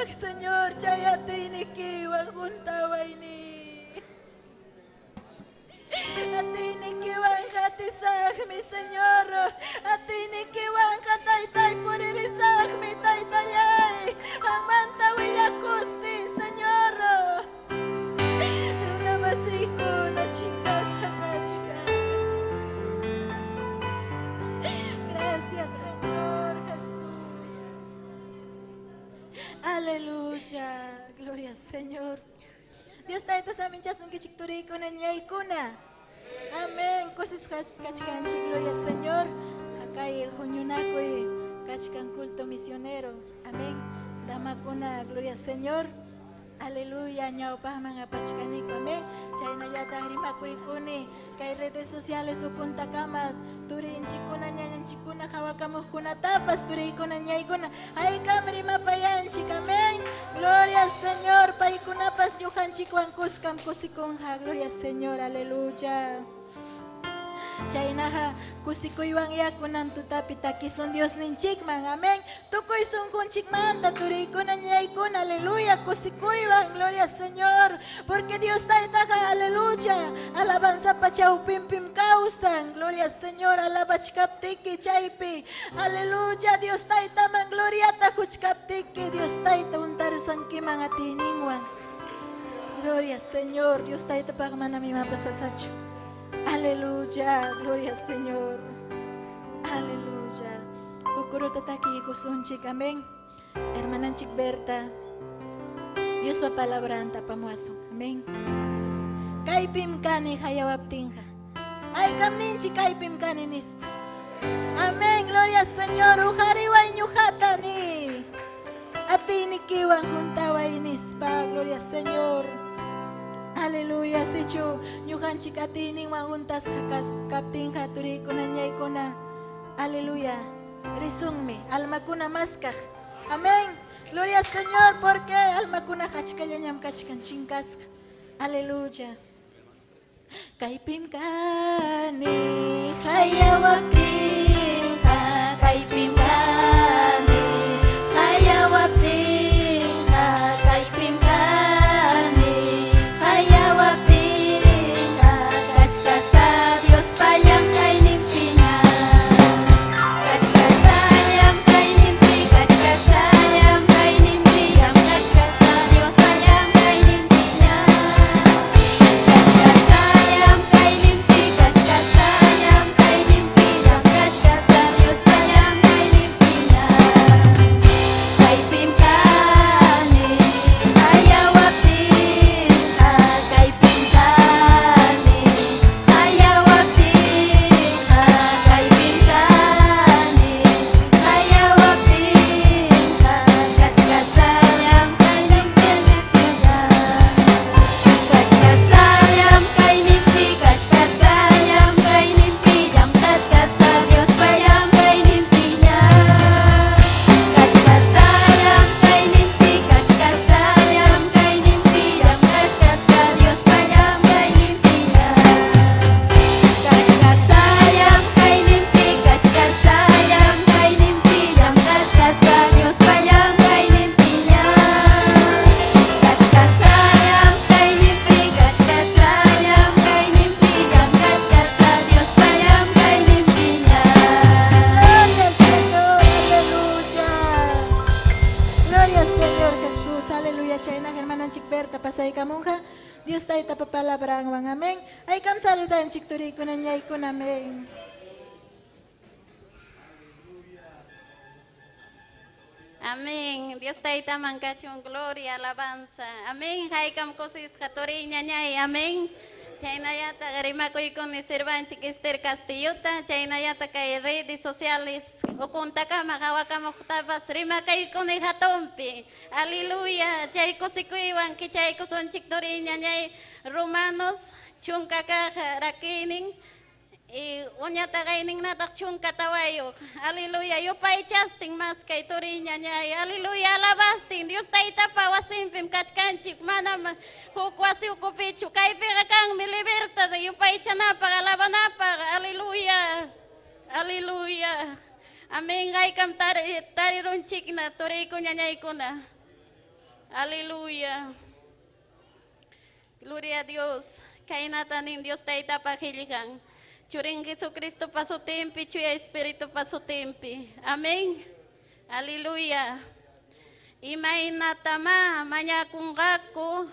nikiwag, Señor, chayati nikiwag, juntaway ni. Ati nikiwag, katisag mi, Señor. Ati nikiwag, kataytay, puririsag mi, taytayay. Ang mantawil akusti, Señor. Runamasiku na chicas, hanachka. Gracias, Señor Jesús. Aleluya. Gloria al Señor. Dios tayo sa amin chasong kichikturay ko na niyay ko na. Amen. Kusis kachikanchi. Gloria al Señor. Akay hunyunakoy kachikan culto misionero. Amen. Dama ko na. Gloria al Señor. Aleluya. Nyaw pa mga pachikaniko. Amen. Chay na yata harimakoy ko ni. Kay redes sociales upunta kamat. Turin chikuna nyanyan chikuna kawakamuh kuna tapas turi kuna nyay kuna ay kamri mapayan chikamen. Gloria al Señor. Pay kuna pas yuhan chikuan kuskam kusikong ha. Gloria al Señor. Aleluya. Chaynaha kusikuywang yakunan tutapita kisun Dios ninchikman. Amen. Tukoy sungkun chikmanta turi kuna nyay kuna. Aleluya. Kusikuywang. Gloria al Señor. Porque Dios taitaka. Aleluya. Alabanza pachau pim pim kausan. Gloria al Señor. Alabachkaptiki chaypi. Aleluya. Dios taita man gloria takuchkaptiki. Dios taita untarusan kimang atiningwan. Gloria al Señor. Dios taita pagmana mi mapasasacho. Aleluya, gloria al Señor. Aleluya. Ukuro tataki kusunchik, amén. Hermananchik Berta. Dios va palabran tapamuaso, amén. Kaipim kani hayawaptinja. Ay kamninchi kaipim kani nispa. Amén, gloria al Señor. Ujariwa inyuhatani. Atini kiwan juntawa inispa, gloria al Señor. Aleluya, sichu nyuhan chikatining mahuntas kakas kapting haturi kuna nyay kuna. Aleluya. Risungme alma kuna maskah. Amén. Gloria al Señor porque alma kuna kachikaya nyam kachikan chinkas. Aleluya. Kaipim kani hayawapting ha kaipim kani hayawapting ha kaipim Dios tayo tapapalabrang wang ameng. Ay kam saludan chikturi ko na nyay ko namin. Amén. Dios tayo tamang kachong gloria, alabanza. Amén. Hay kam kosis katori nyanyay. Amén. Chaynayata garimakoy con ni sirvan chiquister Castillota. Chaynayata kay redes sociales. Ukunta ka makawaka mo tabas rima kay con ni hatompi. Aleluya. Chay kosikuiwan ki chay koson chiktori nyanyay. Romanos chungkaka rakining. Unya tagaining natak chung katawayo. Aleluya. Yo pay chasting mas kay torinya niya. Aleluya. Alabasting. Dios taita pa wasimpim kachkanchik manam hukwasi ukupichu. Kay pira kang miliberta. Yo pay chanapa alabanapa. Aleluya. Aleluya. Amen. Ngay kam tarirunchik na tori ko niya ko na. Aleluya. Gloria a Dios. Kainatanin Dios taita pagiligan. Churing Jesucristo paso tempi, chuya Espiritu paso tempi. Amén. Aleluya. Imainatama manyakunggaku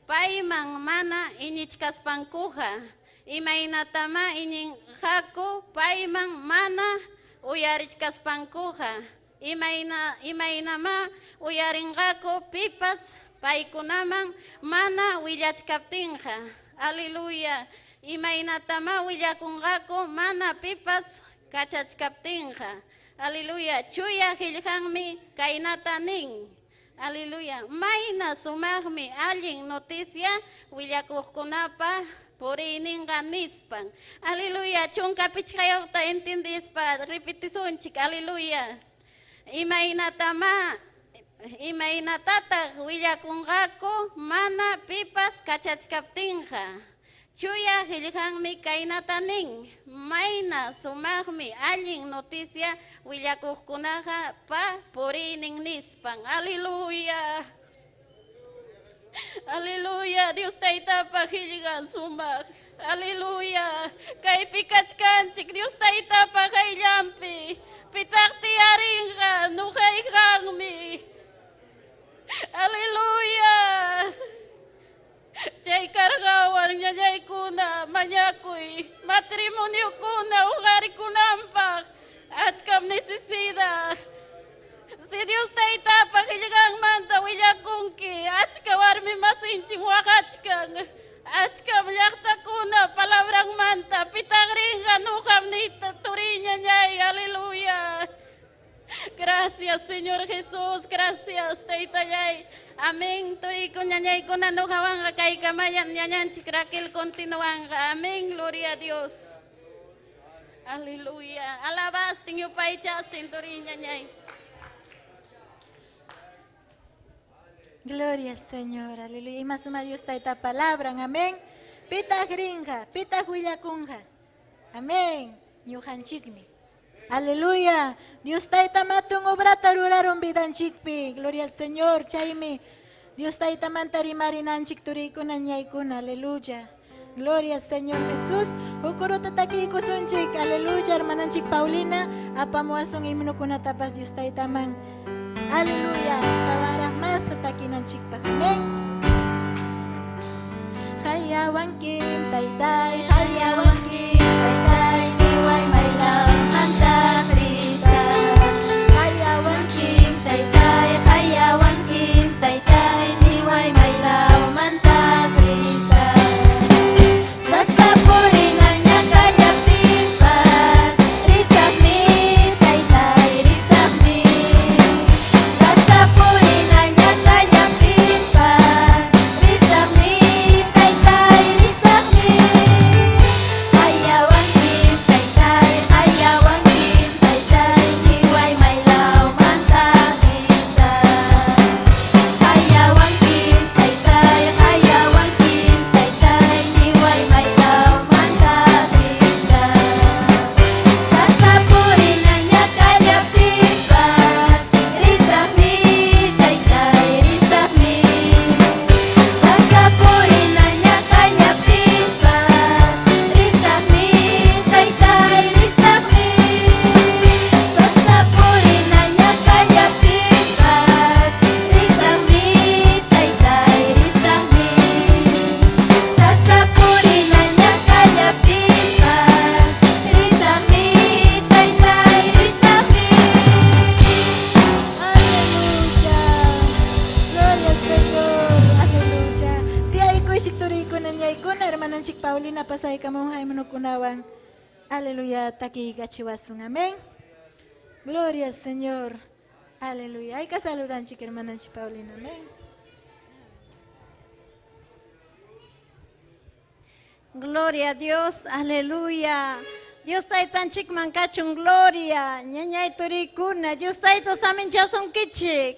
paimang mana inichkas pangkuha. Imainatama iningaku paimang mana uyarichkas pangkuha. Imainama uyaringaku pipas paikunamang mana willachkaptinja. Aleluya. Imainatama willakunggaku mana pipas kachachkaptinja. Aleluya. Chuya hilhangmi kainatanin. Aleluya. Maina sumagmi allin noticia willakukunapa purininga nispan. Aleluya. Chunka pichkayokta entendispa repetisunchik. Aleluya. Imainatata willakungaku mana pipas kachachkaptinja. Chuya hilhangmi kainatanin. Maina sumagmi allin noticia willakukunaja pa purinin nispan. Aleluya. Aleluya. Dios taita pa hilgan sumag. Aleluya. Kay pikachkanchik Dios taita pa kailampi. Pitakti aringa nukay kangmi. Aleluya. Chay kargawan nyanyay kuna manyakoy matrimonio kuna ugari kunampak achkam necesidad. Si Dios taita pagiligang manta willakungki achka warmi masinching wakachkang achkam llakta kuna palabrang manta pitagringa nukam nita turinya nyay. Aleluya. Gracias Señor Jesús, gracias taita nyay. Amén. Turiko nyanyay kuna nukawanga kay kamayan nyanyan chikrakil continuanga. Amén. Gloria a Dios. Aleluya. Alabas tingyo paichastin turi nyanyay. Gloria al Señor, aleluya. Y más uma Dios taita palabra, amén. Pita gringa, pita huillakunja. Amén. Ñujanchikmi. Aleluya. Dios taita matun obra taruraron vidanchikpi. Gloria al Señor, chaimi. Dios taita mantarimarinanchik turikuna ñaykuna. Aleluya. Gloria al Señor Jesús. Ukuruta takiko sunchik. Aleluya, hermananchik Paulina. Apamuason imnukuna tapas Dios taita man. Aleluya. Hasta más tatakinanchik pa. Amén. Hayawankin taytay, hayawankin taytay, niway may lang anta krisa. Hayawankin taytay, hayawankin taytay, niway may lang anta krisa. Sasapurin na niya kanyang tipas, risak mi taytay, risak mi. Sasapurin na niya kanyang tipas, risak mi taytay, risak mi. Hayawankin taytay, hayawankin taytay, niway may law manta krisa. Hayawankin taytay, hayawankin taytay, niway may law manta krisa. Sasapurin na niya kanyang tipas, risak mi taytay, risak mi. Sasapurin na niya kanyang tipas, risak mi taytay, risak mi. Sasapurin na niya kanyang tipas, risak mi taytay, risak mi. Sasapurin na niya kanyang tipas, risak mi taytay, risak mi. Aleluya. Gloria al Señor. Aleluya. Tiay ko isiktuloy ko na niya ko na hermanan Chik Paulina pasay kamuhay manukunawang. Aleluya. Takigachiwasong. Amén. Gloria al Señor. Aleluya. Ay kasaludan Chik hermanan Chik Paulina. Amén. Gloria a Dios, aleluya. Dios taitan chik mankachun gloria. Ñañay turikuna. Dios taita samin chasun kichik.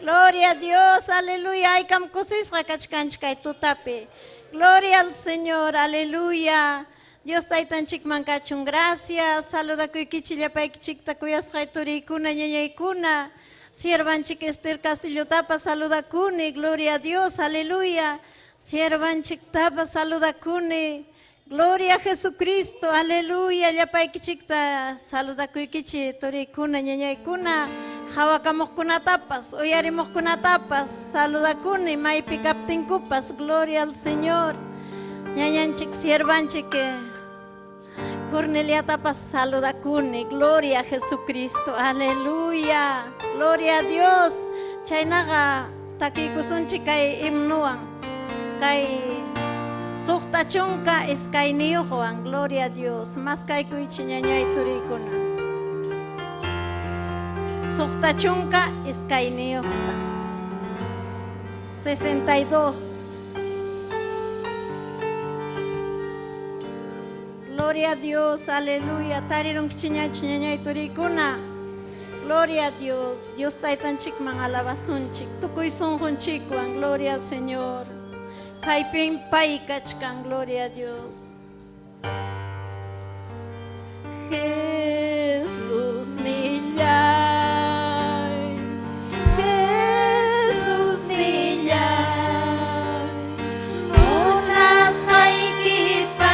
Gloria a Dios, aleluya. Ay kam kusisqa kachkanchkay tutapi. Gloria al Señor, aleluya. Dios taitan chik mankachun gracias. Saluda kuy kichillapay kichikta kuyasqay turikuna ñañaykuna. Siervanchik Esther Castillo Tapa saluda Kuni, gloria a Dios, aleluya. Siervanchik Tapa saluda Kuni, gloria a Jesucristo, aleluya. Yapaykichikta saluda Kuikichi, Torikuna, Ñañaykuna, Hawakamoskuna Tapas, Oyarimokuna Tapas, saluda Kuni, Maipi Kaptinkupas, gloria al Señor. Ñañanchik Siervanchik Cornelia Tapas saluda Kuni, gloria a Jesucristo, aleluya, gloria a Dios. Chaynaga takikusunchik kay imnuan, kay suhtachunka es kay niyujuan, gloria a Dios. Mas kay kuichi ñañay turikuna. Suhtachunka es kay niyujuan. 62. Gloria a Dios, aleluya. Tarirun kichiñay turikuna. Gloria a Dios. Dios taitanchik man alabasunchik. Tukuy sunjunchikwan. Gloria al Señor. Kaipin paikachkan. Gloria a Dios. Jesús nillay. Jesús nillay. Unas haikipa.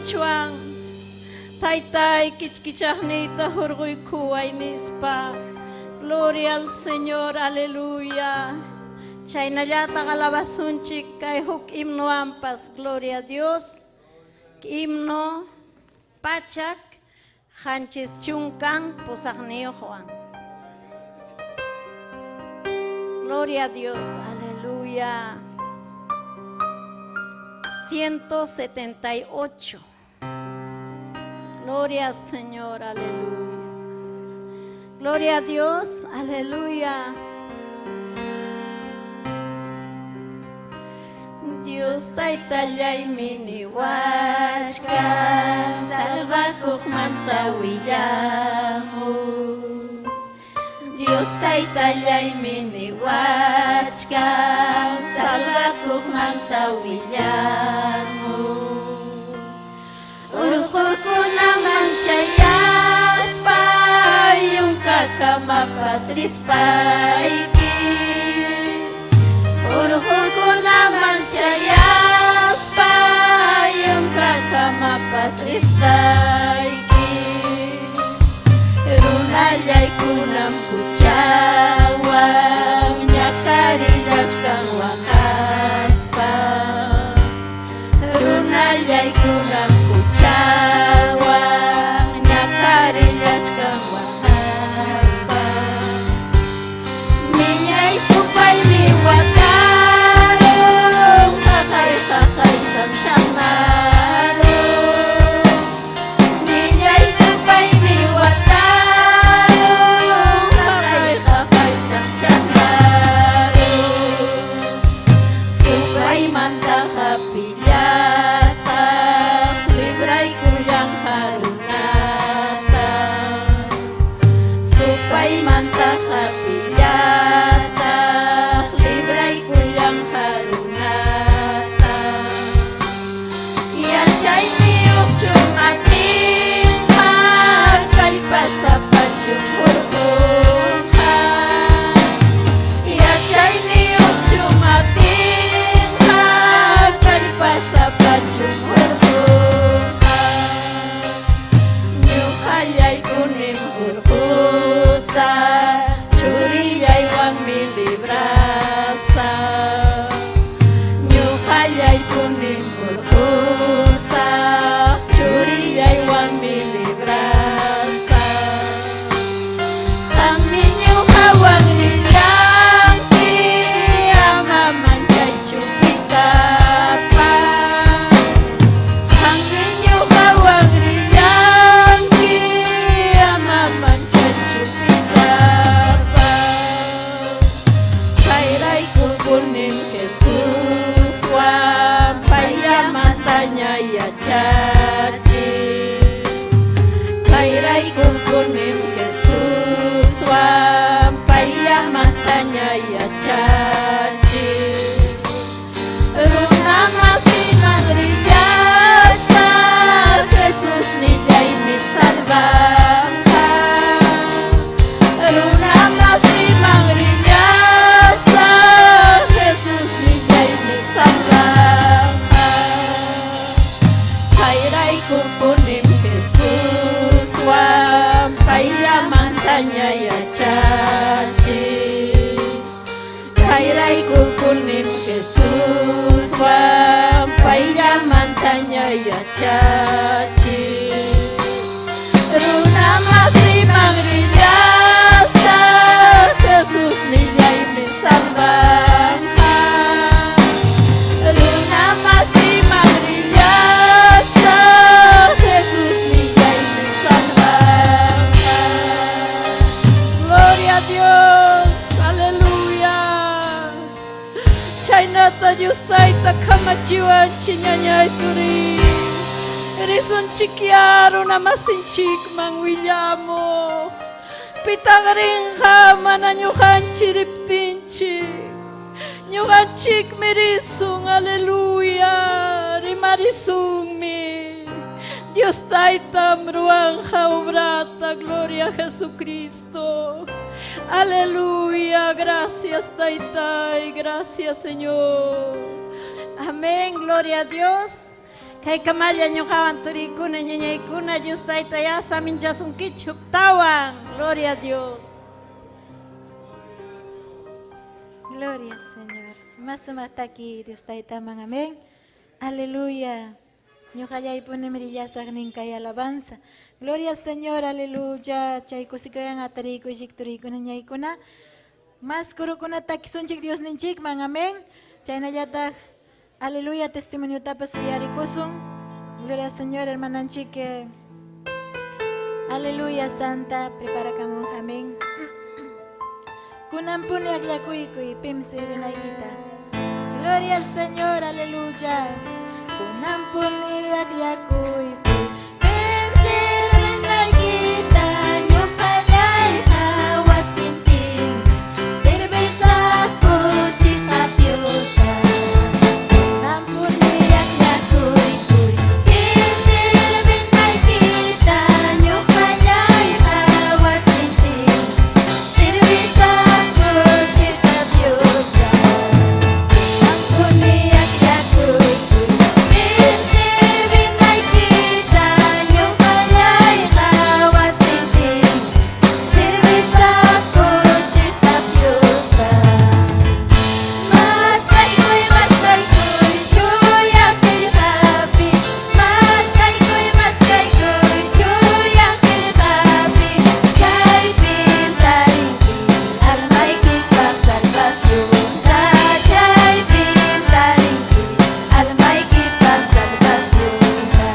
Chuang, Tai Tai, Kichkichanita, Hurguiku, Ainispa. Gloria al Señor, aleluya. Chaynallata alabasunchik kay huk himno ampas, gloria a Dios. Himno pachak hanchis chunkan pusakniyo Juan. Gloria a Dios, aleluya. 178. Gloria al Señor, aleluya. Gloria a Dios, aleluya. Dios taitallay miniwachkan, salvakuq mantawillamu. Dios taitallay miniwachkan, salvakuq mantawillamu. Urqukunaman chayaspa, yunkakamapas rispayki. Urqukunaman chayaspa, yunkakamapas rispayki. Runallaykunam kuchawan, ñakarillaskan waqaspa. Runallaykunam kuchawan, ñakarillaskan waqaspa. Miñay supaymi waqarun, jajay jajaytam chamarun. Miñay supaymi waqarun, jajay jajaytam chamarun. Supaymanta hapillata, libraykuyan harunata. Supaymanta hapillata, libraykuyan harunata. Yachaymi ukchun atinqa, kallpasapachun urqunqa. Yachaymi ukchun atinqa, kallpasapachun urqunqa. Ñuqallaykunim urqusa, churiyaywanmi librasa. Ñuqallaykunim urqusa, churiyaywanmi librasa. Qammi ñuqawan rillanki, ama manchaychu pitapas. Qammi ñuqawan rillanki, ama manchaychu pitapas. Kayraykukunim Jesuswan, payllamantalla yachachik. Kayraykukunim Jesuswan, payllamantalla yachachik. Runa masiman rillasa, Jesus nillaymi salvanqa. Runa masiman rillasa, Jesus nillaymi salvanqa. Kayraykukunim Jesuswan, payllamantalla yachachik. Kayraykukunim Jesuswan, payllamantalla yachachik. Runa masiman rillasa, Jesus nillaymi salvanqa. Runa masiman rillasa, Jesus nillaymi salvanqa. Gloria a Dios, aleluya. Chaynata yustayta kamachiwan chiñañay turi. Eres un chiquiaro namasinchikman willamo. Pitagrinja mana ñuqanchiriptinchik. Ñuqanchik mirisun, aleluya. Rimarisunmi. Dios taytam ruanja obrata, gloria a Jesucristo. Aleluya, gracias taytay, gracias Señor. Amén, gloria a Dios. Kay kamalla ñuqawan turikuna ñañaykuna Dios taytaya saminchasunkichik huktawan. Gloria a Dios. Gloria, Señor. Más sumataki, Dios taitamang amén. Aleluya. Ñuqallay pone mirillasaq ninkay alabanza. Gloria al Señor, aleluya. Chay kusikayan atariko ishikturikuna ñaykuna. Mas kurukuna takisunchik Dios ninchikman, amén. Chaynallataq, aleluya, testimonio tapas uyarikusun. Gloria al Señor, hermananchik. Aleluya, Santa, prepara kamu, amén. Kunampuni aglakuykuy, pim sirvinaykita. Gloria al Señor, aleluya. Kunampuni aglakuykuy, pim sirvinaykita. Ñuqallay hawasintin, cervezaku chikapyuta. Kunampuni aglakuykuy, pim sirvinaykita. Ñuqallay hawasintin, cervezaku chikapyuta. Kunampuni aglakuykuy, pim sirvinaykita. Ñuqallay hawasintin, cervezaku chikapyuta. Mas kaykuy chuya qillqapi. Mas kaykuy chuya qillqapi. Chaypin tarinki almaykipaq salvacionta. Chaypin tarinki almaykipaq salvacionta.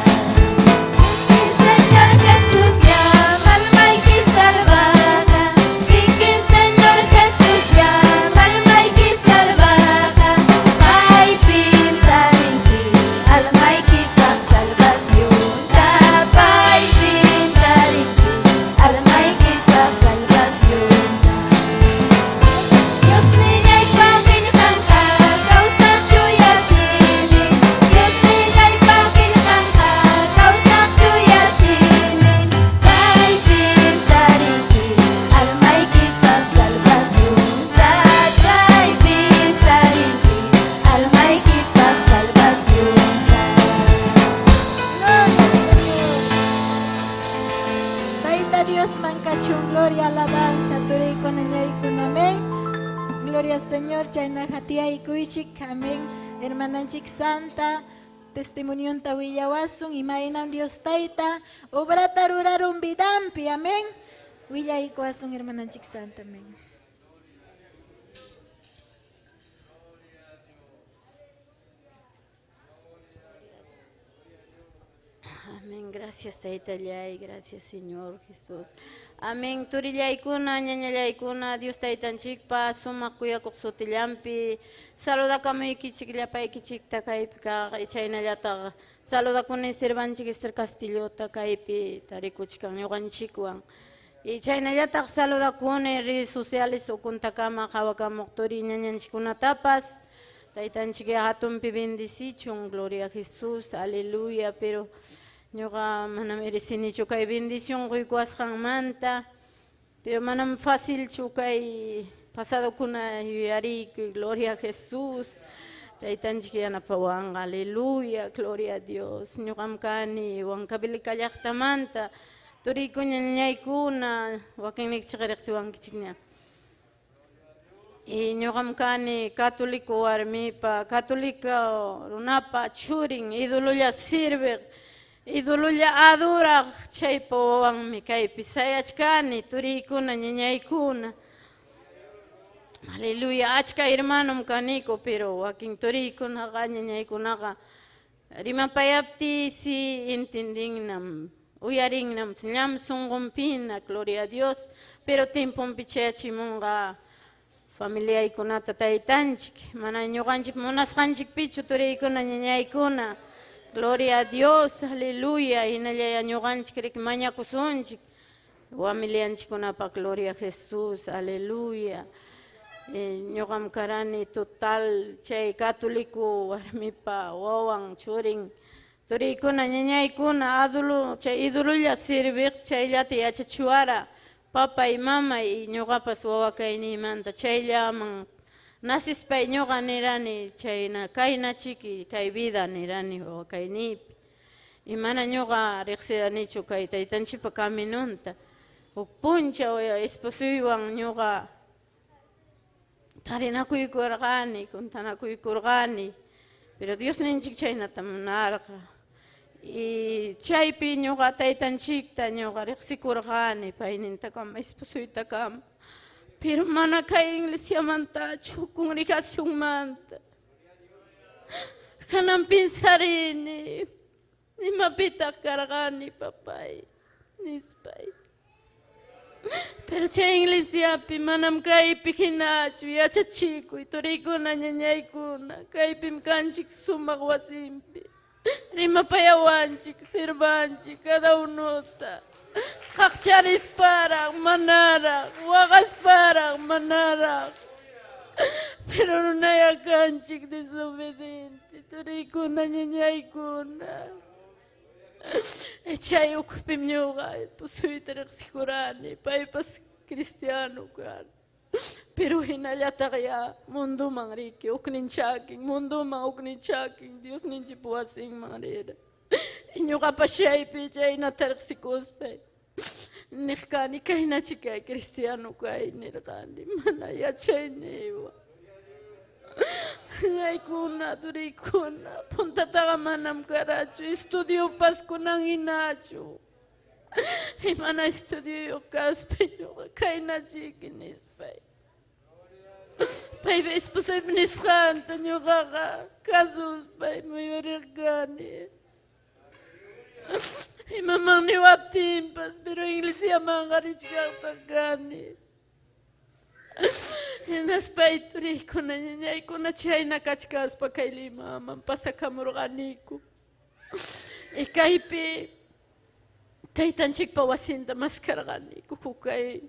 Señor Jesús, llama almayki salvaja. Vikin Señor Jesús, llama almayki salvaja. Paypin tarinki almaykipaq salvacionta. Paypin tarinki almaykipaq salvacionta. Dios niñaypaq qillqanqa kawsaq chuyasimi. Dios niñaypaq qillqanqa kawsaq chuyasimi. Chaypin tarinki almaykipaq salvacionta. Chaypin tarinki almaykipaq salvacionta. Taita Dios mankachun, gloria, alabanza, turikuna ñaykuna, amén. Gloria al Señor, chayna hatiyaykuychik, amén. Hermananchik Santa, testimonio willawasun, imaynam Dios taita, obrata rurarum vidampi, amén. Willaykuwasun, hermananchik Santa, amén. Amén. Gracias, Taitallay. Gracias, Señor Jesús. Amén. Turillaykuna, ñañallaykuna, Dios Taitanchikpa, sumaq kuyakuq sutillampi. Saludakamaykichik, llapaykichikta kaypika, chaynallataq saludakuni sirvanchik Esther Castillota kaypi tarikuchkan ñuqanchikwan. Y chaynallataq saludakuni redes sociales ukuntakama qhawakamuq turi ñañanchikkunatapas. Taitanchik hatunpi bendicichun, gloria a Jesús, aleluya, pero ñuqa mana merecinichu kay bendición quykuwasqanmanta, pero manam fácilchu kay pasadokuna yuyariykuy, gloria a Jesús. Taitanchik yanapawanqa, aleluya, gloria a Dios. Ñuqam kani Huancavelica llaqtamanta, turikuna ñañaykuna, wakinnikichik riqsiwankichikña. Y ñuqam kani católico warmipa, católica runapa churin, idululla sirviq, idululla aduraq, chaypa wawanmi kaypi sayachkani, turikuna ñañaykuna. Aleluya, achka hermanum kaniku, pero wakin turikunaqa ñañaykunaqa rimapayapti si entendinnam, uyarinnam, ñam sunqunpina, gloria a Dios, pero tiempumpi chayachimunqa familiaykunata taytanchik, mana ñuqanchik munasqanchikpichu turiykuna ñañaykuna, gloria a Dios, aleluya, hinalla ñuqanchik riki mañakusunchik, familianchikkunapaq, gloria a Jesús, aleluya. Ñuqam karani total chay católico warmipa wawan churin turiykuna ñañaykuna adulu chay idululla sirviq chayllata yachachiwara papa y mama y ñuqapas wawakaynimanta chayllaman nasispay ñuqa nirani chayna kayna chiki kay vida nirani wawakaynipi y mana ñuqa riqsiranichu kay taytanchikpa caminunta uk puncha esposuywan ñuqa tarinakuykurqani, kuntanakuykurqani, pero Dios ninchik chaynata munarqa. Y chaypi ñuqa taytanchikta ñuqa riqsikurqani, paynintakama esposuytakama. Pero mana kay iglesiamantachu, congregacionmanta. Kanan pensarini, imapitaq karqani papay, nispay. Pero chay iglesiapi manam kaypi hinachu, yachachikuy, turiykuna ñañaykuna, kaypim kanchik sumaq wasimpi. Rimapayawanchik, sirvanchik, cada unuta. Qaqcharisparaq, manaraq, waqasparaq, manaraq. Pero runaya kanchik desobediente, turiykuna ñañaykuna. Chay ukupim ñuqa esposuyta riqsikurani, paypas cristiano kan. Pero hinallataq ya munduman riki, ukninchakin, munduman ukninchakin, Dios ninchipi wasinman rira. Ñuqapas chaypi chaynata riqsikuspay. Niqkani kaynachi kay cristiano kay nirqani, mana yachayniwan. Yaykuna, turiykuna, puntataqa manam karachu, estudiupas kunan hinachu. Mana estudio kaspay ñuqa kaynachiki nispay. Paypa esposuypi nisqanta ñuqaqa kasuspay muyuriqqani. Imaman niwaptinpas, pero iglesiamanqa richkaqta kani. Hinaspay turiykuna ñañaykuna chayna kachkaspa kay Limaman pasakamurqaniku. Y kaypi taytanchikpa wasinta maskarqaniku, hukay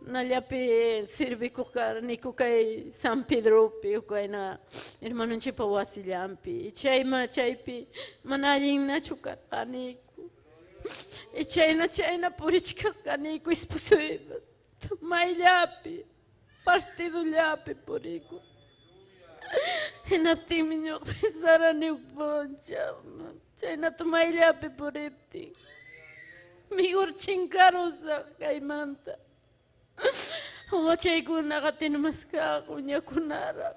nallapi sirvikuq karniku kay San Pedropi, hukayna hermanunchikpa wasillampi. Chaypi mana allinnachu karqaniku. Y chayna purichkarqaniku esposuypas. Mayllapi, partidullapi puriku. Hinaptinmi ñuqa pensarani ukpuncha. Chaynata mayllapi puriptin. Mejor chinkarusaq kaymanta. Wachaykunaqa tinmasqa uñakunaraq.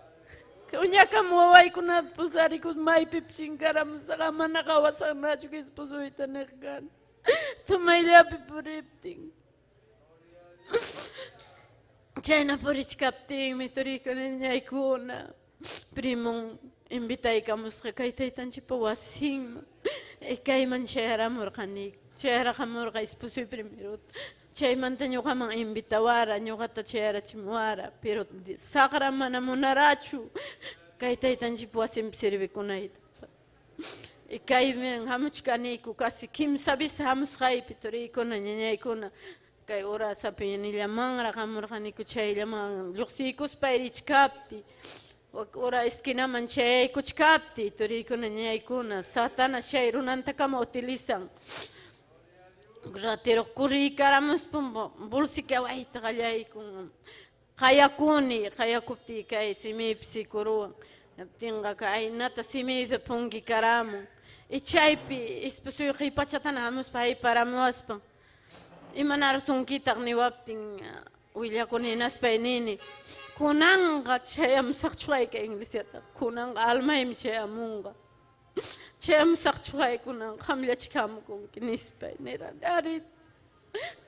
Uñakam wawaykunata pusarikus maypip chinkaramusaq mana qhawasaqnachu esposuyta niqqani. Mayllapi puriptin. Chayna purichkaptinmi turiykuna ñaykuna primun invitaykamusqa kay taytanchikpa wasinman. Kayman chayramurqaniku. Chayramurqa esposuy primeruta. Chaymanta ñuqaman invitawara, ñuqata chayarachimuwara, pero saqra mana munarachu kay taytanchikpa wasinpi sirvikunayta. Kayman hamuchkaniku casi kimsa veces hamusqaypi turiykuna ñañaykuna. Kay ora sapinillamanra hamurqaniku chayllaman lluqsikuspay richkapti. Ora esquinaman chayaykuchkapti turiykuna ñañaykuna satana chay runantakama utilizan. Ratiro kurriykaramuspun bolsika wayta qallaykun. Qayakupti kay simipi sikuruwan. Tinqa kaynata simipi punkikaramun. Chaypi esposuy qhipachatana hamuspa hayparamuwaspan. Imanar sunkitaq niwaptin willakuna hinaspay nini. Kunanqa chayamusaqchuqayka iglesiata. Kunanqa almaymi chayamunqa. Chayamusaqchuqaykunan qamllachikamukunki nispay nirani. Ari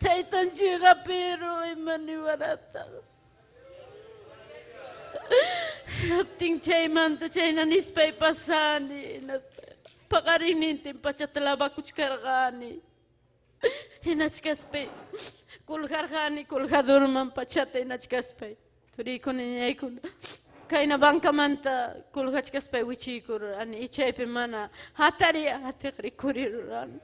taytanchikqa pero imaniwarata. Haptin chaymanta chayna nispay pasani. Paqarinintin pachata lavakuchkarqani. Hinachkaspay kulharqani kulhadurman pachata hinachkaspay turiykuna ñaykuna kayna bankamanta kulhachkaspay wichiykurani chaypi mana hatiqrikurirurani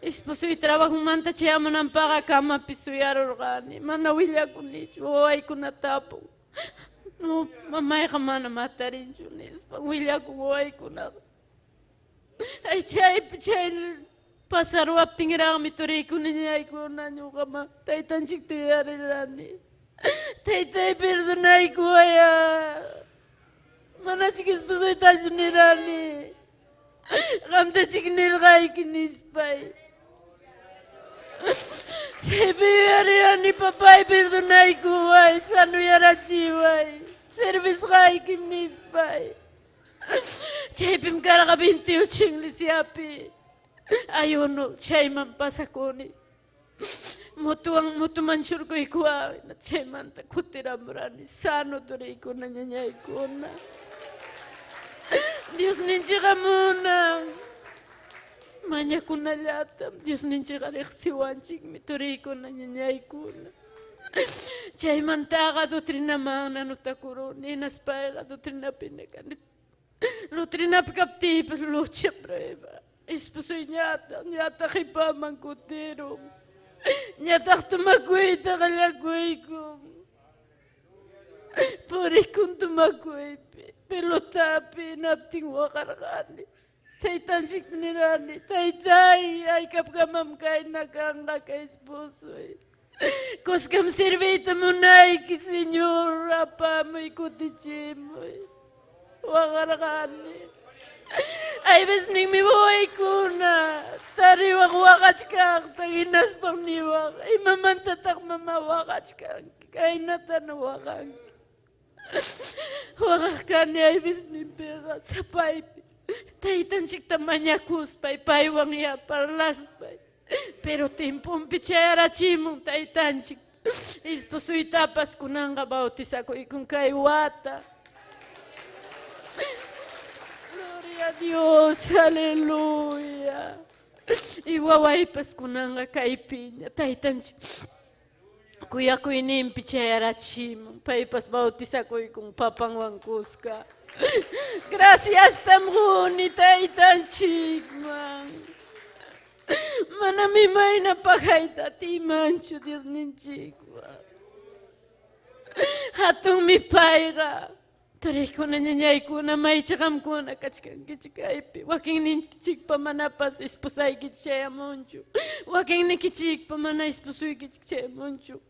esposuy trabajumanta chayamunanpaqa kamapi suyarurqani mana willakunichu wawaykunatapun no mamayqa mana matarinchu nispa willakun wawaykunaqa chaypi pasaruwaptinraqmi turiykuna ñaykuna ñuqama taytanchik tuyarirani. Taytay perdonaykuwaya. Manachik esposuytachu nirani. Qamtachik nirqayki nispay. Ni papay perdonay ko ay sano yara chiway. Service kay kimnis pay. Chaypim karaka 28 lisiapi. Ayuno chay mampasakoni. Mutu mansur ko ikuha na chay manta kutiramurani sano tuloy ko na nyanyay ko na. Dios ninchi ka muna. Manya ko na latam. Dios ninchi ka reksiwanchik mi tuloy ko na nyanyay ko na. Chay manta ka dotrina mana nutakuro. Ninas pa ka dotrina pinakanit. Nutrina pikapti pero lucha prueba. Esposoy nyata kipa mangkutero. Nyata tumakwita kalakway ko. Puri kung tumakway. Pelotapi napting wakarkani. Taytan siknirani. Taytay ay kapkamam kay nakanga kay esposoy. Koskam sirvita mo na ki senyor apa mo ikutichimoy. Wakarkani. Ay bes ning mi boy kuna. Tari wakachkak taginas pang niwak. Ay mamantatak mamawakachkak. Kay natan wakang. Wakakani ay bes ning pera sa pipe. Taitan sik tamanya kuspay paywang ya parlas pay. Pero timpong pichera chimong taitan sik. Isposuy tapas kunang bautiza ko ikung kay wata. Dios, aleluya. Iwaway pas kunanga kaipinya. Taitan kuya ko inimpi chayara chim. Paipas bautiza ko ikung papang wangkuska. Gracias tamhuni taitan chikman. Manamimay na paghaita timancho Dios ninchikwa. Hatong mi payra. Toray ko na nyanyay ko na may chakam ko na kachikang kichikaipi. Waking nikichik pa manapas ispusay kichaya moncho. Waking nikichik pa mana ispusoy kichaya moncho.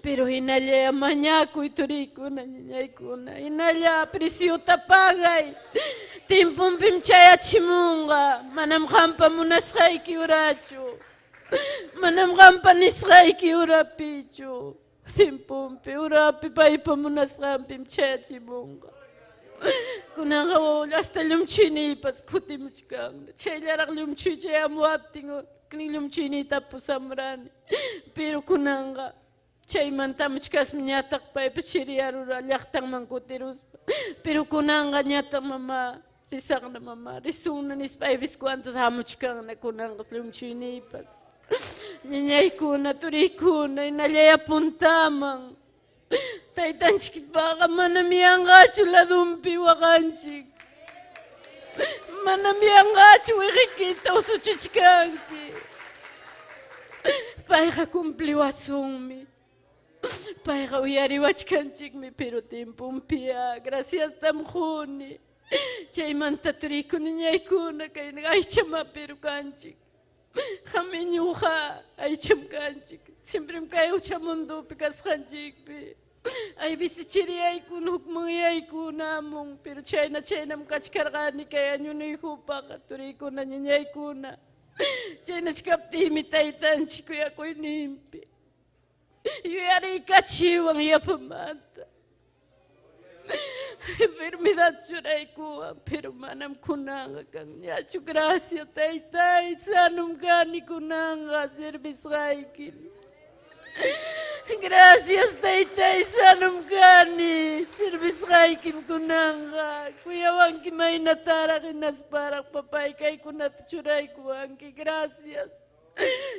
Pero hinalya manya ko itoray ko na nyanyay ko na. Hinalya presyo tapagay. Timpong pimchaya chimunga. Manam kampa munasray ki uracho. Manam kampa nisray ki urapicho. Timpong urapi pa ipamunasray pimchaya chimunga. Kunanga wala hasta lumchini pas kuti muchkang. Chaylarak lumchi chaya muaptingo. Kning lumchini tapos amrani. Pero kunanga. Chay manta muchkas minyatak pa ipachiriarura. Liaktang mangkutirus. Pero kunanga nyatak mama. Risak na mama. Risung na nispa ibis kuantos hamuchkang na kunanga lumchini pas. Nyanyay ko na, turi ko na, inalyaya puntamang. Taitan chikit baka manamiyang gacho ladumpi wakanchik. Manamiyang gacho wikikita usuchichkanki. Paika kumpliwasungmi. Paika uyariwachkanchikmi pero timpumpiya. Gracias tamjuni. Chaymanta turi ko ninyay ko na kay nagaychama pero kanchik. Kami nyuha ay chamkanchik. Siempre kayo chamundo pikas kanchik pi. Ay bisichiri ay kun hukmang ay kunamong. Pero China mkachkargani kaya nyunoy hupa katuri ko na nyanyay kuna. China chikapti imitaitan chikuya ko inimpi. Yuyari ikachiwang yapamata. Enfermedad churay ko, pero manam kunanga kang nyachu gracia taytay sanum gani kunanga service raikin. Gracias taytay sanum gani service raikin kunanga. Kuya wangki may natarak inasparak papay kay kunat churay ko wangki gracias.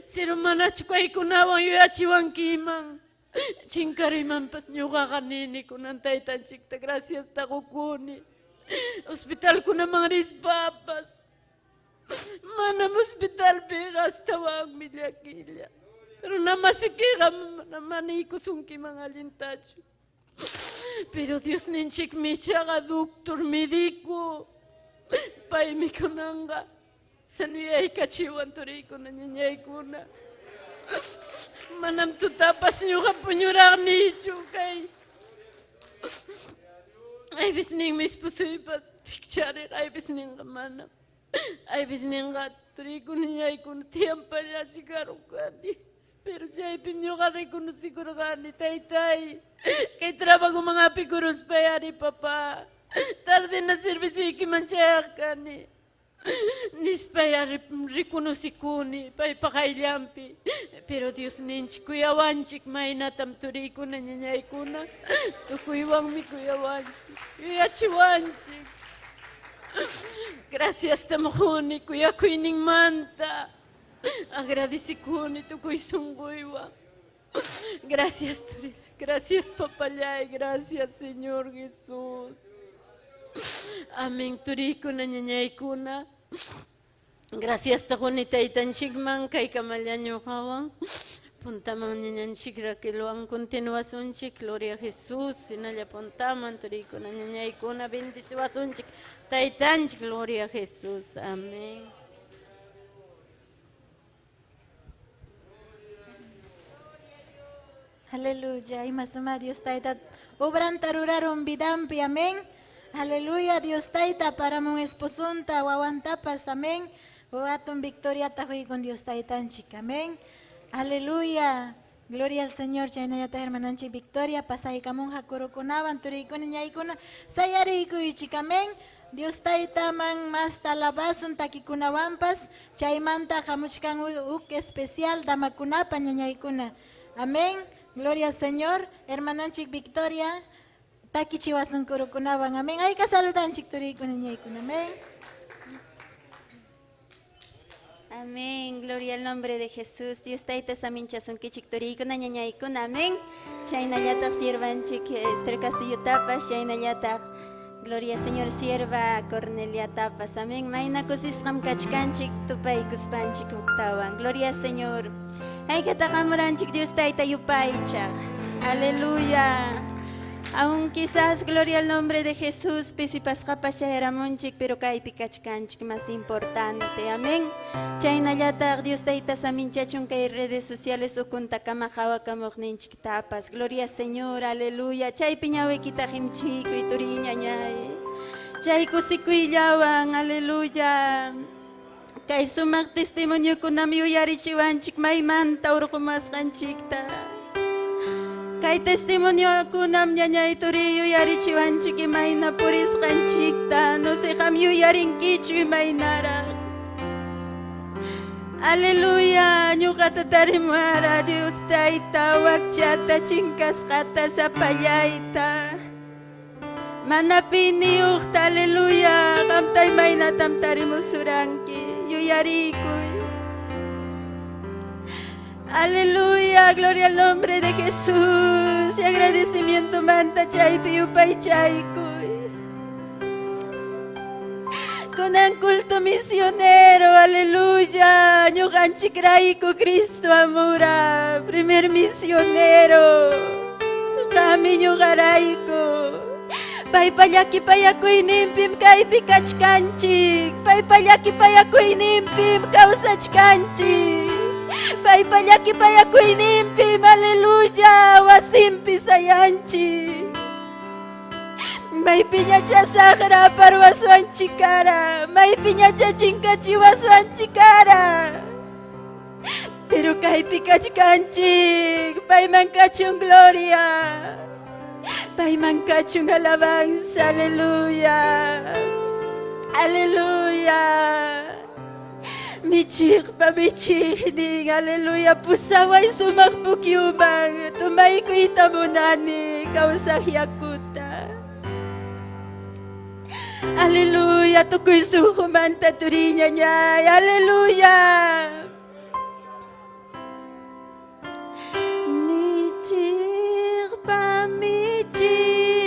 Sino manachu kay kunawang yuyachi wangki imang. Chingkariman pas nyuka kanini ko ng taitan chikta. Gracias ta kukuni. Hospital ko na mga rispapas. Manam hospital bigas tawang milyakilya. Pero namasikira naman ikusungki mga lintacho. Pero Dios ninchik micha ka doktor mediko. Paimi ko nanga. Sanuyay kachiwan tuloy ko na nyanyay ko na. Manam tutapas nyo ka punyurak ni Chukay. Ay bisning mispusoy pas. Tikchari ka ay bisning ka manam. Ay bisning ka Turikuna ñaykuna tiyampalla chikarukani. Pero chaypi ñuqarikuna sikurqani taytay. Kay trabajo mangapi kuruspayari papa. Tardena servicioykiman chayaqkani. Nispaya rikunusikuni paypa qayllanpi. Pero Dios ninchik kuyawanchik maynatam turiykuna ñañaykuna. Tukuywanmi kuyawanchik. Yuyachiwanchik. Gracias tamuquni kuyakuyninmanta. Agradecikuni tukuy sunquywan. Gracias Turita. Gracias papallay. Gracias Señor Jesús. Amén turiykuna ñañaykuna. Gracias taquni taytanchikman kay kamalla ñuqawan. Puntaman ñañanchik raquelwan continuasunchik. Gloria a Jesús. Sinalla puntaman turiykuna ñañaykuna. Bendiciwasunchik taytanchik. Gloria a Jesús. Amén. Aleluya. Imasuma Dios taita obran taruraron vidampi. Amén. Aleluya. Dios taita para mon esposunta wawantapas. Amén. Wawaton victoria tahoy con Dios taitanchik. Amén. Aleluya. Gloria al Señor. Chaynayata hermananchik victoria. Pasay kamon hakurukunawan turikuna ñaykuna. Sayarikuichik. Amén. Dios taita man mas talabasun takikunawanpas. Chaymanta hamuchkan uk especial damakunapa ñañaykuna. Amén. Gloria al Señor. Hermananchik victoria. Takichiwasun kurukunawan. Amén. Ay ka saludanchik turikuna ñaykuna. Amén. Amén, gloria al nombre de Jesús. Dios taita saminchasun kichiktorikuna ñañaykuna. Amén. Chaynallatak siervanchik Esther Castillo Tapas, chaynallatak gloria Señor sierva Cornelia Tapas. Amén. Mayna kusisqam kachkanchik tupay kuspanchik uktawan. Gloria Señor. Ay katakamuranchik Dios taita yupaychak. Aleluya. Aún quizás, gloria al nombre de Jesús, pisipasqapashayaramunchik, pero kaypi kachkanchik más importante. Amén. Chaynallatak Dios taita saminchachun kay redes sociales ukuntakama hawakamuqninchik tapas. Gloria Señor, aleluya. Chaypi ñawikita himchikuy turiñañay. Chay kusikuyllawan, aleluya. Kay sumaq testimonio kunam yuyarichiwanchik maymanta urqumasqanchikta. Kay testimonio kunam ñañay turi yuyarichiwanchik imayna purisqanchikta. No sejam yuyarinkichu imaynaraq. Aleluya. Ñuqata tarimara Dios tayta wakchata chinkasqata sapallayta. Mana piniyuqta. Aleluya. Qamta imaynatam tarimusuranki. Yuyarikuy. Aleluya, gloria al nombre de Jesús. Y agradecimiento manta chaypi upay chaykuy. Con un culto misionero, aleluya. Ñuqanchik rayku Cristo amura. Primer misionero. Qami ñuqarayku. Paypa llakipayakuyninpim kaypi kachkanchik. Paypa llakipayakuyninpim kawsachkanchik. Paypa llakipayakuyninpim aleluya wasimpi sayanchik. Maypi ñacha saqra parwasuanchikara. Maypi ñacha chinkachiwasuanchikara. Pero kaypi kachkanchik. Payman kachun gloria. Payman kachun alabanza. Aleluya. Aleluya. Michikpa michikning, aleluya. Pusaway sumaq pukyumang. Tumaykuy tamunani kawsaq yakuta. Aleluya. Tukuy suhumanta turiñañay. Aleluya. Michikpa michikning.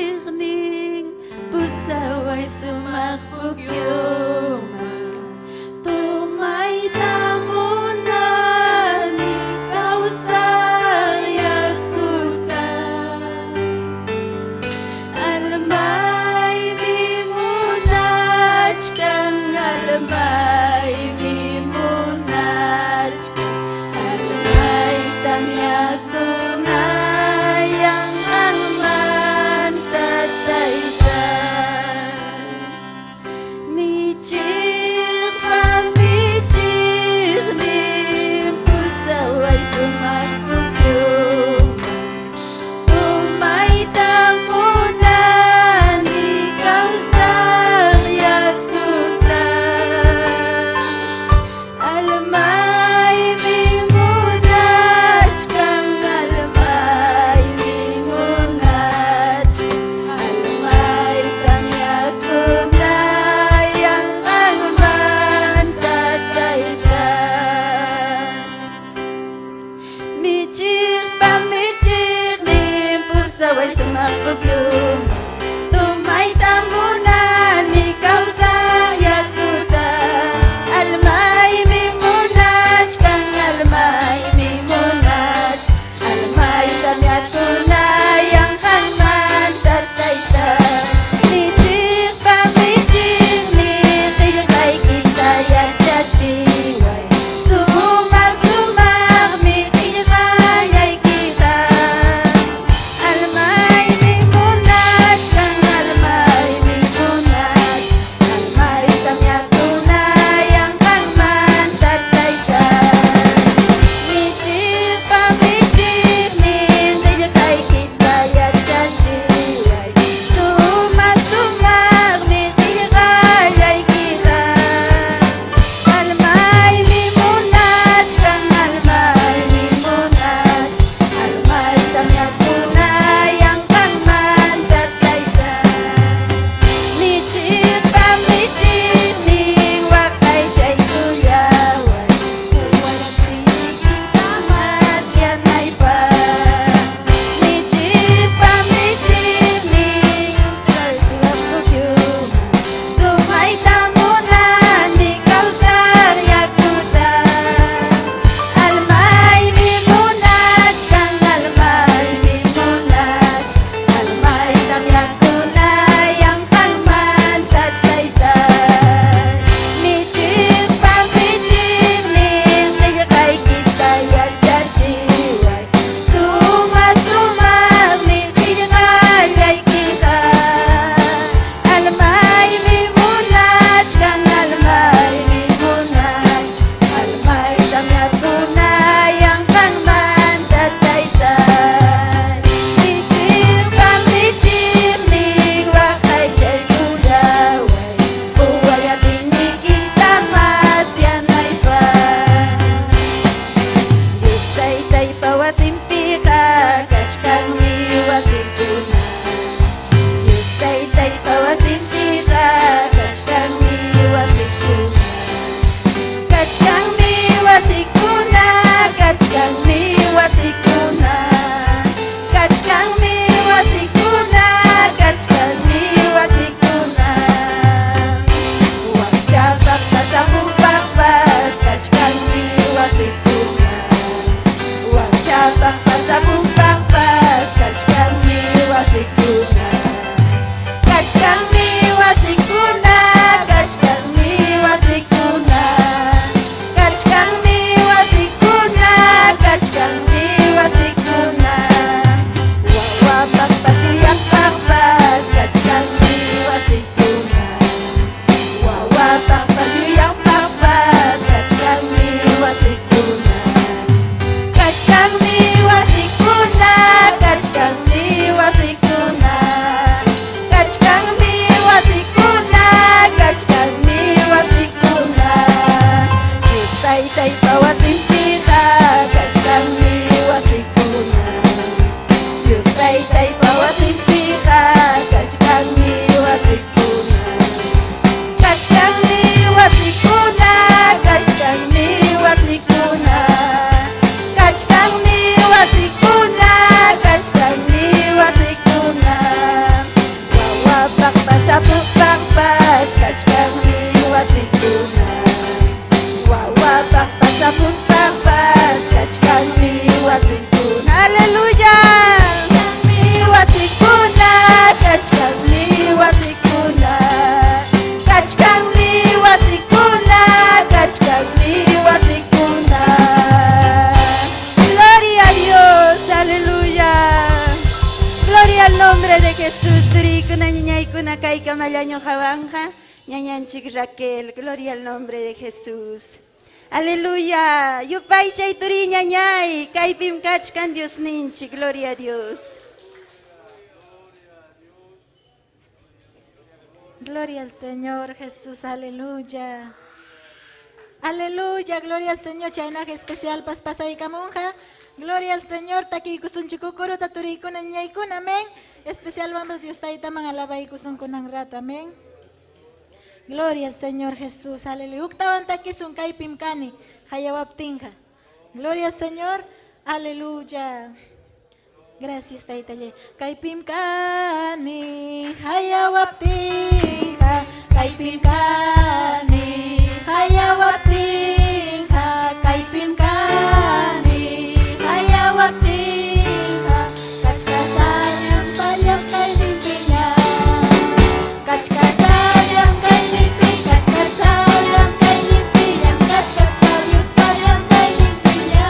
Pusaway sumaq pukyumang. Almay mi munachkan, almay mi munachkan. tayta wasinpiqa kachkanmi wasikuna Dios tayta wasinpiqa kachkanmi wasikuna Kachkanmi wasikuna kachkanmi wasikuna Kachkanmi wasikuna kachkanmi wasikuna Wawabak pasapuk bakpas kachkanmi wasikuna Wawabak pasapuk bakpas kachkanmi wasikuna Haleluya Kachkanmi wasikuna kachkanmi wasikuna Kachkanmi wasikuna kachkanmi wasikuna Gloria a Dios, aleluya Gloria al nombre de Jesús, Turikuna ñañaykuna kayka mallaño jabanja, ñañanchik Raquel, gloria al nombre de Jesús. Aleluya, yupay chay turi ñañay, kaypim kachkan Dios ninchi, gloria a Dios. Gloria al Señor Jesús, aleluya. Aleluya, gloria al Señor, chaynaje especial paspasa y camonja. Gloria al Señor, taki kusun chikukuru taturi kunan ñay kun, amén. Especial vamos Dios taita man alaba y kusun kunan rato, amén. Gloria al Señor Jesús, aleluya. Uktawan taki sun kay pimkani, hayawaptinja. Gloria al Señor, aleluya. Gracias taita ye. Kay pimkani, hayawaptinja. Kay pimkani, hayawaptinja. Kay pimkani. Hayawaptinja, kachkasayang payam kay limpinya. Kachkasayang kay limpi, kachkasayang kay limpinya. Kachkasayang payam kay limpinya.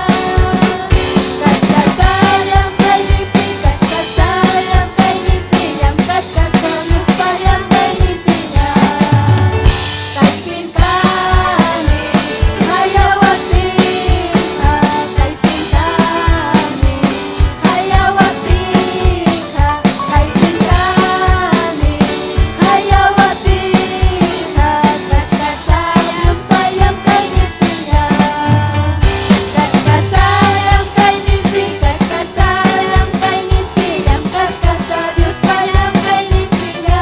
Kachkasayang kay limpi, kachkasayang kay limpinya. Kachkasayang payam kay limpinya. Kay pinkani, hayawaptinja, kay pinkani. Hayawaptinja, kay pinkani. Hayawaptinja, kachkasayang payam kay limpinya. Kachkasayang kay limpi, kachkasayang kay limpinya. Kachkasayang payam kay limpinya.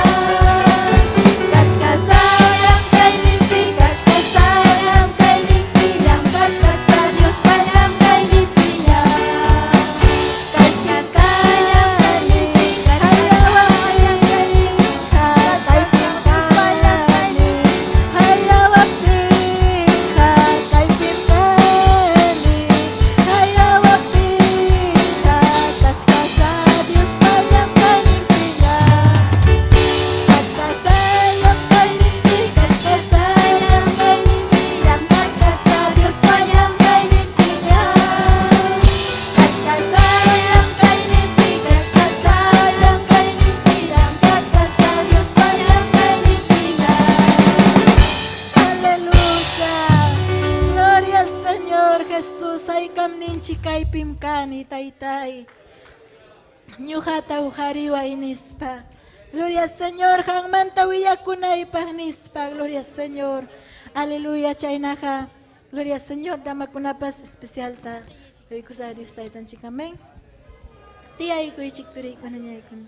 Kachkasayang kay limpi, kachkasayang kay limpinya. Kachkasayang payam kay limpinya. Kachkasayang kay limpi, hayawaptinja, kay pinkani. Hayawaptinja, kay pinkani. Hayawaptinja, kachkasayang payam kay limpinya. Kachkasayang kay limpi, kachkasayang kay limpinya. Kachkasayang payam kay limpinya. Kachkasayang kay limpi, kachkasayang kay limpinya. Kachkasayang payam kay limpinya. Aleluya. Gloria al Señor Jesús. Ay kamninchi kay pimkani taytay. Ñuhata ujariwa inispa. Gloria al Señor, hangmanta wiyakunay pagnispa. Gloria al Señor. Aleluya, chaynaja. Gloria al Señor, dama kunapas especial ta. Hoy kusa Dios taytan chikamen. Tiyay ko ichikturi ko na niya ikon.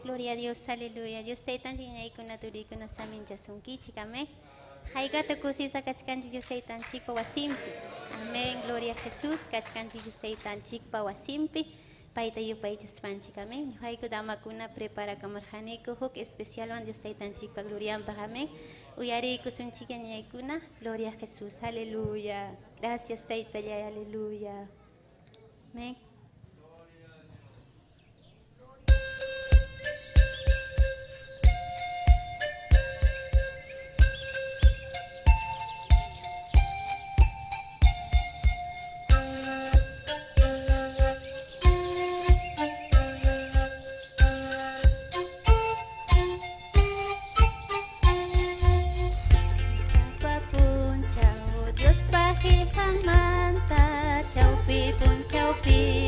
Gloria a Dios, aleluya. Dios taytan chiñay kuna turi kuna samin jasunki chikame. Haigata kusisa kachkanchi Dios taytan chikpa wasimpi. Amén. Gloria a Jesús. Kachkanchi Dios taytan chikpa wasimpi. Paita yupay chispanchik. Amén. Haiku dama kuna prepara kamarjaniku huk especial wan Dios taytan chikpa gloria amén. Uyari kusun chiñay kuna. Gloria a Jesús. Aleluya. Gracias taytaya. Aleluya. Amén. Chaupi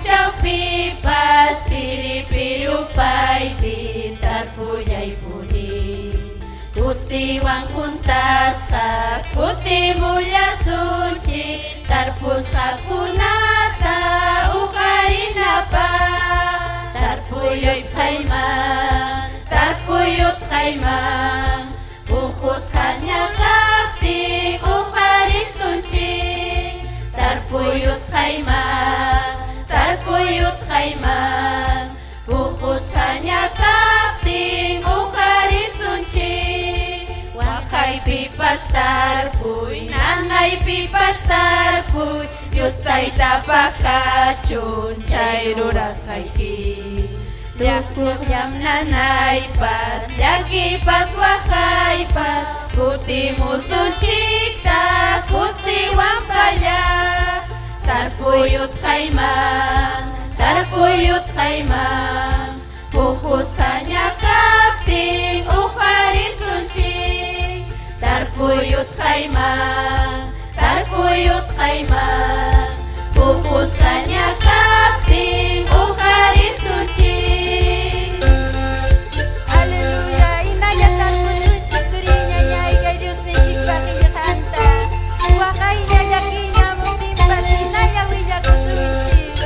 punchawpipas chiripirupaypi tarpuyaipuni tusiwan juntasa kutimullasunchi tarpusqakunata uqarinapa tarpuyut qayman puqusqaña kaqtin uqarisunchi tarpuyut qayman puqusqaña kaqtin uqarisunchi waqaypipas tarpuy nanaypipas tarpuy Dios taytapaq kachun chay rurasqayki llakuqllam nanaypas llakipas waqaypas kutimusunchikta kusiwan palla tarpuyut qayman puqusqaña kaqtin uqarisunchik tarpuyut qayman puqusqaña kaqtin uqarisunchik. Aleluya, inaya tarpusunchik turiña ñayqa Dios ninchikpaq illaqanta waqayña llakiña muntinpas inaya willakusunchik.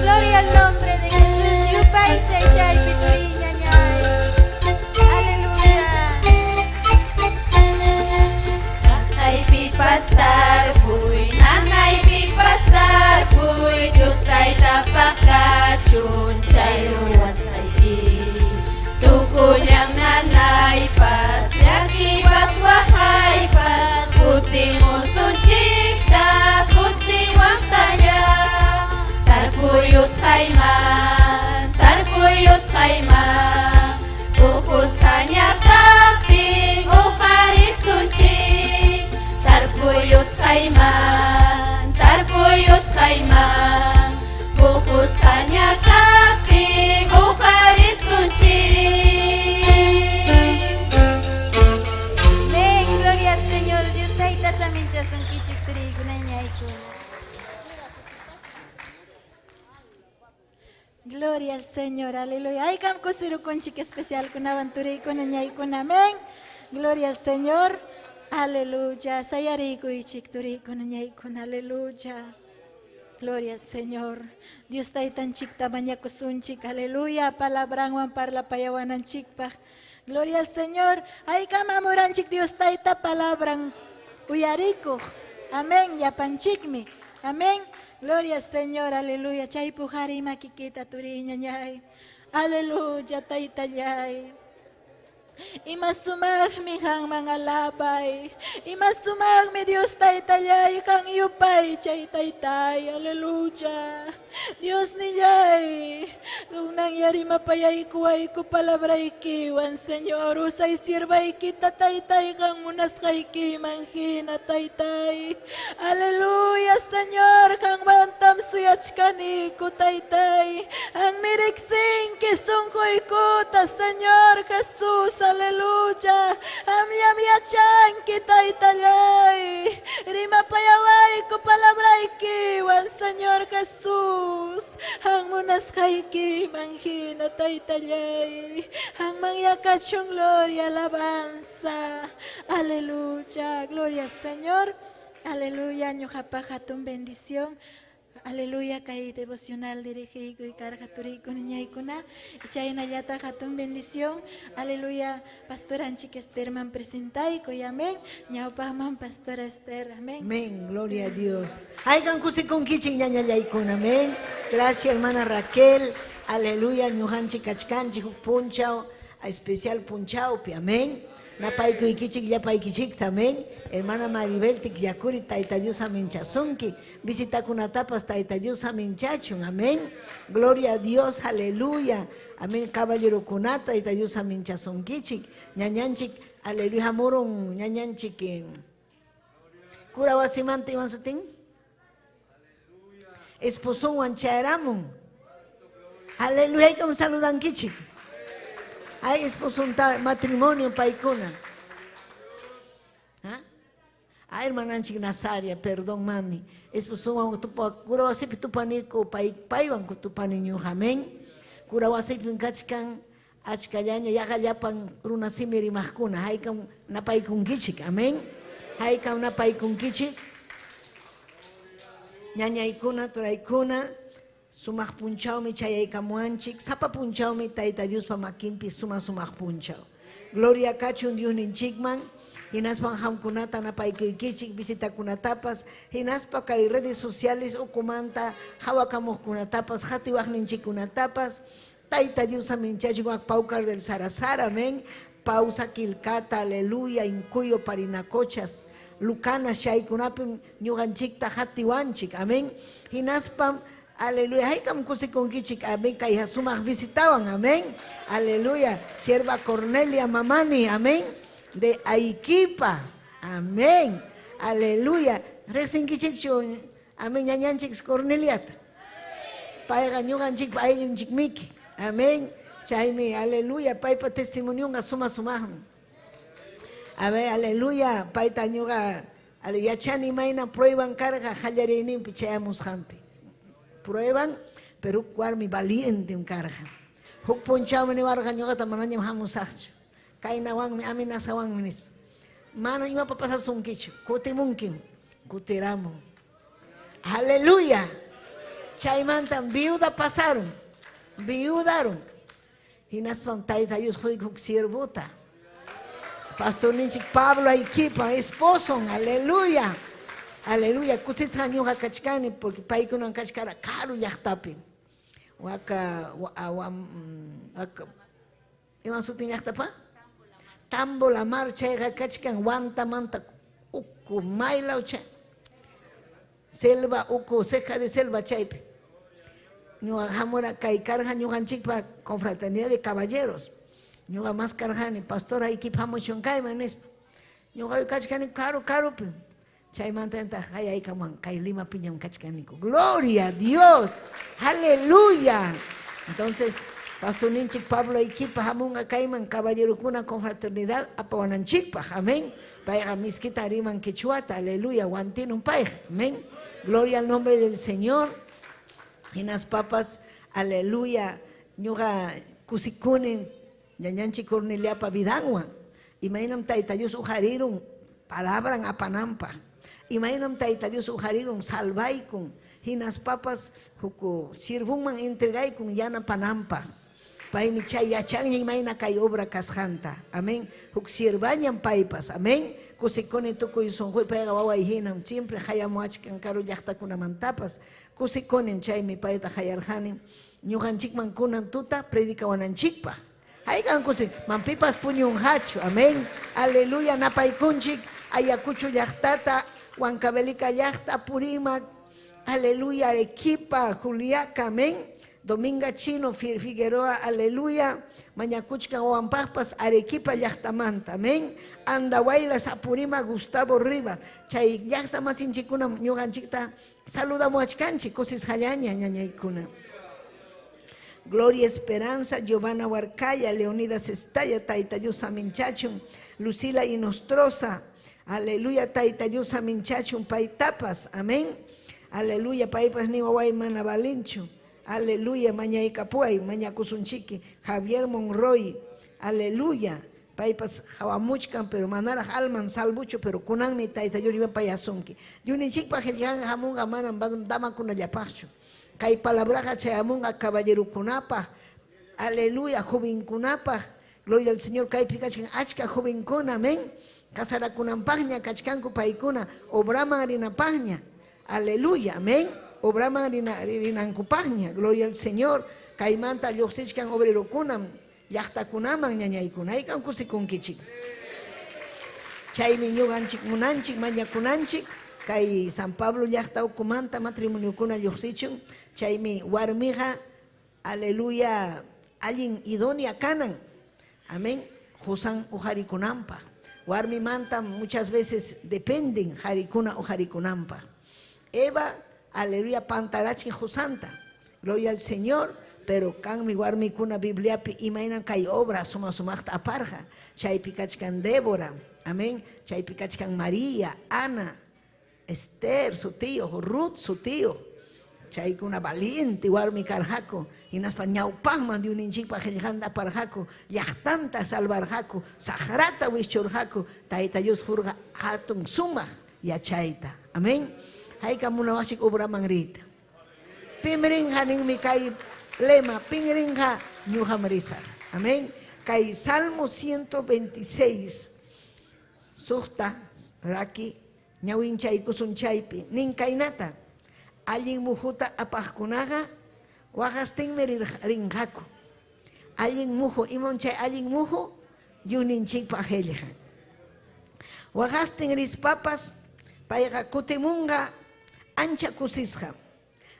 Gloria al nombre de Jesús, yupay chaychaypi turiña ñay. Aleluya. Waqaypipas tarpuy nanaypipas tarpuy Dios taytapaq kachun chay rurasqayki tukullam nanaypas llakipas waqaypas kutimusunchikta kusiwan palla tarpuyut qayman puqusqaña kaqtin uqarisunchik tarpuyut qayman puqusqaña kaqtin uqarisunchik. Amén, gloria al Señor. Dios tayta saminchasunkichik turiykuna ñaykuna. Gloria al Señor, aleluya. Ay, kam kusiru conchik especial kunawan turiykuna ñaykuna, amén. Gloria al Señor, aleluya. Sayarikuychik turiykuna ñaykuna, aleluya. Gloria al Señor. Dios taytanchikta mañakusunchik, aleluya. Palabranwan parlapayawananchikpaq. Gloria al Señor. Ay, kamamuranchik Dios tayta palabran uyarikuq. Amén, yapanchikmi. Amén. Gloria al Señor, aleluya. Chay pujari makikita turiña ñay. Aleluya, taytallay. Imasumagmi hang mga labay. Imasumagmi Dios taytallay kang yupay chay taytay. Aleluya. Dios niyay. Kung nangyari mapayay kuway ko palabray kiwan, Señor. Usay sirbay kita taytay kang munas kay kimanghina taytay. Aleluya, Señor. Kang bantam suyach kaniko taytay. Ang miriksing kisungkoy ko ta, Señor Jesus. Aleluya. Amyam yachan kita italay. Rima payaway ko palabray kiwan, Señor Jesus. Ang munas kay kimanghina taytalay. Ang mangyakachong gloria, alabanza. Aleluya. Gloria al Señor. Aleluya. Ñuqapaqatun bendición. Aleluya, kay devocional dirigido y cargaturico niñaykuna. Chaynallata hatun bendición. Aleluya, pastora Anchik Esterman presentayko y amén. Ñawpaqman pastora Esther, amén. Amén, gloria a Dios. Aygan kusikun kichin ñañallaykuna, amén. Gracias, hermana Raquel. Aleluya, ñujanchik kachkanchik punchao, especial punchaupi, amén. Napayku ikichik yapaykichik también. Hermana Maribel Tikyakuri, Taita Dios aminchazonki. Visita kunatapas Taita Dios aminchachun, amén. Gloria a Dios, aleluya. Amén, caballero kunata, Taita Dios aminchazonkichik. Ñañanchik, aleluya, moron, ñañanchik. Kura wasimante iwan sutin. Esposo wancharamon. Aleluya, como saludan kichik. Ay, esposo matrimonio paikuna. ¿Ah? Ay, hermananchik Nazaria, perdón, mami. Es pues un curawasipi tupanico, paiwan kutupaniño, amén. Curawasipi kachkan, achkallaña, yagallapan runasimiri mahkuna, haykam napaykun kichik, amén. Haykam napaykun kichik. Ñañaykuna, turaykuna, sumaq punchawmi chayaykamuanchik, sapa punchawmi Tayta Diospa makinpi sumaq punchaw. Gloria kachun Dios ninchikman, hinaspan hamkunata napaykuykichik, visitakunatapas, hinaspa kay redes sociales ukumanta, hawakamuqkunatapas, hatiwaqninchikkunatapas, Tayta Dios aminchachik wak Paucar del Sarazar, amén. Pausa Kilkata, aleluya, incuyo parinacochas, Lucanas chaykunapim ñuqanchikta hatiwanchik, amén. Hinaspam, aleluya, haykam kusikunkichik, amén, kay sumaq visitawan, amén. Aleluya, sierva Cornelia Mamani, amén, de Aiquipa, amén. Aleluya, resinkichikchu, amén, ñañanchik Corneliata. Payqa ñuqanchik ayllunchik miki, amén. Chaymi, aleluya, paypa testimonio sumaqmi. A ver, aleluya, paita ñuqa, yachani mayna prueban carga, hallarinimpi chayamos hampi. Prueban, pero warmi valiente un carga. Huk punchawmi warga ñuqata manañam hamusaqchu. Kaynawanmi amenazawanmi nispa. Mana imapa pasasunkichu, kutimunkim, kutiramun. Aleluya. Chaymantam viuda pasaron, viudaron. Hinaspam Tayta Dios huk siervota. Pastor Ninchik Pablo Aiquipa, esposo, aleluya. Aleluya, kusisqa ñuqa kachkani, porque paykunan kachkara karu llaqtapi. Waka, iman sutin llaqtapa? Tambo la mar chayqa kachkan, wanta manta uku maylaw chay. Selva uku, ceja de selva chaypi. Ñuqa hamura kay karqa ñuqanchikpa confraternidad de caballeros. Ñuqa mas karqani, pastor Aiquipa hamuchunkayman nispa. Ñuqa kachkani karu pi. Chaymantanta hayaykaman, kay Lima piñam kachkaniku. Gloria a Dios, aleluya. Entonces, Pastor Ninchik Pablo Aiquipa hamunga kayman caballero kuna confraternidad apawananchikpa, amén. Payqa miskita riman quechuata, aleluya, guantinun payqa, amén. Gloria al nombre del Señor. Hinas papas, aleluya, ñuqa kusikunin, ñañanchik Corneliapa vidanwan. Imaynam Tayta Dios ujarirun palabran apanampa. Imaynam Tayta Dios ujarirun salvaykun. Hinas papas huku sirvunman entregaykun yana panampa. Paymi chay yachanña imayna kay obra kasqanta. Amén. Huk sirvañan paypas. Amén. Kusikuni tukuy sunquy payqa waway hinam siempre hayamuachkan karu llaqtakunamantapas. Kusikunin chaymi payta hayarqani. Ñuqanchikman kunan tuta predicawananchikpa. Haykan kusik manpipas puñun hachu. Amén. Aleluya, napaykunchik Ayacucho llaqtata, Huancavelica llaqta, Purimac. Aleluya, Arequipa, Juliaca, amén. Dominga Chino, Figueroa, aleluya. Mañacuchca, Huampaspas, Arequipa, llaqtamanta, amén. Andahuaylas, Apurima, Gustavo Rivas. Chay llaqta más inchikuna, ñuqanchikta, saludamos achkanchik, cosis hallaña, ñañaykuna. Gloria Esperanza, Giovanna Huarcaya, Leonidas Estalla, Tayta Dios Aminchachun, Lucila Inostrosa, aleluya, Tayta Dios Aminchachun, Paitapas, amén. Aleluya, Paipas Niwaway Manavalinchu, aleluya, Mañaycapuay, Mañacusunchiqui, Javier Monroy, aleluya, Paipas Jawamuchkan, pero Manara Alman Salbucho, pero Kunanmi Tayta Dios iba payasunki. Yunichikpa Helian Hamunga Manan Dama Kunayapacho. Kay palabraja chayamunga caballero kunapa, aleluya, joven kunapa, gloria al Señor, kay pikachkan achka joven kuna, amén. Casara kunampagna, kachkanku paikuna, obrama arinapagna, aleluya, amén. Obrama arinankupagna, gloria al Señor, kay manta lyoxichkan obrero kunam, yachta kunaman ñañaykuna, aykan kusikunkichik. Chaymi ñuqanchik munanchik, mañakunanchik, kay San Pablo llaqta ukumanta matrimonio kuna lluqsichun. Chaymi warmiqa, aleluya, allin idónea kanan, amén, Josan ujarikunampa. Warmi manta muchas veces dependen harikuna ujarikunampa. Eva, aleluya, pantarachi Josanta, gloria al Señor, pero kan mi warmi kuna bibliapi imainan kay obra suma sumaqta aparja, chaypi kachkan Débora, Amén. Chaypi kachkan María, Ana, Esther, su tío, Ruth, su tío. Chaykuna valiente warmi karjako. Hinaspa ñawpaqman Diosninchikpa qillqanta parjako. Llaqtanta salvarjako. Sagrata wischurjako. Tayta Dios jurga hatun sumaq yachayta. Amén. Hayka munawashik obraman rita. Pimrinja ninmi kay lema. Pimrinja ñuhamrisa. Amén. Kay Salmo 126. Suhta raki ñawinchaykusun chaypi. Ninkaynata. Allin mujuta apajkunaga waqastinmi rinqaku. Allin muju imon chay allin muju Diosninchikpa qillqan. Waqastin rispapas payqa kutimunqa ancha kusisqa.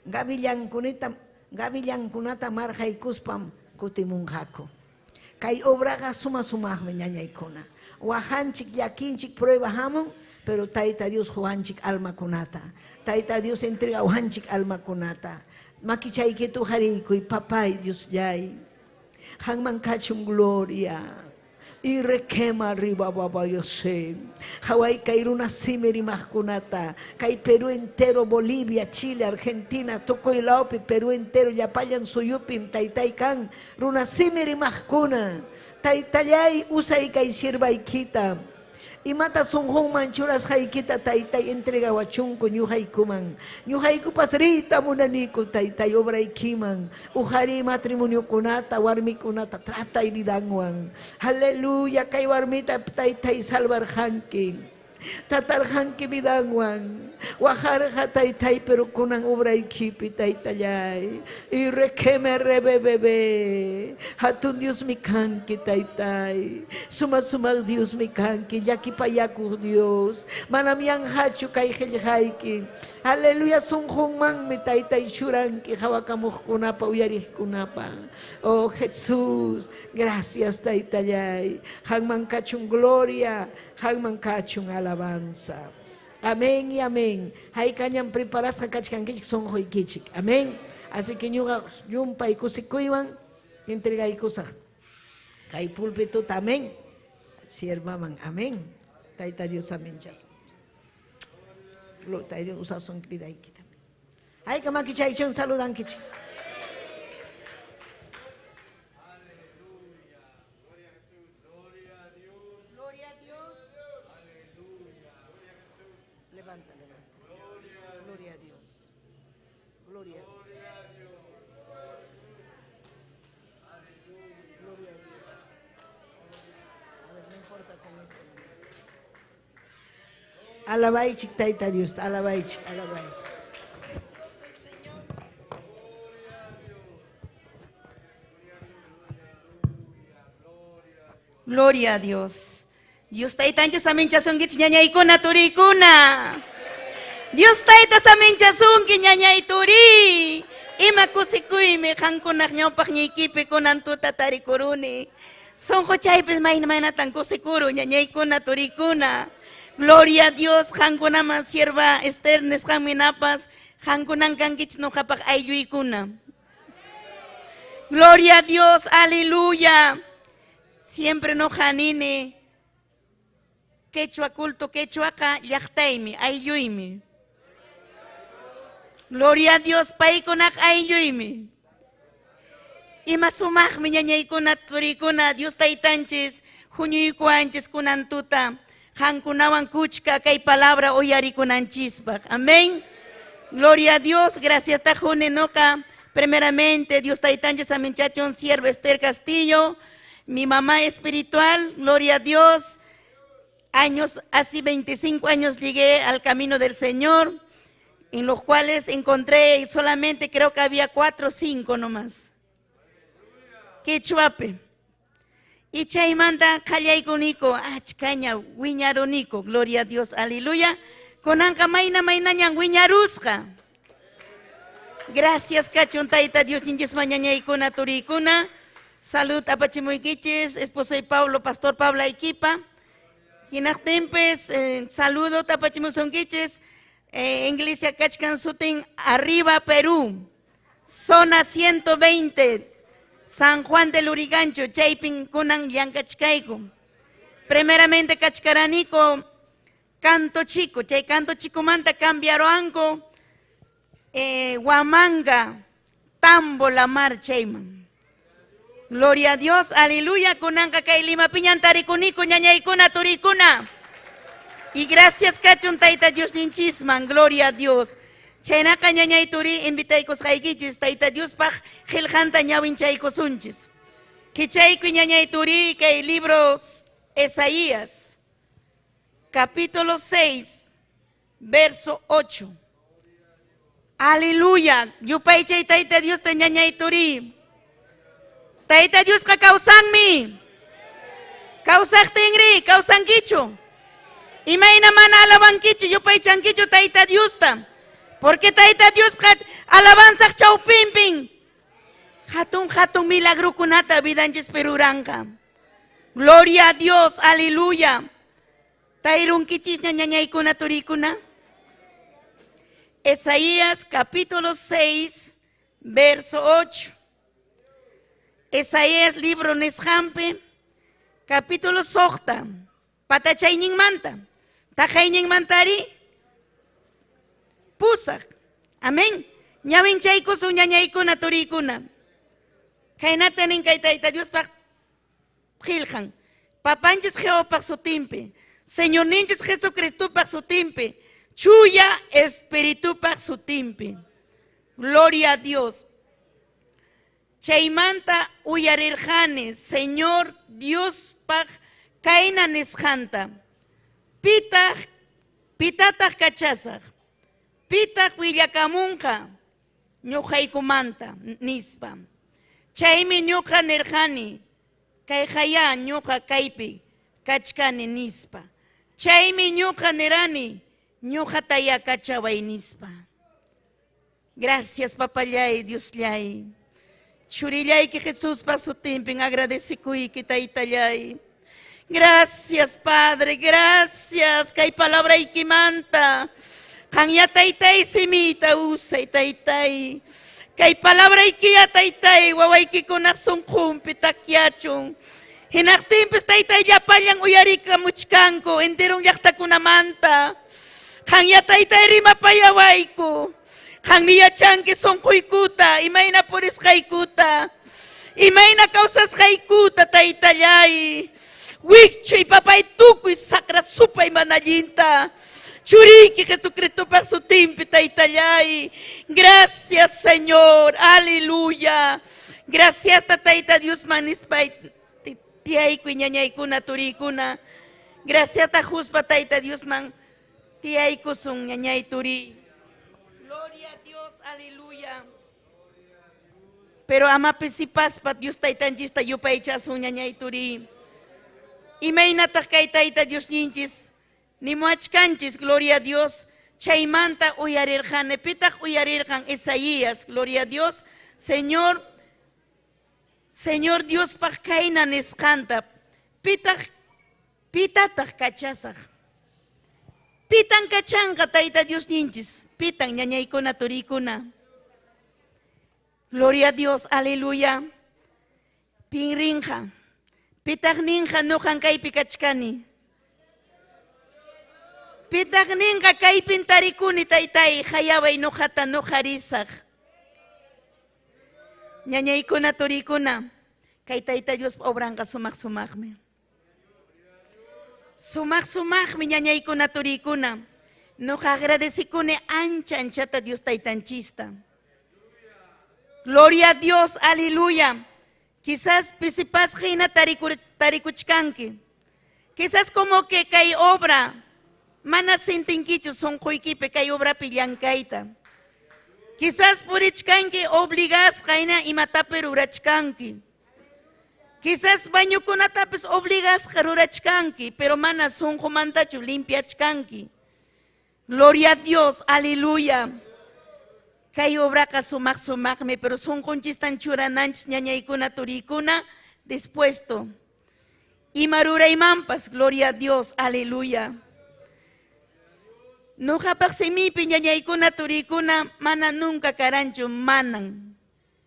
Gavillankunata marqaykuspam kutimunqaku. Kay obraqa sumaqmi ñañaykuna. Wajanchik llakinchik prueba hamun, pero Tayta Dios juanchik almakunata. Tayta Dios entrega juanchik almakunata. Makichaykitu harikuy papay Dios yay. Hangman kachun gloria. Y requema arriba baba yo sé. Hawaii kairuna simeri mahkunata. Kay Perú entero, Bolivia, Chile, Argentina, Tocoy Laupi, Perú entero, Yapayan Suyupim, Taitaikan, Runa simeri mahkuna. Taitayay usay kay sirvaykita. Y mata sonjón manchuras haikita taytay entrega wachunko ñuhaykuman. Ñuhaykupas rita munaniku taytay obraykiman. Ujari matrimonio kunata, warmi kunata trata y vidanwan. Aleluya, kay warmita taytay salvarjanki. Tatarjanki vidanwan. Wajarja taytay pero kunan obraykipi taytayay. Y requeme rebebebe. Hatun Dios mi kanki taytay. Suma Dios mi kanki. Yaki payaku Dios. Manamiang hachu kay hiljayki. Aleluya sunjung man mi taytay shuranki. Hawakamuh kunapa uyarih kunapa. Oh Jesús. Gracias taytayay. Hangman kachung gloria. Hangman kachung alabanza. Amén y amén. Hay cañan preparadas kachkankichik son hoikichik. Amén. Así que yumpa y kusikuiwan entrega y kusa. Kay pulpito tamén. Siervaman. Amén. Taita Dios amén. Lo taita Dios usa son kridaiki tamén. Hay kamakichaychon saludan kichik. Levanta. Gloria a Dios. Gloria a Dios. Gloria a Dios. A ver, no importa con esto. Alabay chictaita Dios. Alabay. Gloria a Dios. Dios taita sa minchasungit ñañaykuna turikuna. Dios taita sa minchasungi ñañay turi. Ima kusikuymi hankunak ñawpak ñaykipi kunan tuta tarikuruni. Sonjo chaypis mayna tan kusikuru ñañaykuna turikuna. Gloria a Dios hankunaman sierva Esther nesqanminapas hankunan kankich nuqapak aylluykuna. Gloria a Dios, aleluya. Siempre no janine. Quechua culto, quechuaca, llaqtaymi, aylluymi. Gloria a Dios, paykunak aylluymi. Ima sumaqmi ñañaykuna turikuna, Dios taytanchis, huñuykuanchis kunantuta, hankunawan kuchka, kay palabra uyarikunanchispak. Amén. Gloria a Dios, gracias tajune noca. Primeramente, Dios taytanchis aminchachon sierva Esther Castillo, mi mamá espiritual, gloria a Dios. Así 25 años llegué al camino del Señor, en los cuales encontré solamente, creo que había 4 o 5 nomás. Quechuape. Y chaymanta kallaykuniko, achkaña, wiñaruniko, gloria a Dios, aleluya. Konanka mayna ñan wiñarusqa. Gracias, kachuntaita Dios, ninjes mañañaykuna turikuna. Salud, apachimuykichis, esposo y Pablo, pastor Pablo Equipa. Hinaqtempes, saludo tapachimusonquiches, Iglesia Kachkan Sutin, arriba Perú, zona 120, San Juan del Urigancho, Chaypin Kunan Yankachkaiku. primeramente kachkaranico canto chico, chay canto chico manta cambiaron Huamanga, Tambo, la mar chayman. Gloria a Dios, aleluya, kunanka kay lima piñan tarikuniku, ñañaykuna, turikuna. Y gracias kachun taita Dios ninchisman, gloria a Dios. Chaynaka ñañay turi, invitaykos haykichis, taita Dios paj, gilhanta ñawin chaykosunchis. Kichayku ñañay turi, kay libros Esaías, capítulo 6, verso 8. Aleluya. Yupay chay taita Dios ta ñañay turi. Taita Dios ka kausanmi. Kausak tingri, kausankichu. Imay naman alabankichu, yupay chankichu taita Dios ta. Porque taita Dios ka alabanzak chaupimping. Hatong milagro kunata vidanchis peruranka. Gloria a Dios, aleluya. Tairun kichis ñañay kuna turikuna. Esaías capítulo 6, verso 8. Esaías libro Neshampe, capítulo sokta. Patachayning manta. Tajayning mantari. Pusak. Amén. Ñawin chaykusu ñañaykuna turikuna. Kainatanin kay taita Dios pa Giljan. Papanchis Jehová pa su timpe. Señor ninchis Jesucristo pa su timpe. Chuya espíritu pa su timpe. Gloria a Dios. Chaymanta uyarirjane, Señor Dios pa kaina neshanta. Pitata kachasaj. Pitaq willakamunqa. Ñuqaykumanta nispa. Chaymi ñuqa nirjani. Kay haya ñuqa kaypi kachkani nispa. Chaymi ñuqa nirani. Ñuqa taya kachaway nispa. Gracias papallay, Dios llay. Churillay que Jesús pa su timpin agradecikuy que taitallay. Gracias Padre, gracias. Kay palabra ikimanta. Kanya taytay simita usay taytay. Kay palabra ikiya taytay waway kikunak sungkum pitakyachong. Hinaktimpis taytay yapayang uyarika muchkanko enterong yakta kunamanta. Kanya taytay rima payaway ko. Kang niya chanki songkoy kuta, imay na puris kay kuta. Imay na kausas kay kuta taytayay. Wichoy papay tukoy sakra supay manalinta. Churiki Jesucristo pa su timpi taytayay. Gracias Señor, aleluya. Gracias tatayta Dios manispay tiyay kuñañay kuna turikuna. Gracias ta juspa tayta Dios man tiyay kusung ñañay turi. Gloria a Dios, aleluya. Pero ama pisipaspat Dios taytanchista yupay chasun ñañay turi. Imay natakay tayta Dios ninchis. Ni muachkanchis, gloria a Dios. Chaymanta uyarirjan, nepitak uyarirjan Esaías, gloria a Dios. Señor Dios pakaina neskanta. Pitatak kachasaj. Pitan kachanka taita Dios ninchis. Pitan ñañaykuna turikuna. Gloria a Dios, aleluya. Pinrinja. Pitak ninja nojan kaypi kachkani. Pitak ninja kaypin tarikuni taytay. Hayaway nojata nojarisaj. Ñañaykuna turikuna. Kay tayta Dios obranka sumak-sumakme. Sumak-sumakme ñañaykuna turikuna. Nos agradecikune ancha Dios taytanchista. Gloria a Dios, aleluya. Quizás pisipas jina tarikuchkanki. Quizás como que kay obra. Mana sintinkichu son kuikipe kay obra pillankaita. Quizás purichkanki obligas jaina imatape rurachkanki. Quizás bañukunatapis obligas rurachkanki. Pero mana son humantachu limpiachkanki. Gloria a Dios, aleluya. Kay obra ka sumak-sumakme, pero son konchistan churananch ñañaykuna turikuna dispuesto. Y maruray mampas, gloria a Dios, aleluya. No japak semipi ñañaykuna turikuna mana nunca karancho manan.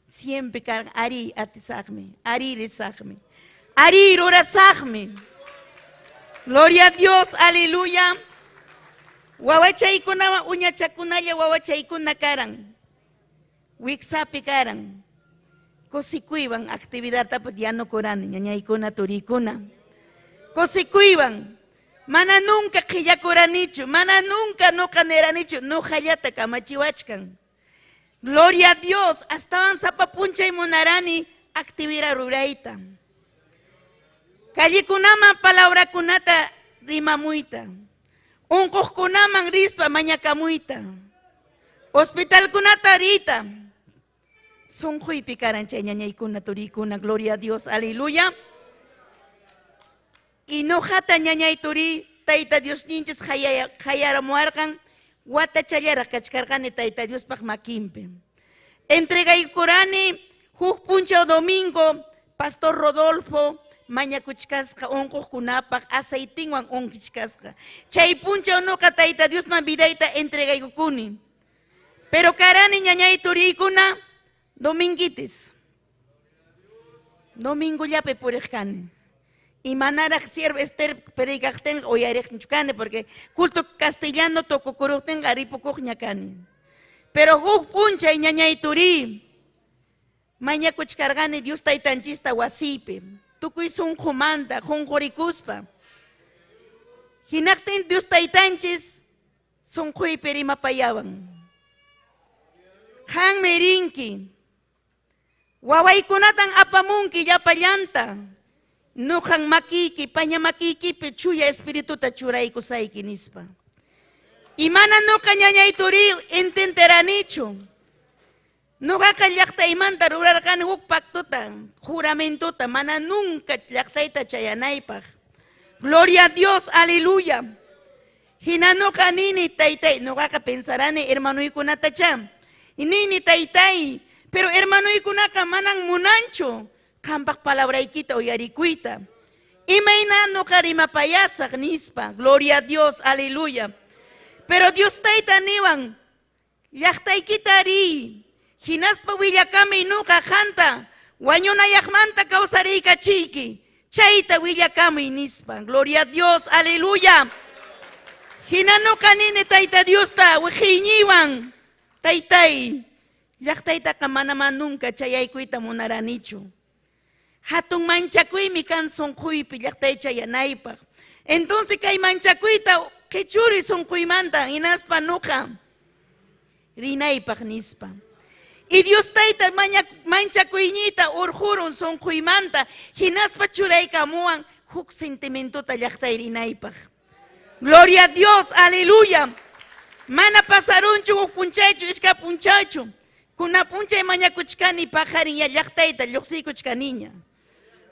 Siempre kar ari atisakme, ari risakme, ari rurasakme. Gloria a Dios, aleluya. Wawachaykuna uñachakunalla wawachaykuna karan. Wiksapi karan. Kosikuywan actividad tapat llano korani ñañaykuna turikuna. Kosikuywan. Mana nunca qillakuranichu, mana nunca no caneranichu, no jayata kamachiwachkan. Gloria a Dios, hasta sapa puncha y monarani actividad ruraita. Kallikunama palabra kunata rimamuita. Unkukunaman rispa mañakamuita. Hospital kunata rita. Son juipi karancha ñañaykuna turikuna, gloria a Dios, aleluya. Y no jata ñañay turi, taita Dios ninches hayara muargan, wata chayara kachkargani taita Dios pag makimpe. Entrega y corani, puncha domingo, Pastor Rodolfo, maña kuchkasca, onco kunapak, aceitinguan onkichkasca. Chay puncha no taita Dios ma vidaita entrega y kuni. Pero karani ñañay turi kuna, dominguitis. Domingo ya pe purejkani. Y manara sierve ester perigacten o yarechkane porque culto castellano toco coruten aripoco ñacani. Pero huk puncha y ñañay turi. Maña kuchkargani Dios taitanchista wasipe. Tukuy sun jumanda, jun joricuspa. Hinakten Dios taitanchis son juy perima payaban. Han merinki. Waway kunatan apamunki ya payanta. No han makiki, paña makiki, pechuya espíritu tachuray kusay kinispa. Y mana no cañañay turi ententeranicho. No gaka llakta imanta rurarkan huk pactota, juramentota, mana nunca llaktaita chayanaypaj. Gloria a Dios, aleluya. Hinano kanini taitai, no gaka pensarane hermano ikunata cham. Nini taitai, pero hermano ikunaka manang munancho. Kampak palabra ikita o yarikuita. Imaina no karima payasak nispa. Gloria a Dios, aleluya. Pero Dios taita niwan. Yaktay kitari. Hinaspa willakami nuka janta. Wanyuna yakmanta kausari kachiki. Chaita willakami nispa. Gloria a Dios, aleluya. Hinano kanine taita Dios ta. Wajiniwan. Taitai. Yaktayta kamanaman nunca chayaykuita munaranichu. Hatun manchakuy mi kan sonkuy pillaktay chayanaypaj. Entonces kay manchakuyta kechuri sonkuymanta inaspa nuqa rinaypaj nispa. Y Dios taita manchakuyñita urjurun sonkuymanta hinaspa churaykamuan huk sentimentota llaktay rinaypaj. Gloria a Dios, aleluya. Mana pasarunchu huk punchaychu iska punchaychu. Kuna punchay mañakuchkani pajarin ya llaktayta lluqsikuchkaniña.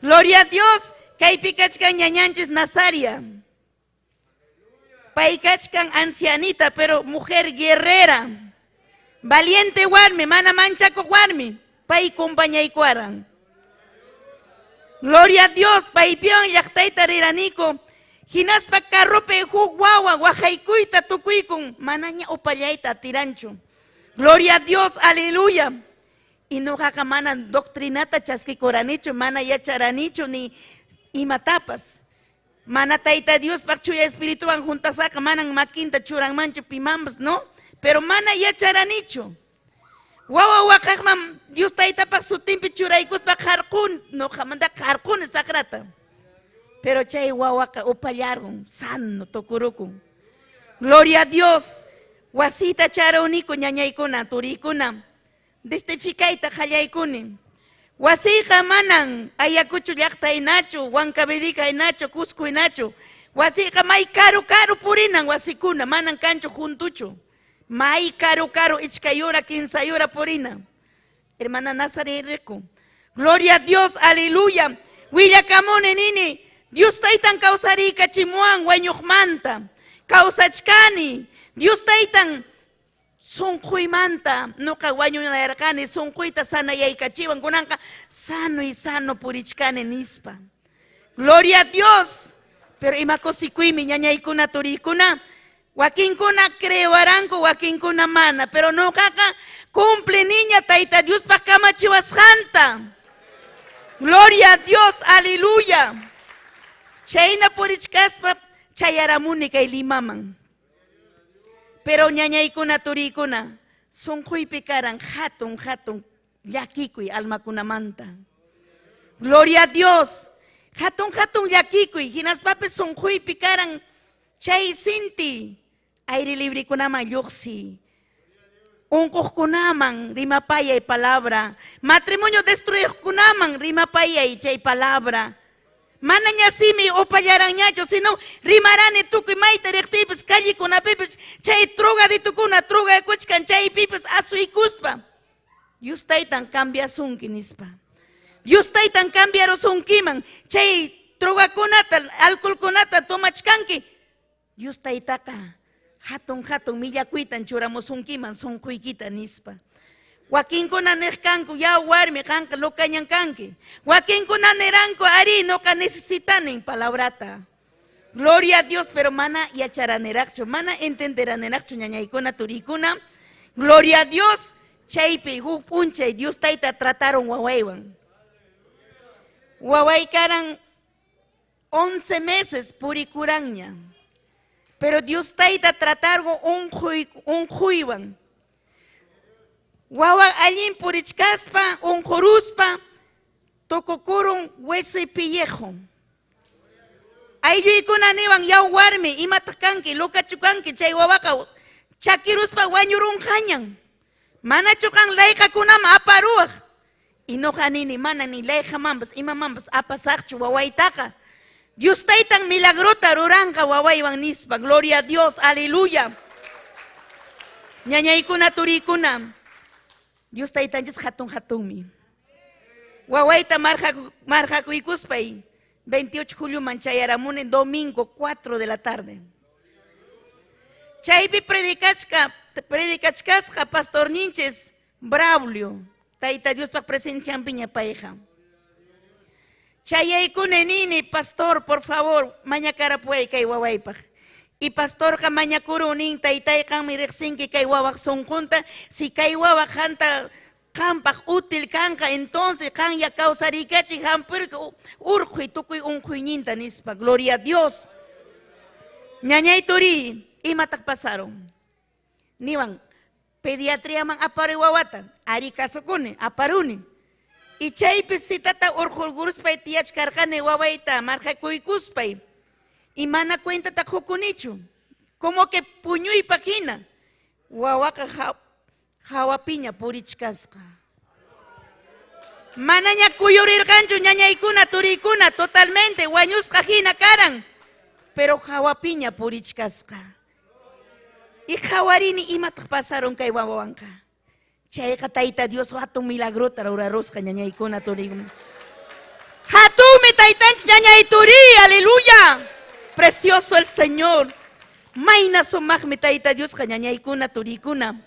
Gloria a Dios, kaipikachkan ñañanchis Nazaria. Paikachkan ancianita, pero mujer guerrera. Valiente warmi, mana manchaco warmi. Pai compañaykuaran. Gloria a Dios, paipion llaktaita riranico. Hinaspa carrope huk wawa, wajaykuita tukuykun. Manaña upallayta tirancho. Gloria a Dios, aleluya. Y no jaca mana doctrinata chasquicoranicho, mana yacharanicho ni imatapas. Mana taita Dios pachuya espiritual juntas saca manan maquinta churan mancho pimambas, no. Pero mana yacharanicho. Wawa wakakman Dios taita pa su timpi churaicus pa jarkun, no jamanda jarkun sagrata. Pero chay wawaka upallaron, sano tokurukun. Gloria a Dios. Wasita chara unico ñañaykuna turikuna. Destificaita hallaykuni. Wasija manan ayakuchu llaqtaynachu, Huancavelicainachu, Cuscoinachu. Wasija may caro purinan wasikuna, manan kanchu juntuchu. May caro ichkayura, quinsayura purina. Hermana Nazarereco. Gloria a Dios, aleluya. Willakamone nini. Dios taitan causarica chimuan, guayuchmanta. Causachkani. Dios taitan sonkuymanta, no kawaño na yarkani, sonkuita sana yaykachiwan, kunanka sano y sano purichkani nispa. Gloria a Dios. Pero imakosikuimi ñañaykuna turikuna, wakinkuna creewaranku, wakinkuna mana, pero no kaka cumple niña taita Dios pa kamachiwasjanta. Gloria a Dios, aleluya. Chayna purichkaspa chayaramuni kay limaman. Pero ñañaykuna turikuna sunquypi karan hatun llakikuy almakunamanta. Gloria a Dios. Hatun llakikuy hinaspapis sunquypi karan chay sinti aire libre kunaman lluqsi. Unkuqkunaman rimapayay palabra. Matrimonio destruyuqkunaman rimapayay chay palabra. Mana ñasimi upallaranñachu, sino rimarani tukuy mayta riqtipis callikunapipis chay trugaditukunata trugakuchkan chaypipis asuykuspa. Dios taytan cambiasunki nispa. Dios taytan cambiarusunkiman chay trugakunata, alcoholkunata tomachkanki. Dios taytaka hatun millakuytan churamusunkiman sunquykita nispa. Wakinkuna nirkanku ya warmi kanka lukañan kanki. Wakinkuna niranku ari noka necesitanen palabrata. Gloria a Dios, pero mana yacharanerachu, mana entenderanerachu ñañaykuna turikuna. Gloria a Dios, chaypi huk punchay Dios tayta trataron wawaywan. Waway karan 11 meses purikuranña. Pero Dios tayta trataron un juywan. Wawa allin purichkaspa, unquruspa, tokokurun hueso y pillejo. Aylluykuna niwan yaw warmi, imata kanki, lukachukanki, chay wawaka, chakiruspa wañurunqañan. Mana chukan layqakunama aparuwaq. Inoqa nini mana ni layqamanpas, imamanpas apasaqchu wawaytaqa. Dios taytan milagrota ruranqa wawaywan nispa. Gloria a Dios, aleluya. Ñañaykuna turikuna. Dios taytanchis hatunmi. Wawayta marjakuykuspay 28 julio manchayaramuni domingo 4 de la tarde. Chaypi predicachkasqa pastor Ninches Braulio. Tayta Dios pa presencia piña paeja. Chayaykune nini pastor por favor mañakara puede kay wawaypaq. Y pastor ka mañakurunin taytay kan miriksinki kay wawak sunkunta, si kay wawak hanta kampak útil kanka, entonces kan ya kausarikachi hampurka urqui tukuy unquyninta nispa. Gloria a Dios. Ñañay turi, imatak pasaron. Niwan, pediatría man apari wawata, ari kasukuni, aparuni. Y chaypis sitata urqurguruspay tiyachkarqani wawayta marqakuykuspay. Y mana cuenta ta jukunichu. Como que puño y página. Wawaka hawapiña purichkasqa. Mana ña kuyurirqanchu ñañaykuna turikuna totalmente wañusqa hina karan. Pero hawapiña purichkasqa. Y hawarini imataq pasaron kay wawawanqa. Chayqa tayta Dios hatun milagrota rurarusqa ñañaykuna turikuna. Hatumi taytanchik ñañay turi, aleluya. Precioso el Señor. Mayna sumaqmi tayta Dios ñañaykuna turikuna.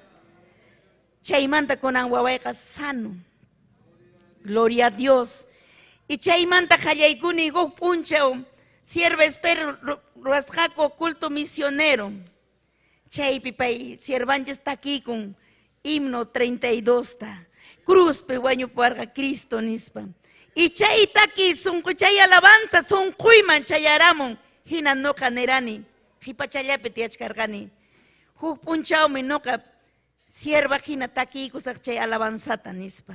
Chaymanta kunan wawayqa sano. Gloria a Dios. Y chaymanta hallaykuni huk punchaw sierva Esther ruasqaku culto misionero. Chaypi pay siervanchis taki con himno 32 ta. Cruzpe wañuparqa Cristo nispa. Y chay taki sunquchay alabanza sunquyman chayaramon. Hina noqa nirani, hipachallapi tiyachkarqani. Huk punchawmi noqa sierva hina takikusaq chay alabanzata nispa.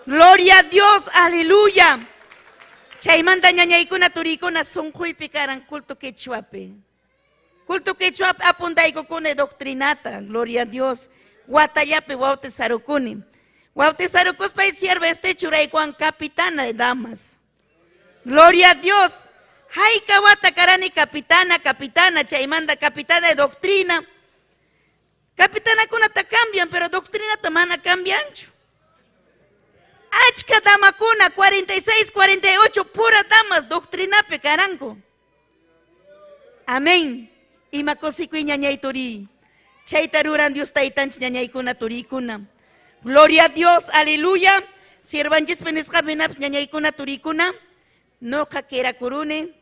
Gloria a Dios, aleluya. Chaymanta ñañaykuna turikuna sunquypi karan culto quechuapi. Culto quechuapi apuntaykukuni doctrinata, gloria a Dios. Watallapi bautizarukuni. Bautizarukuspay sierva churaykuan capitana de damas. Gloria a Dios. Hay kawata karani capitana, chaymanta capitana de doctrina. Capitana kunata cambian, pero doctrina tamana cambianchu. Achka damakuna, 46, 48, pura damas, doctrina pecaranco. Amén. Ima kosikuy ñañay turi. Chaytaruran Dios taytanch ñañaykuna turikuna. Gloria a Dios, aleluya. Siervanchis penisqaminaps ñañaykuna turikuna. No jaquera curune.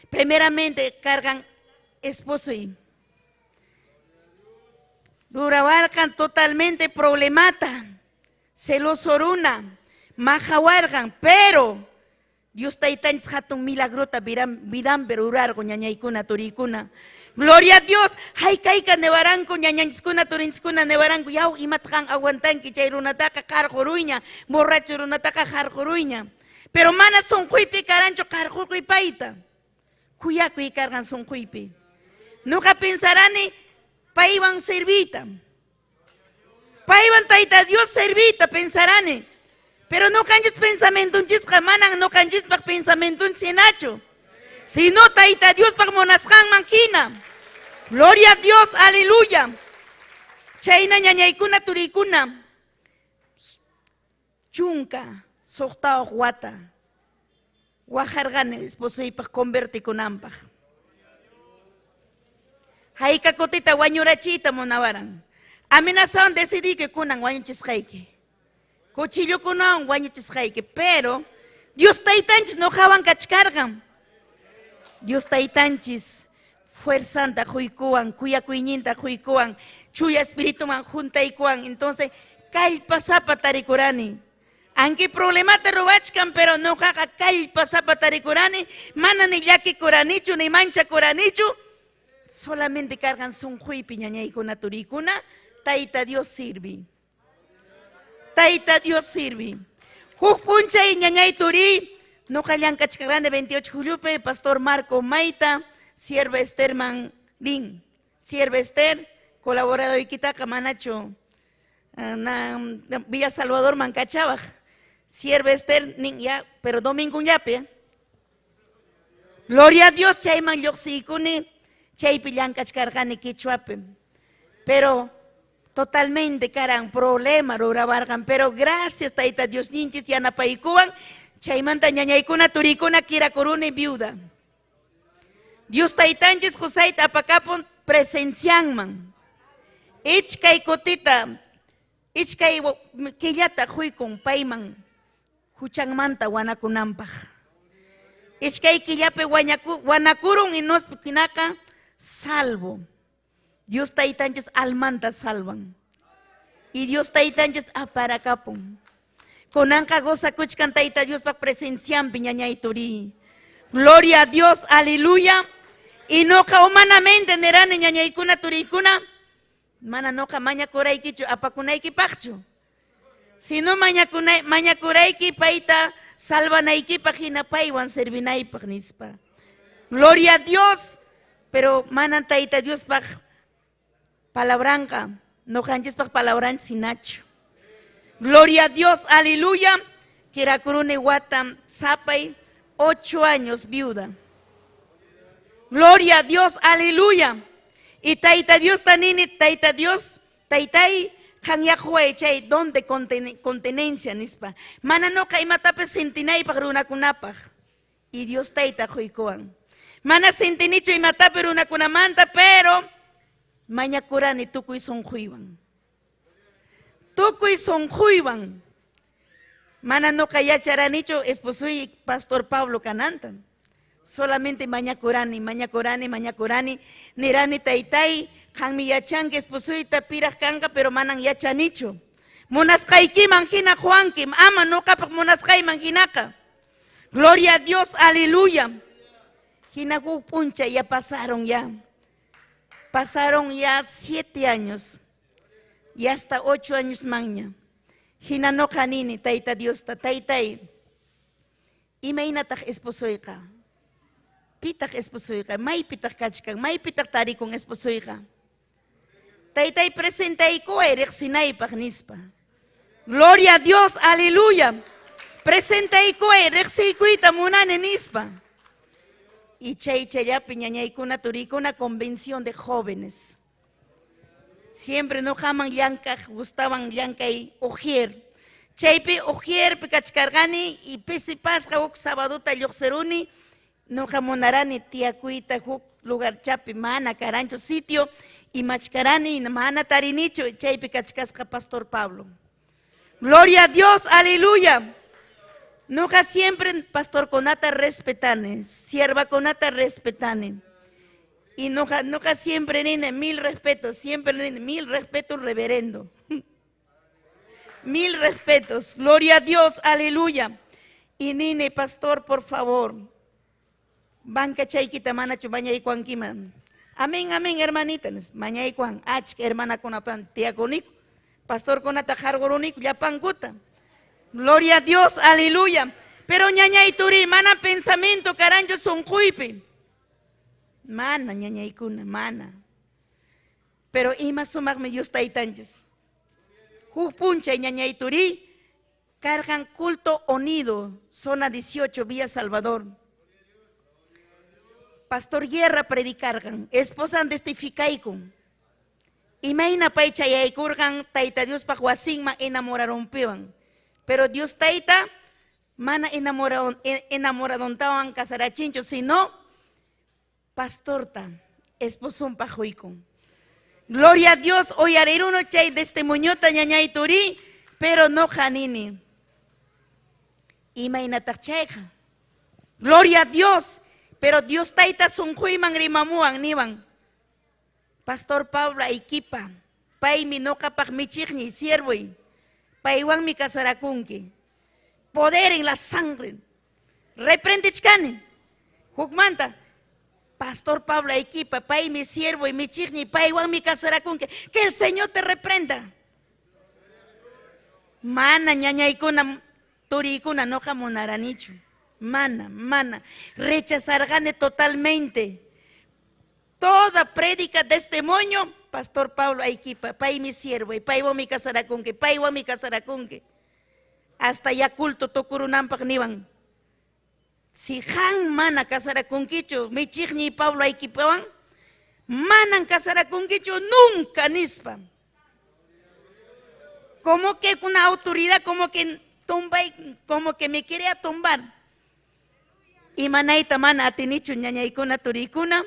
Primeramente cargan esposo y durabargan totalmente problemata, celosoruna, majawargan, pero Dios taitanchis hatun milagrota vidan berurargo ñañaykuna turikuna. Gloria a Dios. Haykayka nevaranku ñañanchiskuna turinchiskuna nevaranku. Yaw imataqan aguantanki chay runataqa qarquruyña. Borracho runataqa qarquruyña. Pero mana sunquypi karanchu qarqurquypayta. Kuyakuy karqan sunquypi. Nuqa pensarani paywan servita. Paywan tayta Dios servita pensarani. Pero no canjes pensamiento un chisca manan, no canjes para pensamiento un sinacho. Si no taita Dios para monasjan manjina. Gloria a Dios, aleluya. Chaina ñañaykuna turikuna. Chunka, sohtao guata. Guajargane, esposo y para convertir con ampaj. Haika cotita guañurachita monavaran. Amenazaron decidí que kunan guañuchisjaike. Cuchillo kunan guañuchisjaike. Pero Dios taitanchis no jaban kachkargan. Dios taitanchis fuerzanta juikuan, cuya cuiñinta juikuan, chuya espíritu man junta ikuan. Entonces, kalpa zapa tarikurani. Aunque problema te robachkan, pero no jaja kalpa zapa tarikurani, mana ni yaki kuranichu, ni mancha kuranichu. Solamente cargan sun juipi ñañaykuna turikuna, taita Dios sirvi. Taita Dios sirvi. Jukpuncha y ñañay turi, no callan cachcarane 28 Juliupe, Pastor Marco Maita, Sierva Esther Manlin, Sierva Esther, colaborador y quitaca manacho, Villa Salvador Mancachabaj, Sierva Esther, ya, pero domingo yape. Gloria a Dios, chayman yoxicune, chay pillan cachcargane quichuape. Pero totalmente caran problema rorabargan, pero gracias taita Dios ninchis yana paikuan, chaymanta ñañaykuna turikuna kira coruna y viuda. Dios taitanchis Josaita apacapon presencianman. Ichkay kotita, ichkay killata huykun payman, huchanmanta wanakunampaj. Ichkay killape wanakurun y nos kinaka salvo. Dios taitanches almanta salvan. Y Dios taitanches aparacapon. Con anca goza kuchkan taita Dios pa presencian piñañay turi. Gloria a Dios, aleluya. Y noca humanamente nerane ñañaykuna turikuna. Mana noca maña koraykichu apakunayki pachu. Si no maña korayki paita salvanayki pajina paiwan servinaypaj nispa. Gloria a Dios. Pero manan taita Dios pa palabranca, no canches para palabran sinacho. Gloria a Dios, aleluya. Kirakurune Watam Zapay, 8 años viuda. Gloria a Dios, aleluya. Y taita Dios tanini, taita Dios, taitai, hanyahuay chay, donde contenencia nispa. Mana no kaimatape sentinay pagruna kunapaj. Y Dios taita huikoan. Mana sentinicho y matape runa kunamanta, pero mañakurani tukuy son juiban. Tukuy son juiban. Mana no kayacharanicho esposo y Pastor Pablo canantan. Solamente mañakurani. Nirani taitai, hanmi yachan que esposo y tapiras kanga, pero manan yachanicho. Monaskayki manjina Juankim, ama no kapak monaskay manjinaka. Gloria a Dios, aleluya. Hinaku puncha ya pasaron ya. Pasaron ya 7 años y hasta 8 años maña. Hinano kanini, taita Dios, taitai. Imainatak esposoika. Pitak esposoika, may pitak kachkan, may pitak tarikong esposoika. Taitai presentay ko ay reksinay paknispa. Gloria a Dios, aleluya. Presentay ko ay reksikuita muna nenispa. Y chaya piñañaykuna turiko una convención de jóvenes. Siempre no jaman llanca, gustaban llanca y ojier. Chaype ojier picachcargani y pesipasca uk sabaduta yoxeruni. No jamonarani tiacuita huk lugar chapi mana carancho sitio. Y machcarani mana tarinicho chaype cachcasca Pastor Pablo. Gloria a Dios, aleluya. Nunca siempre Pastor Conata respetane, sierva Conata respetane. Y nunca siempre nene, 1000 respetos, siempre nene, 1000 respetos reverendo. 1000 respetos, gloria a Dios, aleluya. Y nine, pastor, por favor, banca chaykita mana chubañay kuankiman. Amén, amén, hermanitas. Mañay kuan, achk, hermana kunapan, tía kuniku. Pastor konata jargoruniku, yapan guta. Gloria a Dios, aleluya. Pero ñañay turi, mana pensamiento, caranjo son juipe. Mana, ñañay kuna, mana. Pero ima sumak me Dios taitanches. Puncha ñañay turi, cargan culto unido, zona 18, Villa Salvador. Pastor Guerra predicargan, esposa testificaicon. Imaina paicha yaikurgan, taita Dios pa huasigma enamoraron piwan. Pero Dios taita, mana enamoradon tawan casarachincho, sino pastorta, esposo pa juicon. Gloria a Dios, hoy haré uno chay testimonio ñañay turi, pero no janini. Imaina tacheja. Gloria a Dios. Pero Dios taita sun huiman rimamuan niban. Pastor Pablo equipa. Pai mi no capaz mi chigni siervoi. Paiwan mi casaracunque. Poder en la sangre. Reprende chcane. Jugmanta. Pastor Pablo equipa. Pai mi siervo y mi chigni. Paiwan mi casaracunque. Que el Señor te reprenda. Mana ñañaykuna turikuna no jamonaranichu. Mana, rechazar gane totalmente. Toda prédica de este moño, Pastor Pablo Aiquipa, pay mi siervo, y pay mi casaracunque, pay mi casaracunque. Hasta ya culto tokurunampak nivan. Si han mana casaracunquicho, mi chigni Pablo Aiquipawan, manan casaracunquicho nunca nispa. Como que una autoridad, como que tumba, como que me quiere tumbar. Y manaita mana atinichu ñañaykuna turikuna.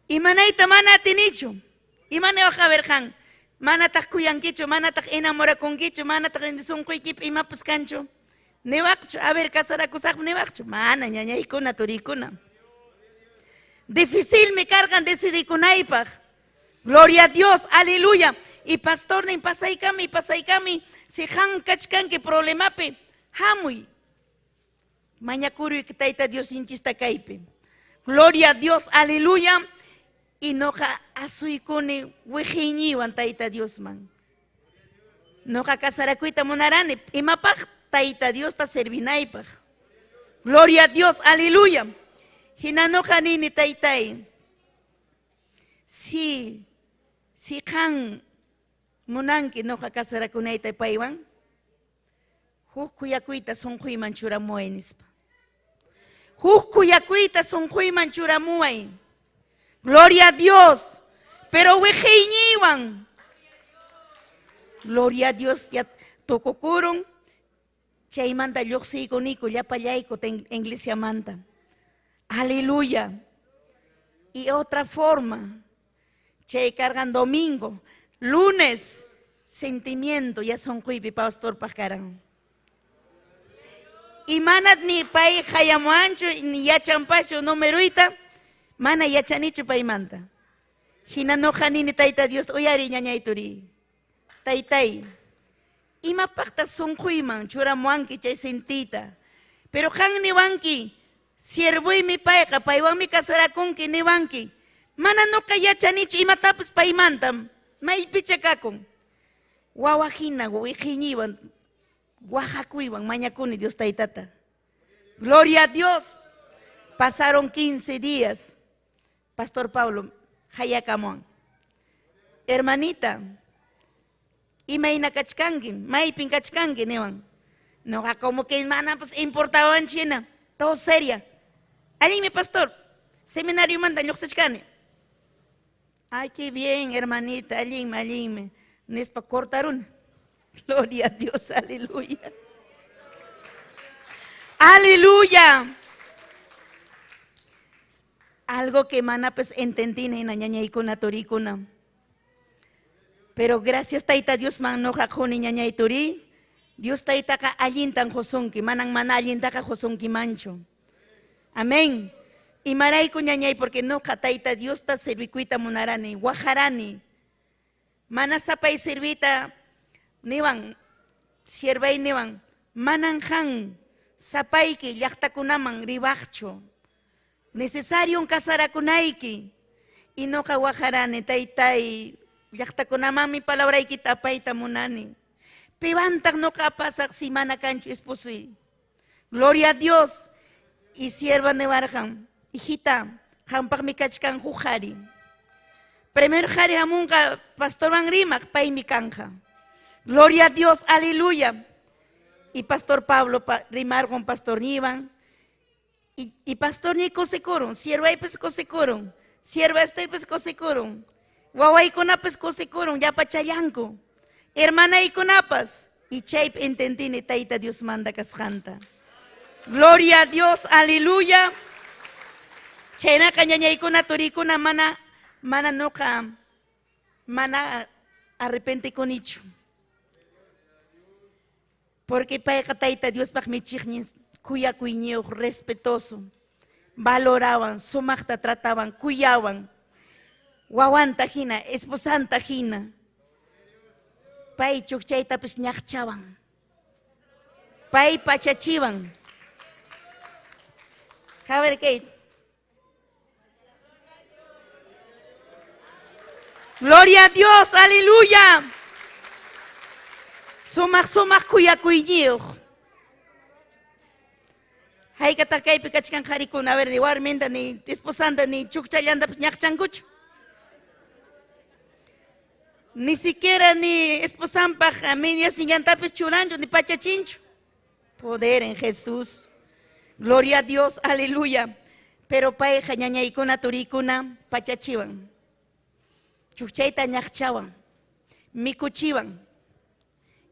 Y manaita mana atinichu. Y mana baja verjan. Mana tak kuyankichu, mana tak enamorakunkichu, mana tak endisunkuykip ima puskanchu. Nevachu, a ver, casarakusak nevachu. Mana ñañaykuna turikuna. Difícil me cargan de sidikunaipaj. Gloria a Dios, aleluya. Y pastor ni pasaykami, si han kachkan que problemape, hamuy. Mañacuru y taita Dios hinchista caipe. Gloria a Dios, aleluya. Y noja asuikune wejiñiwan taita Dios man. Noja casaracuita monarane. Y mapaj taita Dios ta servinaipaj. Gloria a Dios, aleluya. Hinanoja nini taitai. Si han munanki noja casaracunaita paiwan. Kuyakuita son kuiman churamuenispa. Kuyakuita son kuiman churamuay. Gloria a Dios. Pero wejeñiwan. Gloria a Dios. Ya tococuron. Chay manda yoxico nico ya payaiko en iglesia manta. Aleluya. Y otra forma. Chay cargan domingo. Lunes. Sentimiento. Ya son kuipi pastor pajaran. Y manat ni pay hayamuancho ni yachampacho numeruita, mana yachanicho pay manta. Hina no janini taita Dios oyari ñañayturi. Taitai. Ima pacta son huiman, churamuanki chay sentita. Pero han ni wanki, siervui mi payka, paywan mi casaracunki ni wanki. Mana no kayachanicho ima tapos pay mantam. May pichakakon. Wawajina, wajiniwan. Oaxacuiwan, mañacuni, Dios taitata. Gloria a Dios. Pasaron 15 días. Pastor Pablo, Hayacamón. Hermanita, y maina cachcanguin, maipin cachcanguin, nevan. No, como que hermana, pues importaban China. Todo seria. Alime, pastor, seminario manda, ñoxachcane. Ay, qué bien, hermanita, alime. Nespa cortaron. Gloria a Dios, aleluya. Aleluya. Algo que mana pues entendí en ñañaykuna turikuna. Pero gracias taita Dios man no jajuni ñañay turi. Dios taita ka allintan josunki, manang mana allintaka josunki mancho. Amén. Y marayku ñañay porque no taita Dios ta servicuita monarani, guajarani. Mana sapay servita. Niwan, siervay niwan, mananjan, sapayki llaqtakunaman ribaqchu. Necesario casarakunayki. Y no kawajarani taytay llaqtakunamanmi palabraykita apayta munani. Pibantak no kapasak si mana kanchu esposoy. Gloria a Dios. Y sierva nevarjan. Hijita, hampakmi kachkan hujari. Primer jari hamunka pastor Van Rimac, pay mi canja. Gloria a Dios, aleluya. Y pastor Pablo rimar con pastor Iván. Y pastor Nico se coron, sierva y pesco se coron, sierva Esther pesco se coron, guaway conapas se coron, ya pachayanco, hermana y conapas, y chaip entendine taita Dios manda casjanta. Gloria a Dios, aleluya. Chena cañaña y conaturicuna mana noca, mana arrepente con icho. Porque para taita Dios para mi chichnis, cuya cuñeo respetuoso, valoraban, sumachta trataban, cuidaban, guaguanta jina, esposanta jina, pay chuchayta pues ñachaban, pay pachachiban. A ver, Kate. Gloria a Dios, aleluya. Sumach cuya cuñeo. Hay que atacar y picachcan jaricun, a ver, igualmente ni esposanda ni chuchayanda pues ñachangucho. Ni siquiera ni esposampa, a mí ni asinganta pues churancho, ni pachachincho. Poder en Jesús. Gloria a Dios, aleluya. Pero paeja ñañaicuna turicuna pachachivan. Chuchayta ñachaban. Mikuchivan.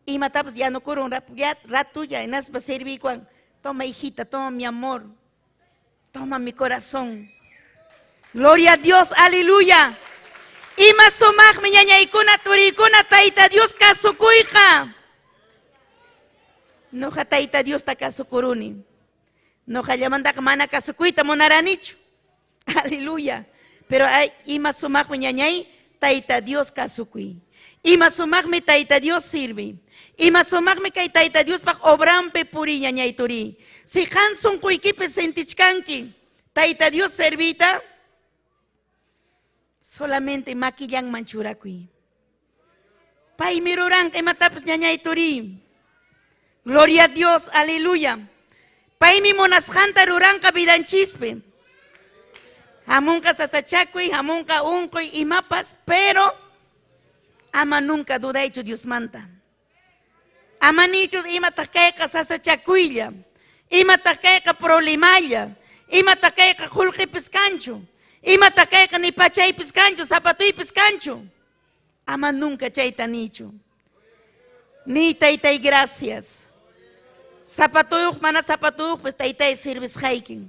Y matapos ya no curun ya rato ya en aspa servicuan. Toma, hijita, toma mi amor, toma mi corazón. Gloria a Dios, aleluya. Y más somaj, mi ñaña y cuna turicuna, taita Dios caso cuija. No ja taita Dios ta caso curuni. No ja llamanda mana caso cuita monaranicho. Aleluya. Pero hay, y más somaj, mi ñaña y taita Dios caso cuija. Y más somaj, mi taita Dios sirve. Y más somagme kay taita Dios pa obrampe puri ñañay turi. Si hanson kuikipe sentichkanki, taita Dios servita, solamente maquillan manchurakui. Pay miruran que matapes ñañay turi. Gloria a Dios, aleluya. Pay mi monasjanta ruranka vidanchispe. Hamunka sasachakui, hamunka unkoy y mapas, pero ama nunca duda hecho Dios manta. Amanichos ima taqueca sasa chacuilla, ima taqueca problemaya, ima taqueca julque pescancho, ima taqueca ni pachay pescancho, zapatuy pescancho. Ama nunca chaita nicho. Ni taitay gracias. Zapatuyuk mana zapatuyuk pues taitay service hiking.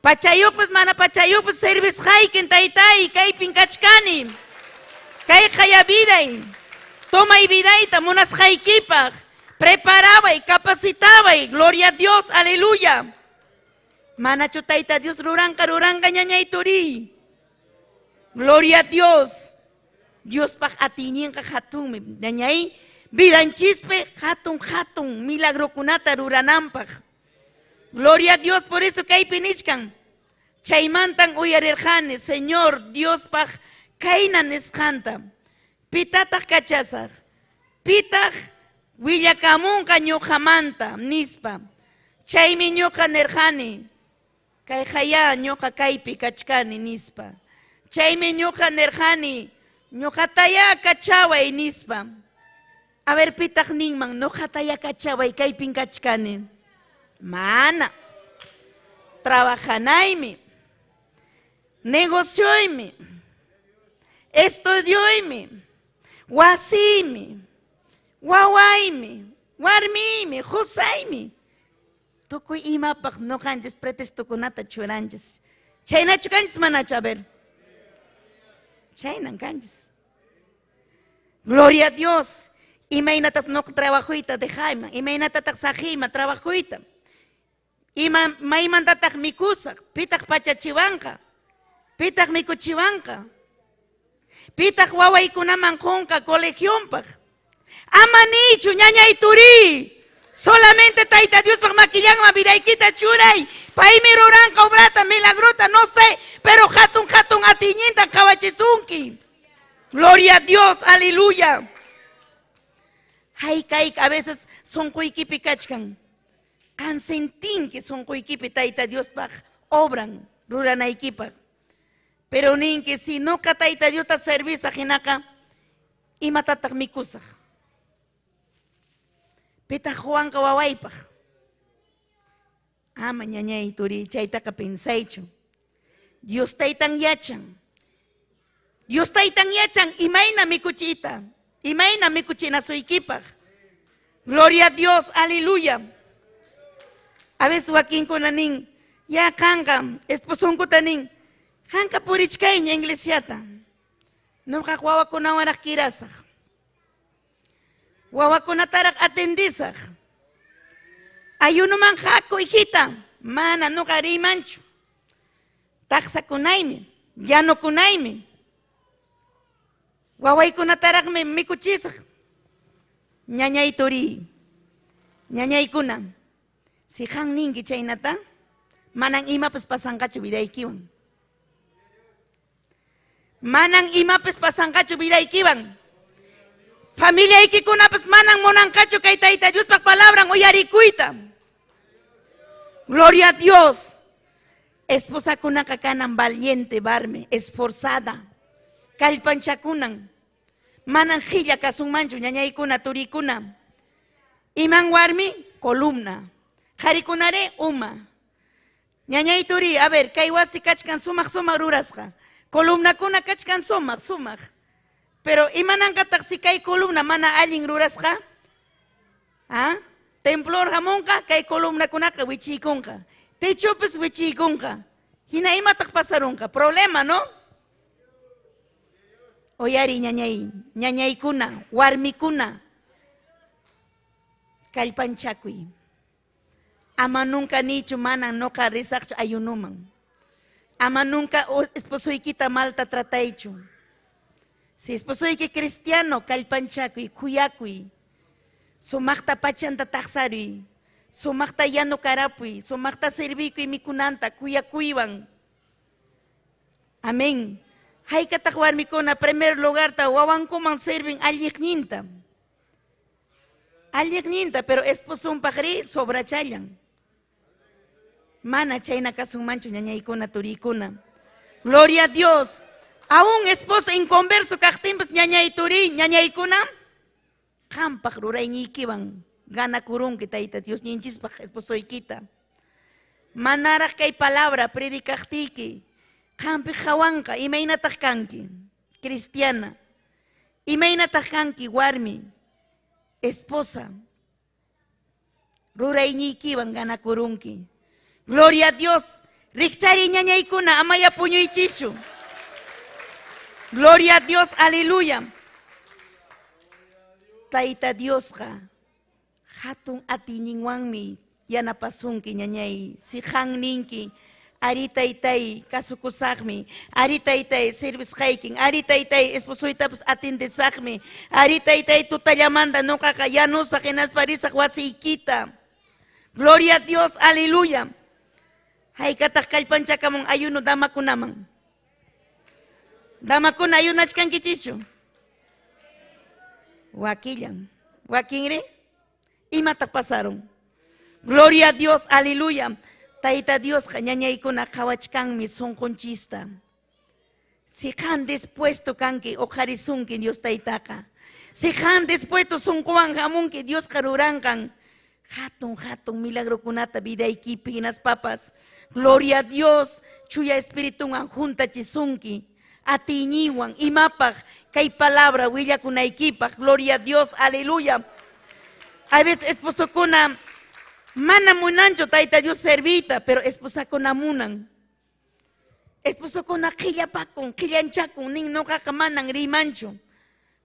Pachayuk pues mana pachayuk pues service hiking taitay kay pinkachkani. Kay hayabiday. Toma y vidaita monas haikipag. Preparaba y capacitaba y gloria a Dios, aleluya. Mana chutaita Dios ruranga ñañay turi. Gloria a Dios. Dios pa atiñenka hatun ñañay vidan chispe hatun milagro kunata ruranampaj. Gloria a Dios, por eso que hay pinichkan. Chaymantan uyarerjane, Señor Dios pa kainan esjanta. Pitatag kachasaj. Pitag Willakamunka ñuqamanta nispa. Chaymi ñuqa nerjani. Kay haya ñuqa kaypi kachkani nispa. Chaymi ñuqa nerjani. Ñuqataya kachaway nispa. A ver pitaq ninman ñuqataya kachaway kaypin kachkani. Mana. Trabajanaymi. Negocioymi. Estudioymi. Wasimi. Wawaymi, warmimi, husaymi. Tukuy imapaq no kanchis pretexto kunata churanchis. Chaynachu kanchis manachu, a ver. Chaynan kanchis. Gloria a Dios. Imaynatat no trabajuyta dejayma, imaynatat sajima trabajuyta. Maymantatak mikusaq, pitaq pachachiwanqa, pitaq mikuchiwanqa, pitaq wawaykunaman qunqa colegionpaq. Amanichu ñañay turi, Solamente Taita Dios para maquillar ma vidaiquita churay. Paimi ruranca obrata milagrota, no sé, pero hatun atiñinta kawachisunki. Gloria a Dios, aleluya. Hay a veces son kuikipi kachkan. Kansentin que son kuikipi Taita Dios para obran ruranaikipa. Pero nin que si no ka Taita Dios ta servisa jinaka y matatak mikusa. Pita Juan kawawaipa. Mañana y turi chaitaka pensaicho. Dios taitan yachan. Dios taitan yachan imaina mi cuchita. Imaina mi cuchina su equipa. Gloria a Dios, aleluya. A veces Joaquín Conanín, ya kanka, esposo kutanin, kanka purichka en iglesiata. No kawawa kunawarak kirasa. Wawakunatarak atendizak. Ayuno manjako, hijita. Mana no gari mancho. Taxa kunaime. Ya no kunaime. Waway kunatarak me kuchisak. Ñañay turi. Ñañay kuna. Si hang ningi chaynata. Manang ima pues pasangkacho biday kiwan. Manang ima pues pasangkacho biday kiwan. Familia ikikuna pues manang monang kacho kay Taita Dios pa palabra oyarikuita. Gloria a Dios. Esposa kuna kakanan valiente barme, esforzada. Kalpanchakunan. Manang hilla kasung mancho ñañaykuna turikuna. Iman warmi columna. Jarikunare uma. Ñañay turi, a ver, kay wasi kachkan sumak rurasqa. Columna kuna kachkan sumak. Pero imanan katak kay columna mana allin rurasqa. Templor hamonka kay columna kunaka wichikunka. Techopes wichikunka. Hina imatak pasarunka. Problema, ¿no? Oyari ñañay kuna, warmi kuna. Kalpanchakui. Ama nunca nicho manan no ka risakcho ayunuman. Ama nunca esposo ikita malta trataicho. Si esposo iki cristiano, kalpanchakui, kuyakui. Sumakta pachanta taksarui. Sumakta yano karapui. Sumakta servikui mikunanta, kuyakuiwan. Amén. Hay que takwar mikuna, primer lugar, ta wawan kuman serving alikninta. Alikninta, pero esposo un pajari sobrachayan. Mana chayna kasung mancho ñañaykuna turikuna. Gloria a Dios. Aún esposo inconverso kajtimbas ñañay turi, ñañaykuna. Kampak rurayñikiwan. Gana kurunki Taita Dios ñinchispak esposo ikita. Manarak kay palabra predikahtiki. Kampi hawanka, imaynatak kanki. Cristiana. Imaynatak kanki warmi. Esposa. Rurayñikiwan gana kurunki. Gloria a Dios. Rikchari ñañaykuna amaya puñuychishu. Gloria a Dios, aleluya. Taita Diosqa. Hatun atiñinwanmi yanapasunki ñañay. Si han ninki. Ari taytay kasukusaqmi. Ari taytay service hiking. Ari taytay esposoytapas atendesaqmi. Ari taytay tutallamanta nuqaqa yanusaq hinasparisaq wasiykita. Gloria a Dios, aleluya. Haykataq kallpanchakamun ayuno damakunaman. Damakuna ayunachkankichishu. Wakillan. Wakinri. Imataq pasaron. Gloria a Dios, aleluya. Taita Dios ñañaykuna qhawachkanmi sunqunchista. Si han dispuesto kanki oqharisunki Dios taytaqa. Si han dispuesto sunquwan hamunki Dios qarurankan. Hatun milagrokunata vidaykipi hinas papas. Gloria a Dios, chuya espiritunwan juntachisunki. Atiñiwan imapaq kay palabra willakunaykipaq. Gloria a Dios, aleluya. A veces esposokuna mana munancho Taita Dios servita, pero esposakuna munan. Esposokuna qillapakun, qillanchakun, nin noqaqa manan rimancho.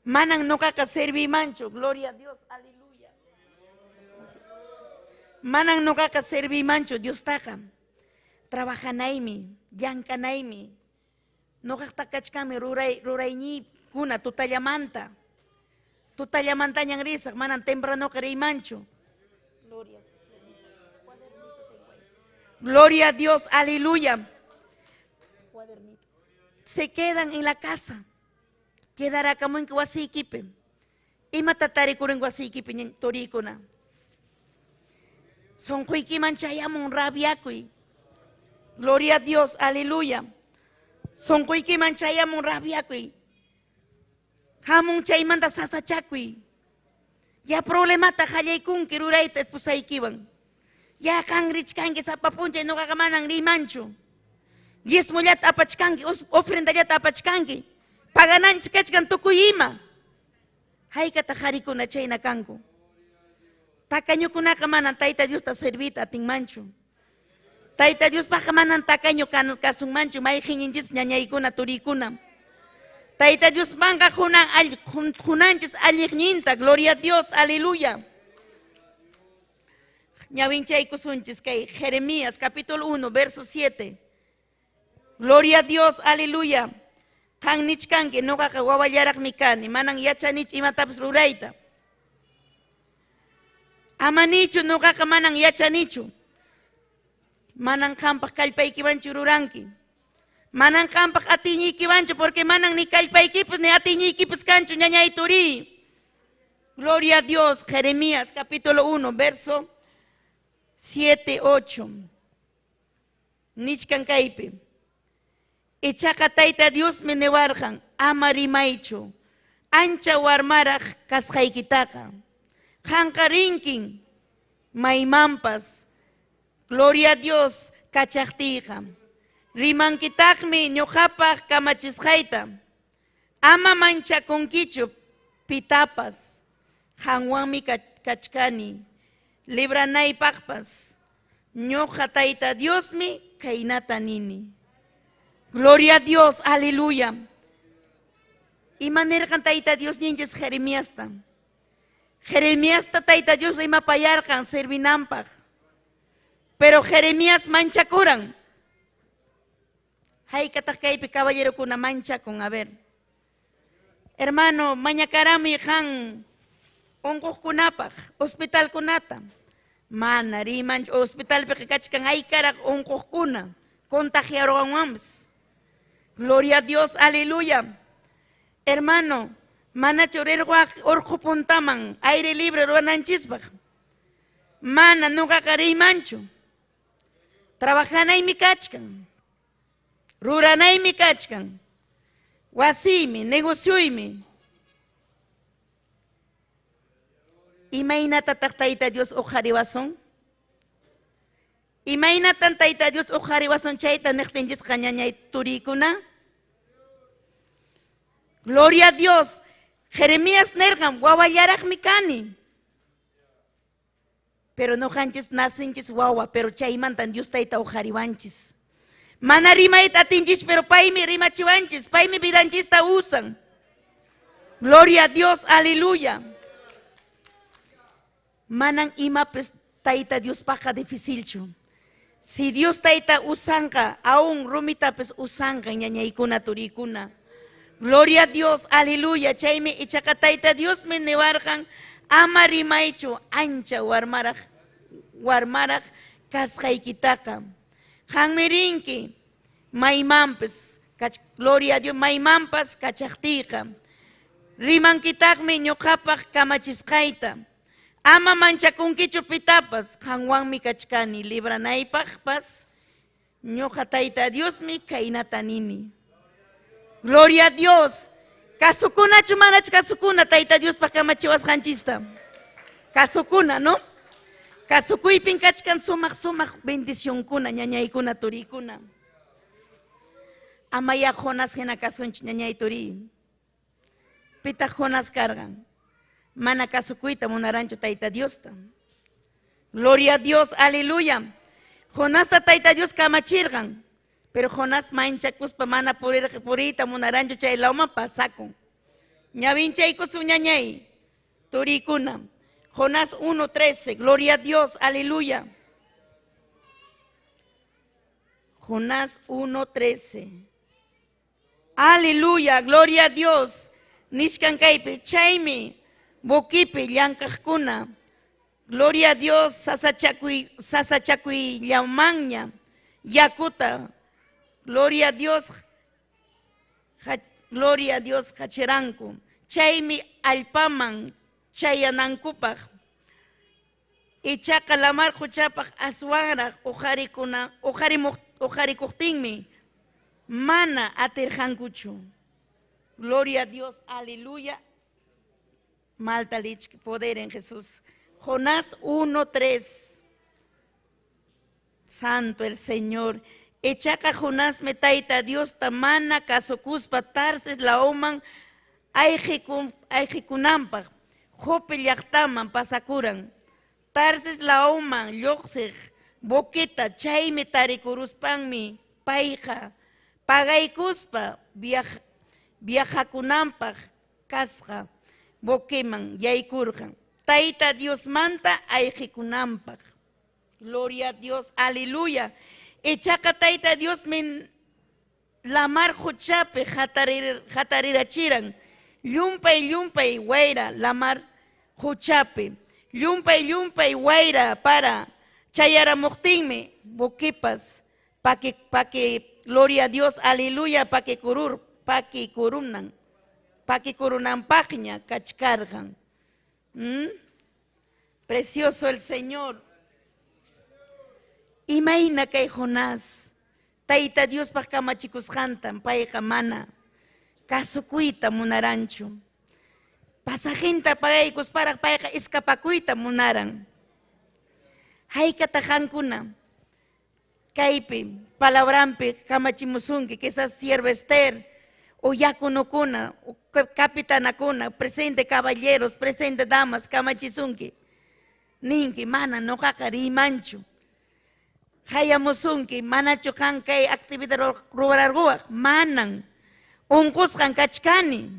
Manan noqaqa servimancho. Gloria a Dios, aleluya. Manan noqaqa servimancho Dios taqa. Trabajanaymi, llankanaymi. Noqaqta kachkami rurayñi kuna tutallamanta. Tutallamanta ñan risaq, manan temprano rimancho. Gloria. Gloria a Dios, aleluya. Se quedan en la casa. Quedará como en Guasiquipe. Y matatari kuren Guasiquipe toricona. Son kuiki manchayamon rabiakui. Gloria a Dios, aleluya. Son kuiki manchayamon rabiakui. Hamon chaymanda sasachakui. Ya problemata hallaykun kiruraita espusaykiwan. Ya kangrich kangi sa papuncha no kakamanang rimancho. Yes mulyat apachkangi, ofrenda yat apachkangi. Paganan chikachkan tukuyima. Hay katahariko na chay na kanko. Takanyo kunakamanan taita Dios ta servita ating mancho. Taita Dios pakamanan takanyo kasung mancho. May hininjit nyanyayko na turikuna. Taita Dios manga junanchis aligninta. Gloria a Dios, aleluya. Ñawinchay kusunchis kay Jeremías capítulo 1 verso 7. Gloria a Dios, aleluya. Kan nichkanki noqa wawallarak mikani manang yachanich imatapis rurayta. Amanichu noqa manang yachanichu. Manang kampak kallpaykiwanchu ruranki. Manang kampak atiñiykiwanchu porque manang ni kallpaykipis ni atiñiykipis kanchu ñañay turi. Gloria a Dios, Jeremías capítulo 1 verso 7, 8. Nichkan kaypi. Ichaqa tayta Dios me newarjan, ama rimaychu. Ancha warmaraq kasqaykitaqa. Hankarinkin, maymampas. Gloria a Dios, kachaqtiyqa. Rimankitaqmi ñuqapaq kamachisqayta. Ama manchakunkichu pitapas. Hanwanmi kachkani. Libranaypaqpas. Ñuqa tayta Diosmi kaynata nini. Gloria a Dios, aleluya. Y manera kan tayta Dios ninches Jeremías ta. Jeremías ta tayta Dios rima payarkan servinampak. Pero Jeremías manchakuran. Hay katakaypi caballero kuna mancha con a ver. Hermano, mañakarami han ongos kunapak, hospital kunata. Manari manch hospital pe kachkan ay karak ongos kuna. Contagiaron wams. Gloria a Dios, aleluya. Hermano, mana chorerwa orjo puntaman, aire libre ruananchisbaj. Mana nuga karei mancho. Trabajanay mi kachkan. Ruranay mi kachkan. Wasimi, negocioimi. Imaynata tayta Dios ojariwason. Imaynatan tayta Dios ojariwason chayta nechtinjis qañañay turikuna. Gloria a Dios. Jeremías nergam wawallarak mikani. Pero no hanchis nasinchis wawa, pero chaymantan Dios tayta ojariwanchis. Mana rimayta atinchis, pero paymi rimachiwanchis, paymi vidanchista usan. Gloria a Dios, aleluya. Manan imapes tayta Dios paja dificilchu. Si Dios taita usanka, aún rumita pues usanka ñañaykuna turikuna. Gloria a Dios, aleluya. Chayme ichaqa taita Dios me newarjan ama rimaychu ancha warmaraj kasqaykitaqa. Hanmirinki maymanpis, gloria a Dios, maymanpas kachaqtiyqa. Rimankitaqmi ñuqapaq kamachisqayta. Ama manchakunkichu pitapas, hanwanmi kachkani, libranaypaqpas, ñuqa tayta Diosmi kaynata nini. Gloria a Dios. Kasukunachu manachu kasukuna tayta Diospaq kamachiwasqanchista. Kasukuna, ¿no? Kasukuypin kachkan sumaq bendicionkuna, ñañaykuna turikuna. Amaya Jonas hina kasunch ñañay turi. Pita Jonas kargan. Mana kasukuyta munarancho tayta Diosta. Gloria a Dios, aleluya. Jonás ta tayta Dios kamachirgan. Pero Jonás manchakuspa mana purita munarancho chay lauma pasako. Ñavinchay su ñañay. Turikuna. Jonás 1:13. Gloria a Dios, aleluya. Jonás 1:13. Aleluya, gloria a Dios. Nishkan kaypi chaymi. Bokipi llankaqkuna Gloria a Dios, sasachakuy llamaña, yakuta. Gloria a Dios, hachiranku. Chaymi alpaman, chayanankupaj. Ichaqa lamar huchapaj aswanraj ujarikuqtinmi. Mana atirjankuchu. Gloria a Dios, aleluya. Malta lich, poder en Jesús. Jonás 1:3. Santo el Señor. Echaca Jonás metaita Dios tamana casocuspa tarses la oman aijikunampa. Jope llaqtaman pasakuran. Tarses la oman lloqsej boqueta chayme tarikuruspanmi paija. Pagaykuspa viajakunampaj kasqa boqueman yaykurjan. Taita Dios manta aijikunampa. Gloria a Dios, aleluya. Echaca taita Dios men la mar huchape jatarirachiran. Yumpay guaira la mar huchape. Yumpay guaira para chayaramuqtinme boquepas pa que gloria a Dios, aleluya, pa que kurunan pagña kachkarjan. Precioso el Señor. Imagina que Jonás, taita Dios pa kamachikusjantan, paeja mana, kasukuita munarancho. Pasajenta pagaykus para paeja escapakuita munaran. Haykatajankuna. Kaipe, palabrampe, kamachimusunki, que esa sierva Esther, o yakunokuna, o capitanakuna, presente caballeros, presente damas, kamachisunki. Ninki, mana, no kakari mancho. Hayamusunki, mana chokan kay actividad rubararguak, manan, unkuskan kachkani.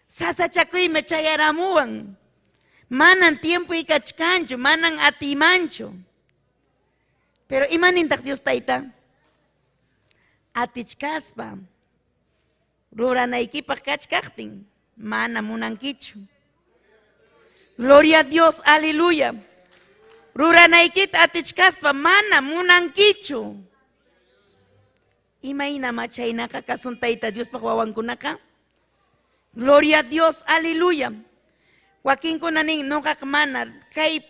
Sasa chakuy me chayaramuan, manan tiempo y kachkancho, manan atimancho. Pero imanintak Dios taita, atichkaspa, ruranaykipak kachkaktin, mana munankichu. Gloria a Dios, aleluya. Ruranaykit atichkaspa, mana munankichu. Imaina machaynaka kasun taita Dios pa wawankunaka. Gloria a Dios, aleluya. Joaquín kunanin nokak mana, kay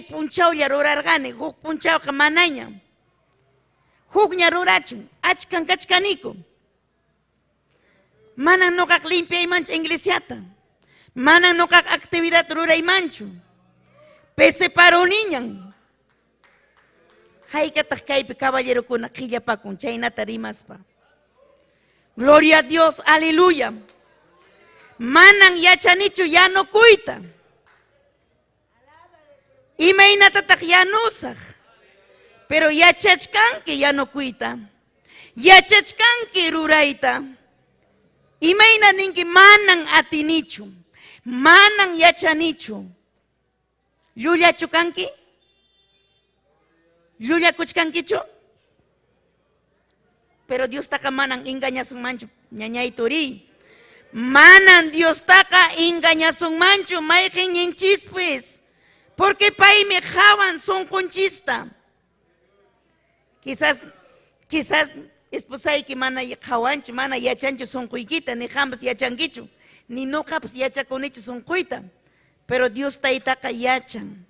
punchaw ya rurargane, huk punchaw ka mananya. Huk nya rurachu, achkan kachkaniko. Mana nokak limpia imancho inglesiata. Mana nokak actividad ruray mancho. Pese paro niñan. Hay katak kaype caballero kuna quilla pa kun chayna tarimaspa. Gloria a Dios, aleluya. Manan yachanichu ya no cuita. Imaina tatak ya nusaj. Pero yachachkanki ya no cuita. Yachachkanki ruraita. Imaina ninki manan atinichu. Manan yachanichu. Yulia chukanki? Yulia kuchkankichu? Pero Dios taka manan engañasun mancho ñañay turi. Manan Dios taka engañasun mancho maijen enchispes. Porque pay me jaban son conchista. Quizás esposay que mana jawancho, mana yachancho son cuiquita, ni jambas yachanquicho, ni no japas yachaconicho son cuita. Pero Dios taitaka yachan.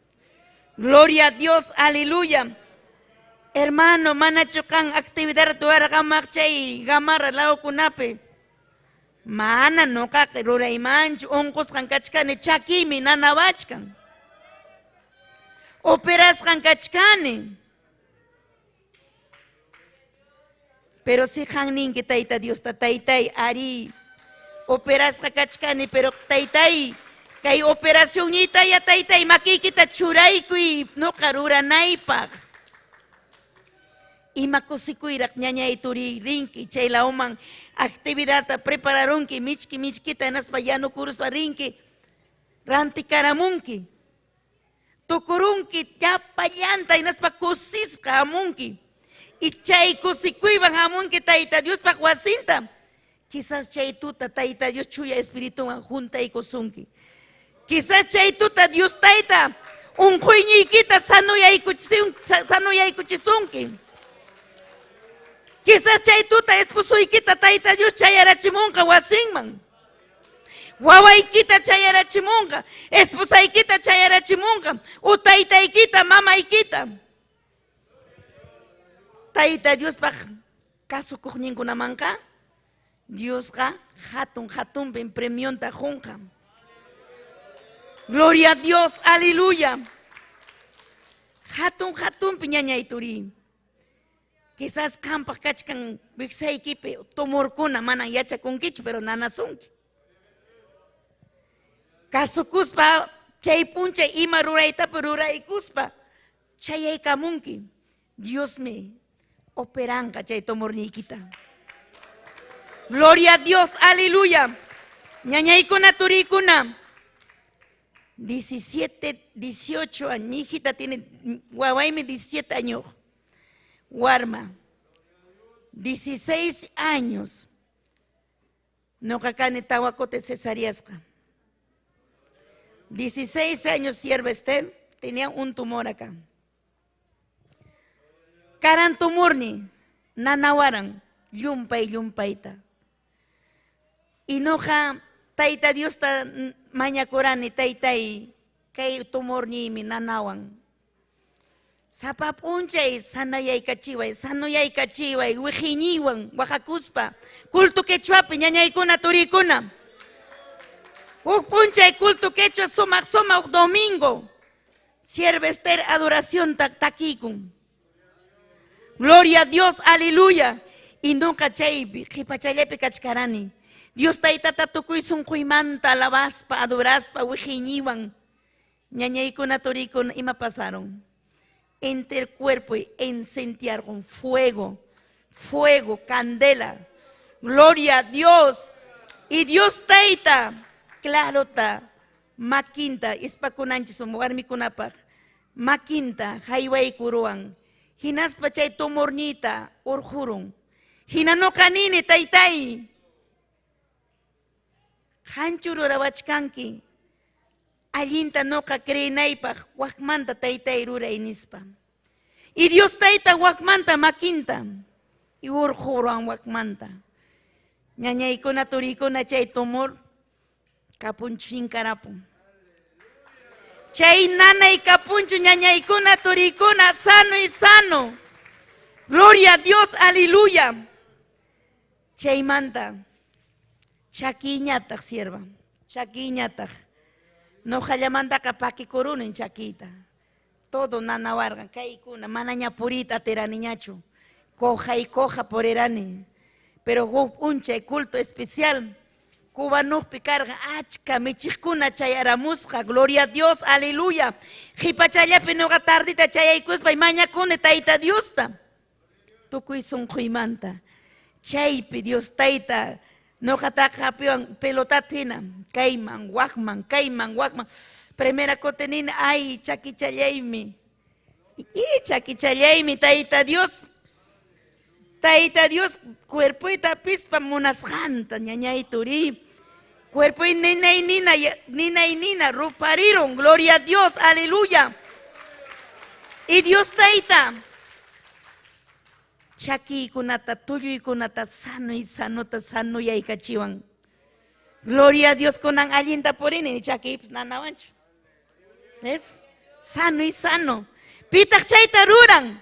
Gloria a Dios, aleluya. Hermano, mana chocan actividad tuara gamarchay, gamarra lao kunape. Mana no kakerura imancho, onkos kankachkane chakimi nanawachkan. Operas kankachkane. Pero si hangning que taita Dios tataitai ari. Operas kankachkane pero taitai. Kay operación ita ya taitay makikita churaykuy no karura naipag. Imakusikuirak ñañay turi rinki chay la oman actividad prepararonki michkita naspa yano kuruspa rinki ranti karamunki. Tukurunki yapallanta naspa kusisqa amunki. Y chay kusikuyban amunki taita Dios pa wasinta. Quizás chay tuta taita Dios chuya espirituan junta y kusunki. Quizás chaytuta Dios taita un juiñiquita sanuyaykuchisunki. Quizás chaytuta esposuykita taita Dios chayarachimunqa wasinman. Wawaykita chayarachimunqa, esposaykita chayarachimunqa, u taytaykita mamaykita. Taita Diospaq kasukuqninkunamanqa Diosqa hatun premionta junqa. Gloria a Dios, aleluya. Hatun piñañay turi. Quizás kampaq kachkan wiksaykipi tumurkuna manan yachakunkichu pero nanasunki. Kasukuspa chay puncha ima ruraytapi ruraykuspa chayaykamunki. Dios me operanqa chay tumurniykita. Gloria a Dios, aleluya. Ñañaykuna turiykuna 17, 18 años, mi hijita tiene, guawayme 17 años, Warma, 16 años, no cacane tahuacote cesariasca. 16 años sierva Esther, tenía un tumor acá. Karan tumurni, nanawaran, yumpaita. Y noja, taita Dios ta mañacorani, taitai, kay tumorni mi nanawan. Sapapunchay, sanayay kachiway, wijiniwan, Oaxakuspa, culto quechuapi, ñañaykuna turikuna. Punchay, culto quechua, soma domingo. Sierva Esther, adoración taquicum. Gloria a Dios, aleluya. Y no cachaypi, jipachaylepi kachkarani. Dios taitata tukuisun kuimanta, alabaspa, adoraspa, wijiniwan. Ñañaykuna turikuna, ima pasaron. Entre el cuerpo y encendiar con fuego, candela. Gloria a Dios. Y Dios taita, claro ta, maquinta, ispakunanchis, mugarmi kunapaj, maquinta, highway kuruan. Hinas pachay tomornita, urjurun. Hinano kanini taitai. Hanchuru rawachkanki. Allinta noqa creenaypaq waqmanta taytay ruray nispa. Y Dios taita waqmanta makinta. Y urjuruan waqmanta. Ñañaykuna turikuna chay tumor kapunchu hinkarapun. Chay nanay kapunchu ñañaykuna turikuna sano y sano. Gloria a Dios, aleluya. Chaymanta chaquiñataq sierva. Chaquiñataq. No hallamanta kapaki kurunin chaquita. Todo nanawargan, kaikuna, manaña purita teraniñacho. Coja y coja por erani. Pero unche culto especial. Cubano picarga, achka, michikuna chayaramusca. Gloria a Dios, aleluya. Jipachayapi noga tardita chayaykuspa y mañakune taita Diosta. Tukuisun huimanta. Chaypi Dios taita. No jatajapion pelotatina, caiman, wajman. Primera cotenina, ay, chaquichalaymi. Y chaquichalaymi, taita Dios, cuerpo y tapispa monasjanta, ñañay turi. Cuerpo y nina y nina, rupariron, gloria a Dios, aleluya. Y Dios taita. Chaki kunata, tuyo y kunata, sano y sanota, sano y aycachiwan. Gloria a Dios konan allinta porini, chaki nanawancho. ¿Es? Sano y sano. Pitak chayta ruran.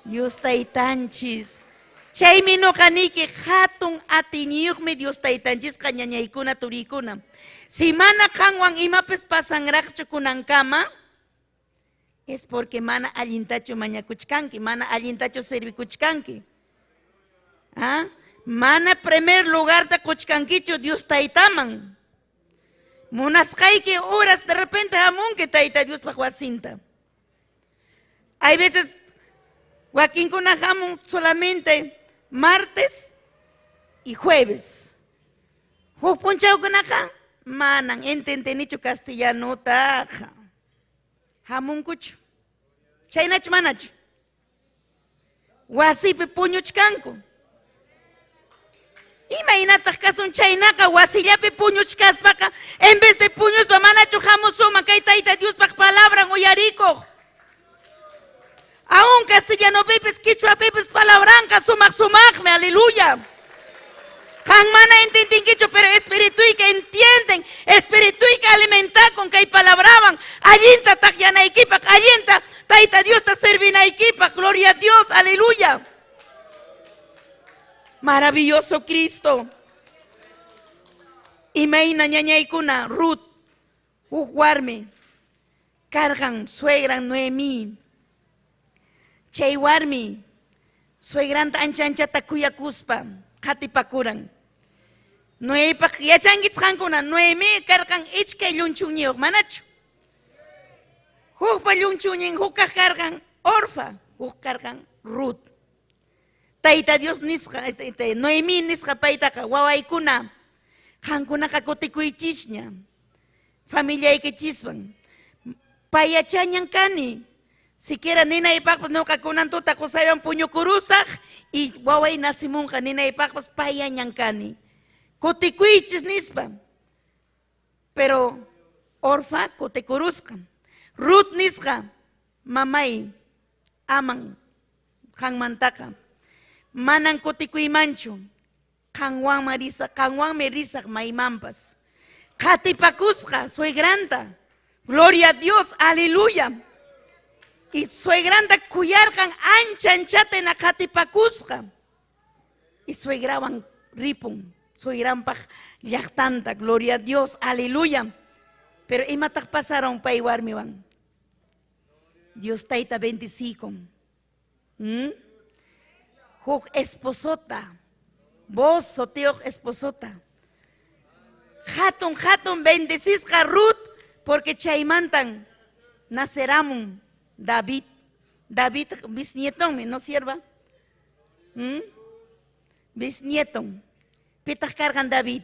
Dios taitanchis. Chaymi no kaniki hatun atiniukmi Dios taitanchis kañañaykuna turikuna. Si mana kanwan imapes pasangraqchu kunankama, es porque mana allintacho mañakuchkanki, mana allintacho servikuchkanki. ¿Ah? Mana primer lugar ta kuchkankicho Dios taitaman. Monasqayki horas de repente amunque taita Dios pajuacinta. Hay veces wakinkuna hamun solamente martes y jueves. Punchaukunaja manan entendenicho castellano taja. Hamunkuchu. Chaynach manach. Wasipi puñuchkanku. Imaynataq kasun chaynaka wasillapi puñuchkaspaka en vez de puñuspa manachu entendido, pero espíritu y que entienden, espíritu y que alimentan con que hay palabraban, allinta tajana equipa, allinta, taita Dios te servina equipa, gloria a Dios, aleluya. Maravilloso Cristo. Y meina ñañaykuna, Ruth, warmi, cargan, suegran Noemí, chay warmi, suegranta ancha kuya kuspa, katipakuran. Noepak yachangitzankuna, Noemí cargan ichkay lunchunñiok manachu. Hukpa lunchuñin hukaj cargan Orfa, huk cargan Ruth. Taita Dios nisqa, Noemí nisqa paytaqa wawaykuna, hankunaqa kutikuychishña, familiaykichiswan. Payachañan kani, siquiera ninaypaqpas ñuqakunan tuta qusaywan puñukurusaq y waway nasimunqa ninaypaqpas payañan kani. Kutikuychis nispa, pero Orfa kutikurusqa. Ruth nisqa, mamay, aman, hanmantaqa. Manan kutikuymanchu, kanwanmi risaq maymanpas. Katipakusqa, suegranta, gloria a Dios, aleluya. Y suegranta kuyarqan anchana katipakusqa. Y suegrawan ripun, suegranpaq llaqtanta, gloria a Dios, aleluya. Pero imataq pasaron pay warmiwan. Dios taita bendicico. Huk esposota, vos soteok esposota. Hatun bendecisca Ruth, porque chaymantan naceramun David. David bisnietón, ¿no sierva? Bisnietón. Pitas cargan David.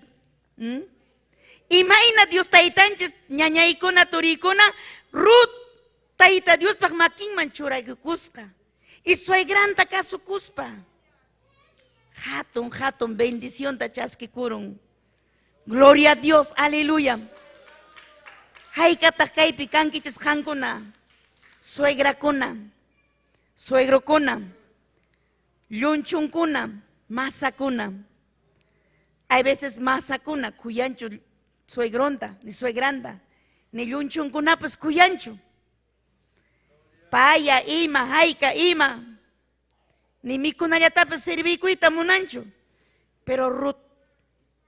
Imagina Dios taitanches ñañaykuna turikuna Ruth taita Dios pak makinman churaykusqa. Y suegranta kasukuspa. Hatun bendición ta chaskikurun. Gloria a Dios, aleluya. Haykata kaypi kankichis hankuna, suegrakuna, suegrokuna, lunchunkuna, masakuna. Hay veces masakuna kuyanchu suegronta, ni suegranta, ni lunchunkuna pues kuyanchu. Paya ima, haika ima, ni mikunallatapas servikuita munanchu. Pero Ruth,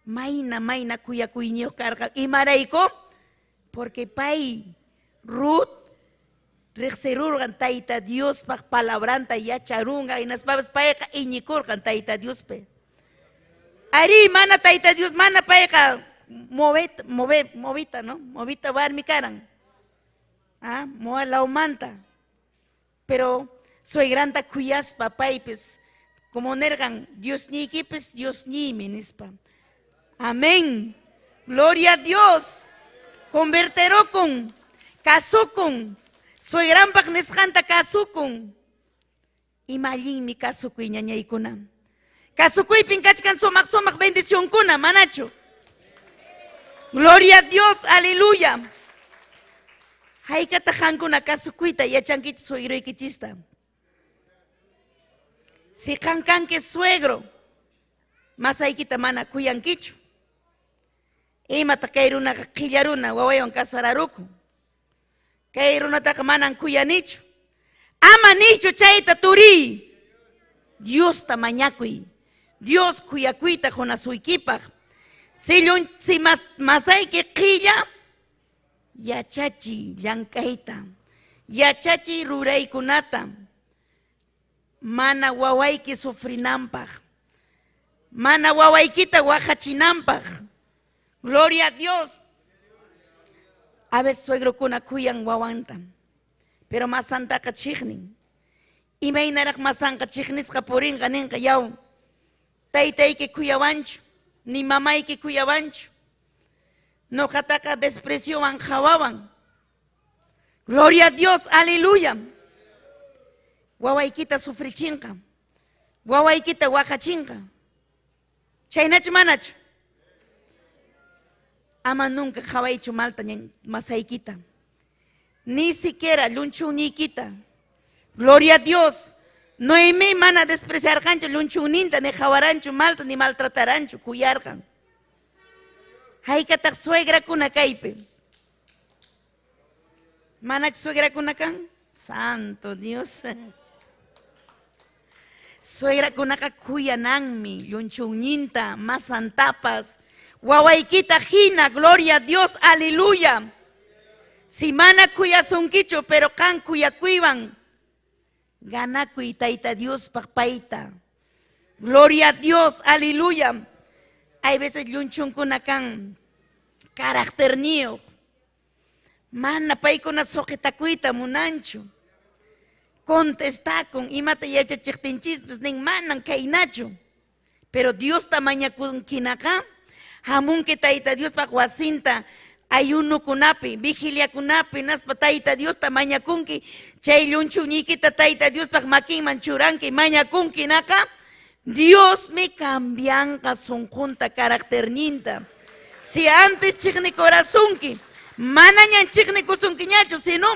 maina kuyakuyño carga. Y maraiko, porque pay, Ruth, rexerurgan taita Dios pa palabranta yacharunga, y nas babas paeka iñikurgan taita Dios pe. Ari mana taita Dios, mana paeka movita, ¿no? Movita bar mi caran. Ah, moa la manta. Pero suegranta cuyas papay, pues, como nergan, Dios ni pues Dios ni minispa. Amén. Gloria a Dios. Converteró con, casó con, suegran pagnesjanta casó con. Y malin mi casó con ñañaykuna. Casó con y pincachkan somak bendición kuna, manacho. Gloria a Dios, aleluya. Haykata hankuna kasukuita yachankichis suegro y kichista. Si hankan que suegro, mas haykita mana kuyankichu. Imata kayruna qillaruna wawayon kasararuku. Kayruna taka manan kuyanichu. Ama nichu chayta turi. Dios tamañakuy. Dios kuyakuita jonasuykipaj. Si masay que qilla, yachachi llankayta, yachachi ruraykunata, mana wawayki sufrinampaj, mana wawaykita wajachinampaj. Gloria a Dios. A veces suegro kuna kuyan wawanta, pero masanta kachignin. Y me inarak masanka chignisqa purinqa ninqa yaw. Taytayki kuyawanchu, ni mamayki kuyawanchu. No jataca desprecio jawaban. Gloria a Dios, aleluya. Wawaykita sufrichinka. Wawaykita wajachinka. Chaynach manach. Ama nunca jawaychu malta masaykita. Ni siquiera lunchuniquita. Gloria a Dios. Noemí mana despreciar cancho lunchuninta, ni jawaranchu malta, ni maltrataranchu, cuyarjan. Haykataq suegra kuna kaypi. Manach suegra kuna kan? Santo Dios. Suegra kunaka kuyananmi, yunchunñinta, masantapas. Wawaykita hina, gloria a Dios, aleluya. Si mana kuyasunkichu, pero kan kuyakuywan. Ganakuy tayta Dios pakpaita. Gloria a Dios, aleluya. Hay veces yunchunkuna kan carácternío. Mana paykuna soqitakuita munanchu. Contesta con imata yachachiqtinchis pues nin manan kaynachu. Pero Dios tamaña kunkinaka hamunki tayta Dios pak wasinta ayuno kunapi, vigilia kunapi, naspa tayta Dios tamaña kunki chay llunchuñikita tayta Dios pak makinman churanki maña kunki naka Dios me cambianka sunkunta carácterninta. Si antes chiqni corazonki mana ñan chiqni kusunkiñachu sino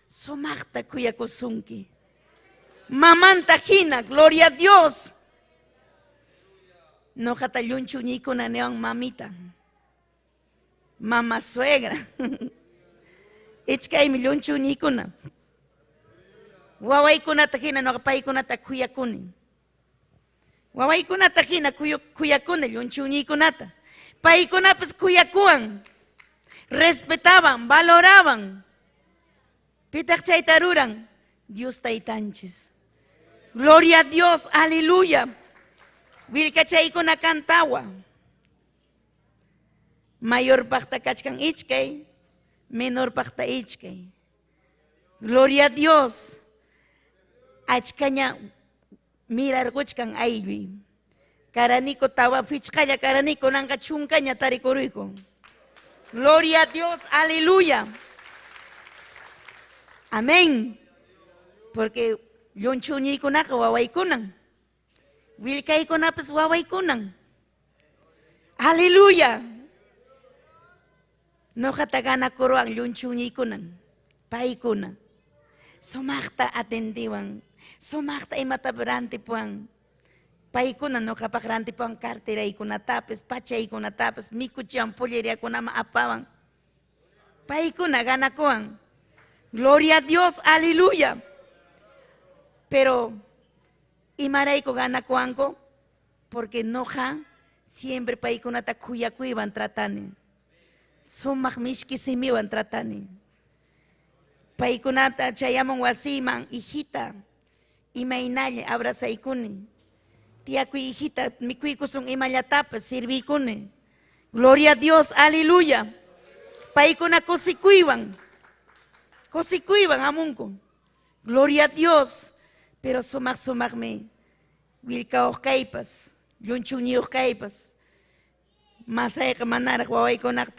sumaqta kuyakusunki. Mamanta hina, gloria a Dios. No jata llunchuñikuna neon mamita. Mama suegra. Ichkaymi llunchuñikuna. Wawaykunata hina no paykunata kuyakuni. Wawaykunata hina kuyakuni llunchuñikunata. Paykunapas kuyakuan. Respetaban, valoraban. Pitaq chayta ruran. Dios taytanchis. Gloria a Dios, aleluya. Wilkachaykuna kantawa. Mayor pakta kachkan ichkay, menor pakta ichkay. Gloria a Dios. Achkaña mirar kuchkan aywi. Karaniko tawa fichkaya karaniko nanga chunkaña tarikuruyko. Gloria a Dios, aleluya. Amén. Porque llunchuñikunaka wawaykunan. Wilkaykunapas wawaykunan. Aleluya. Nojata ganakuruan llunchuñikunan. Paykuna. Sumaqta atendiwan. Sumaqta imata rantipuan. Paykuna nojapak rantipuan carteraykunatapis, pachaykunatapis, mikuchiwan pulliriakunama apawan. Paykuna ganakuan. Gloria a Dios, aleluya. Pero, imarayko ganakuanko, porque noja siempre paykunata kuyakuywan tratani. Sumaq mishkisimiwan tratani. Paykunata chayaman wasiman, hijita, imaynalle abrazaykuni. Tiakuy hijita, mikuykusun imallatapas sirvikuni. Gloria a Dios, aleluya. Paykuna kusikuywan. Kusikuywan amunku. Gloria a Dios. Pero sumaq-sumaqmi willkawuq kaypas, llunchuñiyuq kaypas. Masayqa manaraq wawaykunaq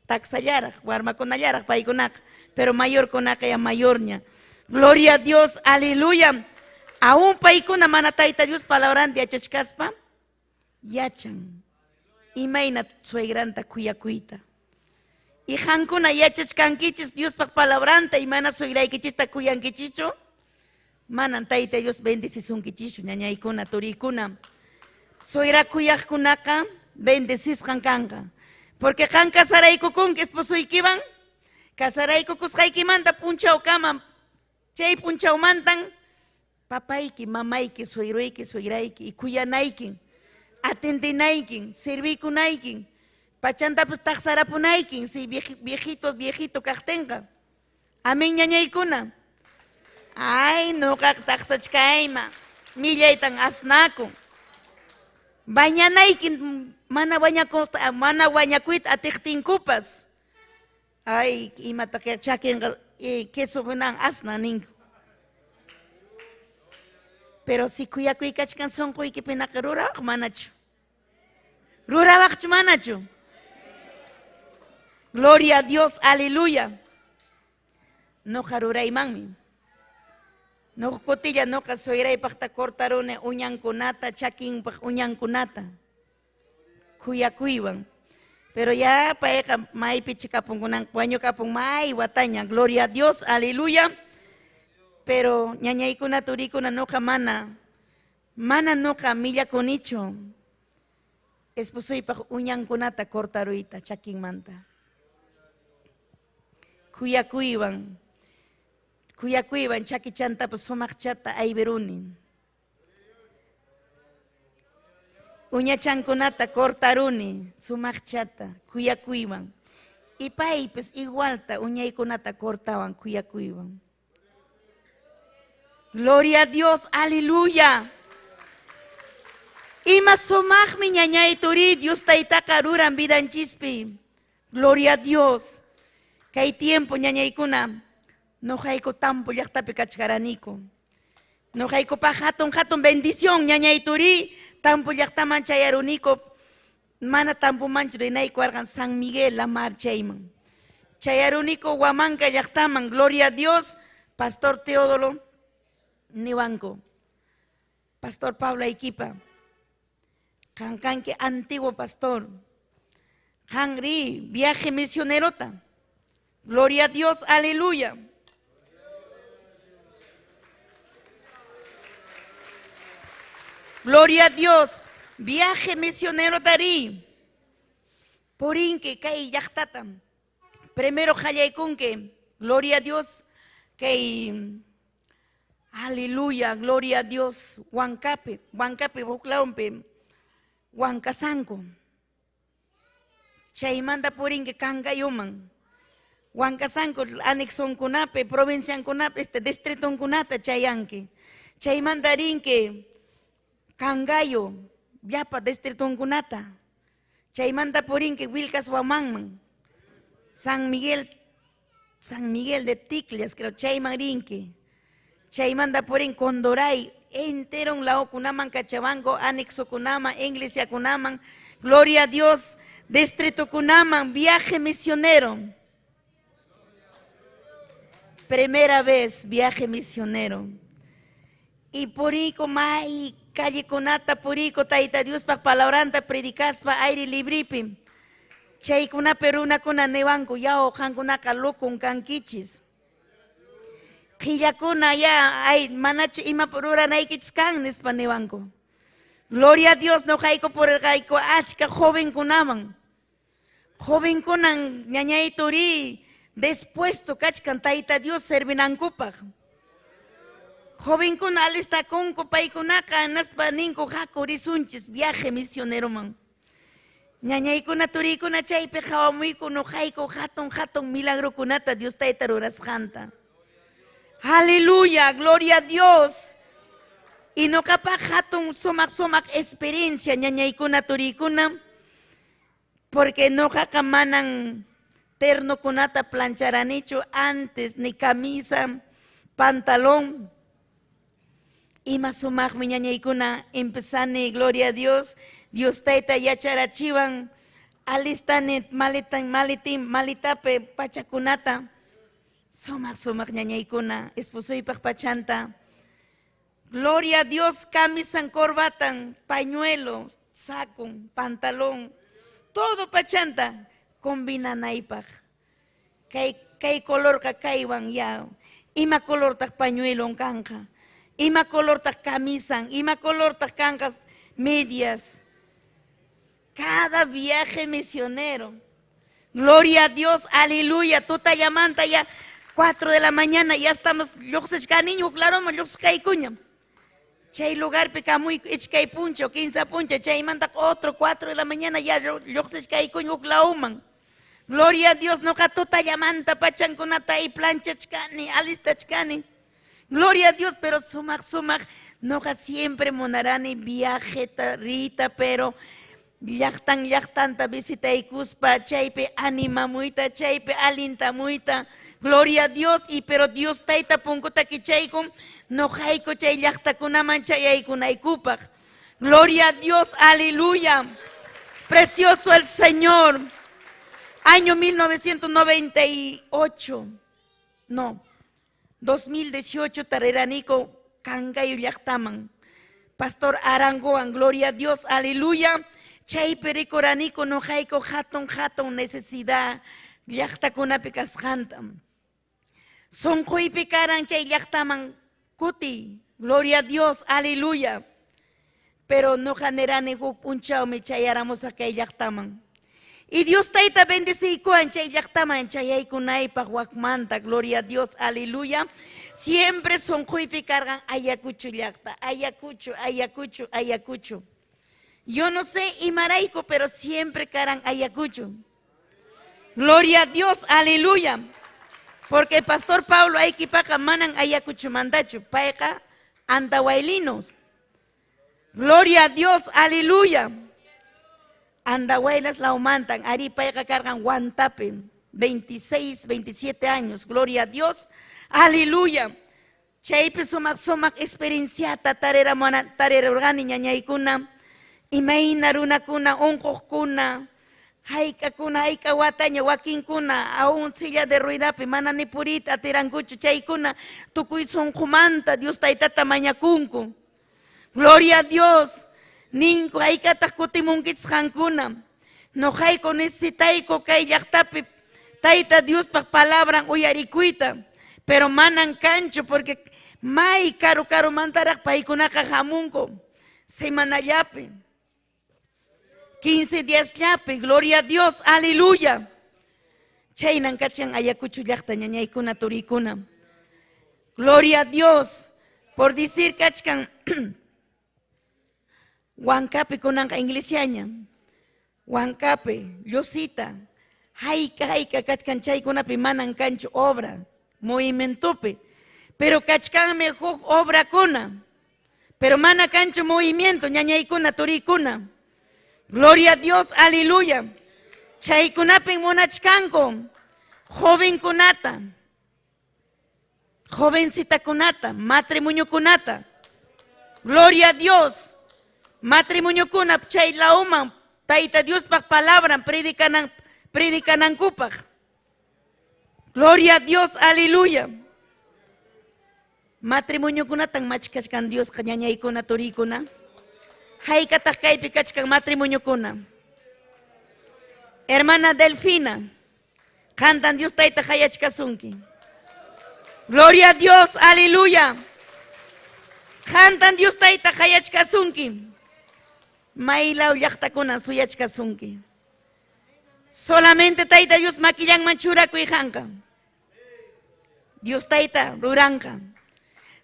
taksallaraq, warmakunallaraq paykunaq. Pero mayorkunaqa ya mayorña. Gloria a Dios, aleluya. Aún paykuna mana tayta Dios palabranti yachachkaspa, yachan. Imayna suegranta kuyakuyta. Y hankuna yachachkankichis Dios pa palabranta y mana suegraykichista kuyankichichu. Manan tayta Dios bendecisunkichichu ñañaykuna turikuna. Suegra kuyaqkunaka bendecishqan kanqa. Porque qan kasaraykukunki esposuykiwan, kasaraykukusqaykimanta punchawkama, chay punchawmantan papayki, mamayki, suegruyki, suegrayki y kuyanayki, atendinayki, servikunayki, pachantapas taqsarapunayki, si viejito kaqtinqa. Amén ñañaykuna. Ay, no taqsachkayma, millaytan asnaku. Bañanaykin mana wañakuyta atiqtinkupas. Ay, imata chakinqa queso hunan asna ninku. Pero si kuyakuykachkan sunquykipinaqa rurawaq manachu. Rurawaqchu manachu. Gloria a Dios, aleluya. Noqa ruraymanmi. Noqa kutilla noqa suyraypaqta cortarune uñankunata, chakinpaq uñankunata. Kuyakuywan. Pero ya payqa maypi chikapunkunan wañukapun may wataña. Gloria a Dios, aleluya. Pero ñañaykuna turikuna noqa mana noqa millakunichu. esposoypaq uñankunata cortaruyta chakinmanta. Kuyakuywan chakichantapas sumaqchata ayberunin. Uñachankunata cortaruni sumaqchata kuyakuywan. Y paypis igualta uñaykunata cortawan kuyakuywan. Gloria a Dios, aleluya. Ima sumaqmi ñañay turi Dios taytaqa ruran vidanchispi. Gloria a Dios. Kay tiempo ñañaykuna noqayku tampu llaqtapi kachkaraniku. Noqaykupa hatun bendición ñañay turi tampu llaqtaman chayaruniku. Mana tampumanchu rinayku arqan San Miguel la mar chayman. Chayaruniku Huamanca llaqtaman. Gloria a Dios. Pastor Teodoro niwanku. Pastor Pablo Aiquipa. Kankanki antiguo pastor. Hanri viaje misionerota. Gloria a Dios, aleluya. Gloria a Dios. Viaje misionero tari. Porinque kay llaqtatam. Primero hallaykunke. Gloria a Dios. Kay aleluya, gloria a Dios. Huancape buklaumpe. Huancasanco. Chaymanta porinque Cancayuman. Huancasanco anexon kunape, provincian kunape, distriton kunata chayanque. Chaymandarinque Cangayo, Yapa distriton kunata. Chaymanta porinque Wilcas Huamanman. San Miguel de Ticlias, creo, Chaymarinque. Chaymanta porin Condoray, entero un lao kunaman Cachabango, anexo kunaman, iglesia kunaman. Gloria a Dios, distrito kunaman, viaje misionero. Primera vez viaje misionero. Y purico mai calle conata purico taita Dios pa palabranta predicaspa aire libripi. Chay kuna peruna kuna nevanco ya ojan kuna kalukun kankichis. Killa kuna ya ay manacho ima porura naikitskan pa nevanco. Gloria a Dios no jaiko por el jaiko achka joven kunaman. Joven kunan ñañay turi. Despuesto kachkan taita Dios servinankupaj. Joven kun alista kunko paykunaka naspa ninku hakurisunchis viaje misionero man. Ñañaykuna turikuna chaypi hawamuyku nuqayku hatun milagro kunata Dios tayta rurasqanta. Aleluya, gloria a Dios. Y nuqapa hatun sumaq experiencia ñañaykuna turikuna porque nuqaqa manan terno kunata plancharanicho antes, ni camisa, pantalón. Y más sumaq miñañaykuna empezane, gloria a Dios. Dios taita yacharachivan, alistane malitape pachakunata. Sumaq ñañaykuna, esposoypaq pachanta. Gloria a Dios, camisan, corbatan, pañuelo, saco, pantalón, todo pachanta. Combinanaypaq. Kay color kakaywan ya. Ima color tak pañuelo kanja. Ima color tak camisan. Ima color tak kanjas medias. Cada viaje misionero. Gloria a Dios, aleluya. Tuta llamanta ya 4 de la mañana. Ya estamos. Niño, claro, kuña. Chay lugar pica muy ichkay puncho, 15 puncha. Chay manta otro 4 de la mañana ya kuña uklauman. Gloria a Dios, no catuta llamanta, pachankunata y planchachkani, alistachkani. Gloria a Dios, pero sumaq, no siempre monarani viaje rita, pero llaqtanta visita y cuspa, chaype anima muita, chaype alinta muita. Gloria a Dios, y pero Dios taita punkuta kichaykum, no jayko chay llaqtakunaman chayaykunaykupaq. Gloria a Dios, aleluya. Precioso el Señor. Año 1998, no, 2018, Tareranico, Cangayo Yachtaman, Pastor Arangoan, gloria a Dios, aleluya. Chay pericoranico, no jaico, hatton, necesidad, Yachtacunapikas Hantam. Son picaran chay Yachtaman, Cuti, gloria a Dios, aleluya. pero no generane punchao me chayaramos a kay llaqtaman. Y Dios taita bendecikuan chay llaqtaman chayaykunaypaq wakmanta, gloria a Dios, aleluya. Siempre son kuipi cargan ayacucho llaqta, ayacucho. Yo no sé imaraico, pero siempre cargan ayacucho. Gloria a Dios, aleluya. Porque el pastor Pablo hay que paga manan ayacucho mandacho, paega andahuaylinos. Gloria a Dios, aleluya. Andahuaylas la aumantan, ari paega cargan guantape, 26, 27 años, gloria a Dios, aleluya. Chaype somak experienciata tarera organi ñañaykuna, imayna runakuna, onqoqkuna, hayka wataña wakinkuna, aún silla de ruidapi, mana ni purita tirankuchu chaykuna, tukuy sunqumanta Dios taytata mañakunku. Gloria a Dios. Ninku haykataq kutimunkichis qankuna. Noqayku necesitayku kay llaqtapi tayta Diospaq palabran uyarikuyta, pero manan kanchu porque may karu mantaraq paykunaqa hamunku semanallapi, 15 díasllapi, gloria a Dios, aleluya. Chaynan kachan ayacuchu llaqta ñañaykuna turiykuna. Gloria a Dios, por decir kachkan Huancape kunanqa inglesiaña, Huancape, Llusita, hayka kachkan chaykunapi manan kanchu obra, movimentope, pero kachkanme huk obra kuna, pero mana kanchu movimiento, ñañaykuna turiykuna. Gloria a Dios, aleluya. Chaykunapi munachkanku, jovencita kunata, matrimonio kunata. Gloria a Dios. Matrimonio kuna chay lauman, taita Dios pa palabra, predicanan kupaj. Gloria a Dios, aleluya. Matrimonio kuna tan machkachkan Dios kañañaykuna turikuna. Haykataq kaypi kachkan matrimonio kuna. Hermana Delfina, cantan Dios taita hayachkasunki. Gloria a Dios, aleluya. Cantan Dios taita hayachkasunki. Maylaw llaqtakuna suyachkasunki. Solamente taita Dios maquillan manchurakuy hanka. Dios taita ruranka.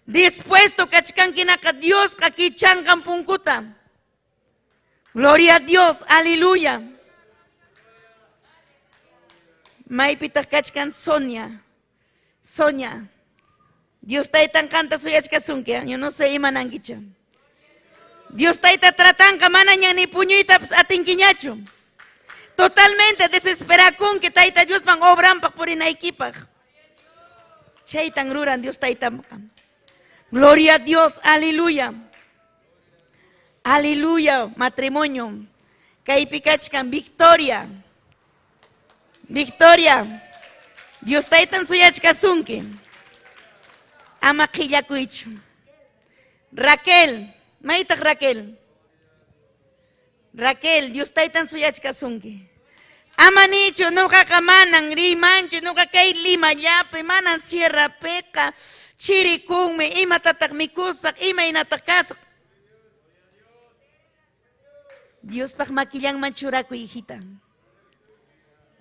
Dispuesto kachkankinaka Dios kakichankan punkuta. Gloria a Dios, aleluya. Maypita kachkan Sonia. Dios taita canta suyachkasunki. Yo no sé imanankicha. Dios taita tratanka manaña ni puñuita atinquiñacho. Totalmente desesperacun que taita Dios pan obran pa por inaikipaj. Chaitan ruran Dios taita. Gloria a Dios, aleluya. Aleluya, matrimonio. Kaipikachkan Victoria. Dios taitan suyachkasunki. Ama qillakuichu. Raquel. Maytaq Raquel, Dios taitan suyachkasunki. Amanichu, nuqa manan rimanchu, nuqa kay Lima llapi, manan Sierra Peca, chirikunmi, imatataq mikusaq, imaynataq kasaq. Dios paq maquillanman churakuy hijita.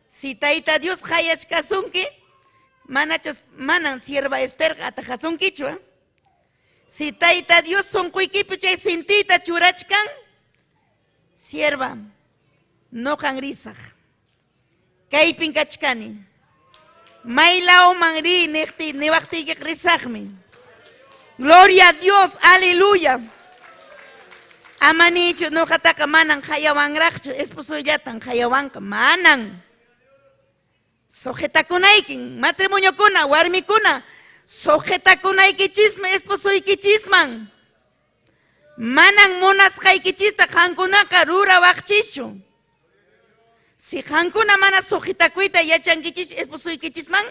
Si taita Dios hayachkasunki, manan Sierva Esther atajasunkichu. Si taita Dios son kuikipi chay sintita churachkan, sierva, no risaj. Kaypin kachkani. Maylao mangri newakti risajmi. Gloria a Dios, aleluya. Amanichu no kataka manan hayawangrachchu, esposoyatan hayawanka manan. Sojetakunaykin, matrimonio kuna, warmikuna. Sojetakunaykichismi esposoykichisman. Manan munasqaykichista qankunaqa rurawaqchishu. Si qankuna mana sujitakuyta yachankichis esposoykichisman,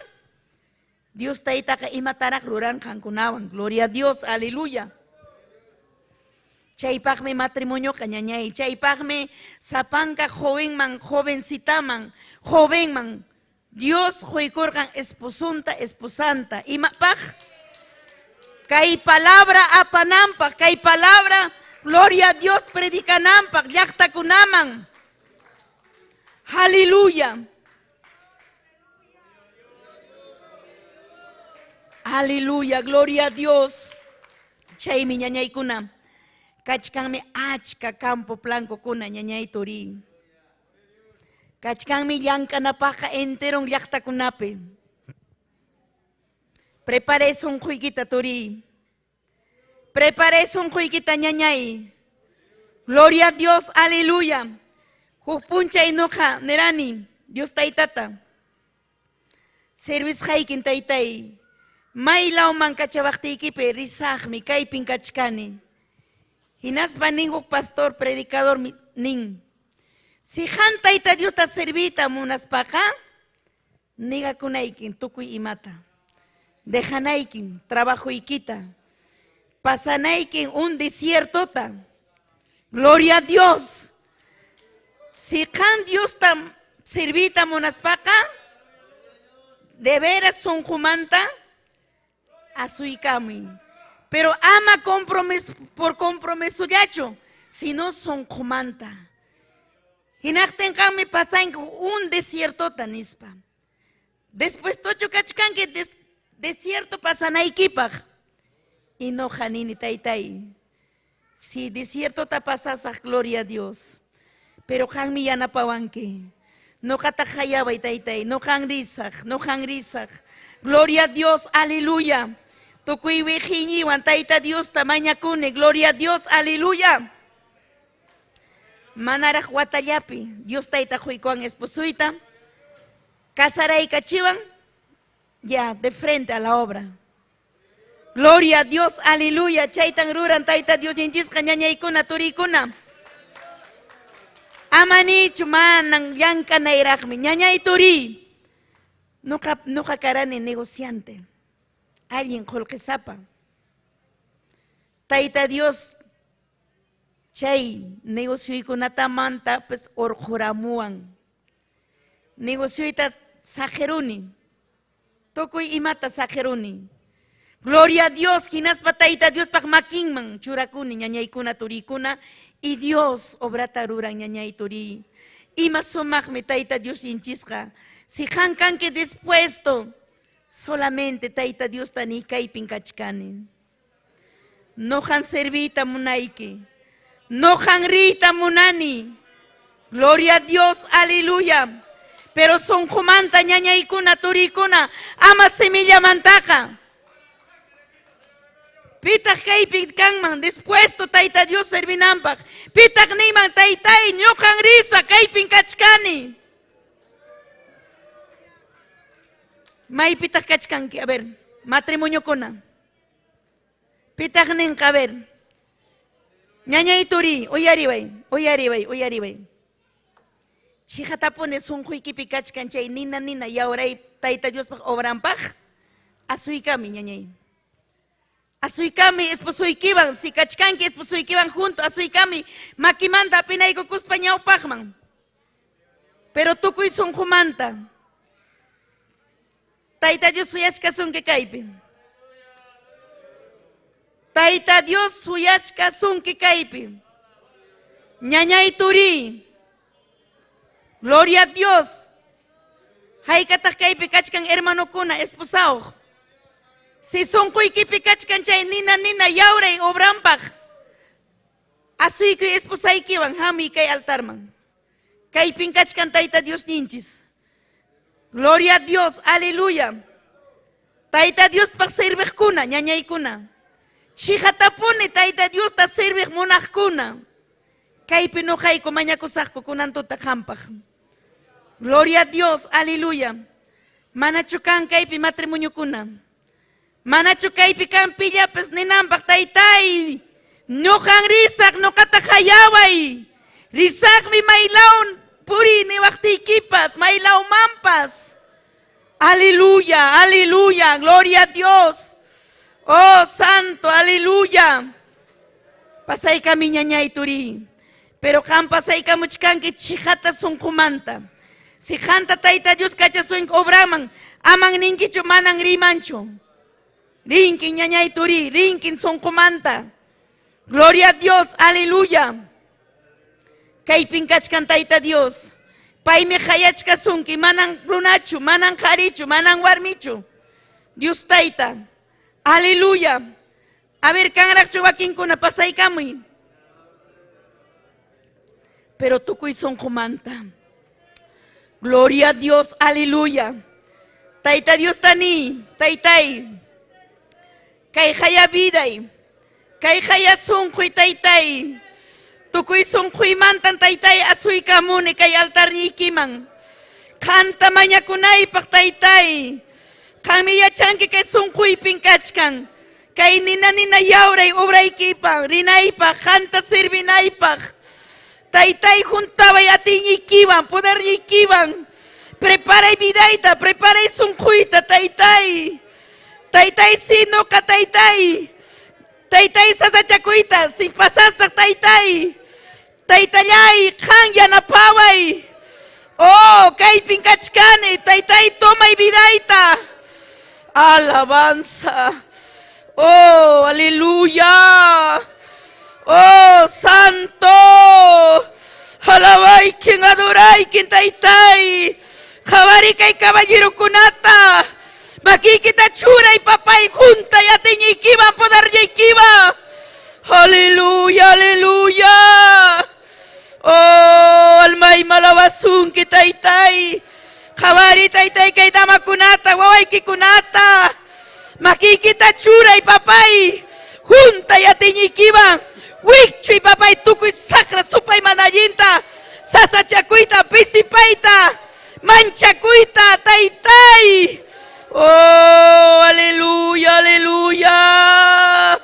Dios taytaqa imataraq ruran qankunawan. Gloria a Dios, aleluya. Chaypaqmi matrimonio ñañay, chaypaqmi sapanka jovencitaman, jovenman. Dios huykurqan esposanta. Imapaq kay palabra apanampa, kay palabra Gloria a Dios, predicanampak, llaqtakunaman. Aleluya. Aleluya, gloria a Dios. Chaymi ñañaykuna. Kachkanmi achka campo blanco kuna ñañay turi. Kachkanmi llankanapaka enteron llaqtakunapi. Prepare sunquykita turi. Prepare sunquykita ñañay. Gloria a Dios, aleluya. Hukpuncha inoja nerani, Dios taytata. Service haykin taytay. Maylaw man kachabaqtiykipi risaqmi kaypin kachkani. Hinaspa ninguk pastor predicador nin. Si han tayta Dios ta servita munaspaqa, niga kunaykin tukuy imata. Dejanaykin trabajo ikita. Pasanaykin un desiertota. Gloria a Dios. Si han Dios ta servita munaspaqa, de veras son jumanta a su ikami. Pero ama compromiso por compromiso yacho, si no son jumanta. Hinakten kami pasain un desierto tanispa. Después tocho kachkan que desierto pasan aikipaj. Y no janini taitai. Si desierto ta pasasa, gloria a Dios. Pero han mi yana pawanke. No katajayaba taitai. No han risaj. No han risaj. Gloria a Dios, aleluya. Tokuy vejini taita Dios tamaña kune. Gloria a Dios, aleluya. Manaraj watallapi. Dios taita juicuan esposuita. Casaray cachivan. Ya, de frente a la obra. Gloria a Dios, aleluya. Chaitan ruran taita Dios yinchisqa ñañaykuna turikuna. Amanichu manan llankanayraqmi. Ñañay turi. Nuqa karani negociante. Alguien qolqisapa. Taita Dios chay negocioykunata manta pues orjuramuan. Negocioyta sajeruni. Tokuy imata sajeruni. Gloria a Dios, hinaspa taita Dios pak makinman churakuni ñañaykuna turikuna y Dios obrata ruran ñañay turi. Ima sumaqmi taita Dios yinchisqa. Si hankanke dispuesto, solamente taita Dios tani kaypin kachkani. No han servita munayki. No han rita munani. Gloria a Dios, aleluya. Pero son jumanta ñañaykuna turikuna. Ama semilla mantaja. Pitak kaypin kanman dispuesto taita Dios servinampak. Pitak niman taitay ñuqan risa kaypin kachkani. May pitak kachkanki, a ver, matrimonio kuna. Pitak ninka, a ver. Ñañay turi, uyaribay. Chijatapone sunquykipi kachkan chay nina yawray taita Dios pak obranpak. Asuykami ñañay. Asuykami esposuykiwan, si kachkanki esposuykiwan junto, asuykami makimanta pinayku kuspa ñawpaqman. Pero tukuy sunqumanta. Taita Dios suyashka sunki kaypi. Taita Dios suyashka sunki kaypi. Ñañay turi. Gloria a Dios. Haykataq kaypi kachkan hermano kuna esposao. Si sunkuykipi kachkan chay nina yawray obranpaq. Asuykuy esposaykiwan hami kay altarman. Kaypin kachkan taita Dios ninchis. Gloria a Dios, aleluya. Taita Dios pa servir kuna, ñañaykuna. Chijatapone taita Dios ta servir munaqkuna. Kaypi nuqayku mañakusaqku kunantuta hampaq. Gloria a Dios, aleluya. Manachu kan kaypi matrimonio kuna. Manachu kaypi kan pillapis ninanpaq taytay. Ñuqan risaq, ñuqata hayaway. Risaqmi maylaw puri niwaqtiykipas, maylaw mampas. Aleluya, aleluya, gloria a Dios. Oh, santo, aleluya. Pasayka mi ñañay turi. Pero kan pasayka muchkanki chijata sunqumanta. Si janta taita Dios kachasuink obraman, aman ninkichu manan rimanchu. Rinkin ñañay turi, rinkin sunqumanta. Gloria a Dios, aleluya. Kaypin kachkan Tayta Dios. Paymi hayachkasunki, manan runachu, manan qharichu, manan warmichu. Dios Tayta, aleluya. A ver, kanrakchu wakinkuna pasaykamuy. Pero tukuy sunqumanta. Gloria a Dios, aleluya. Tayta Dios tani, taytay. Kay haya viday. Kay haya sunquy taytay. Tukuy sunquy mantan taytay asuy kamuni kay altar nikiman. Kanta mañakunaypaq taytay. Kami yachanki kay sunquy pinkachkan. Kay nina yawray obraykipan. Rinaypaq, kanta sirvinaypaq. Taytay juntaway atiñikiwan, poder nikiwan. Preparay vidayta, preparay sunquita taytay. Taytay sino ka taytay. Taytay sasachakuyta, si pasasak taytay. Taytallay, kan yanapaway. Oh, kay pinkachkani, taytay tomay vidayta. Alabanza. Oh, aleluya. Oh, santo. Alabay quien adoray, quien taytay. Jabari kay caballero kunata. Makikita chura y papá y junta y atiñikiba poder yikiba. Aleluya, aleluya. Oh, almay malabasun que taytay. Jabari taytay kay dama kunata, waway ki kunata. Makikita chura y papá y junta y atiñikiba. Wichu y papá y tukuy sacra supay manayinta. Sasachakuita, pisipaita. Manchakuita, taytay. Oh, aleluya, aleluya.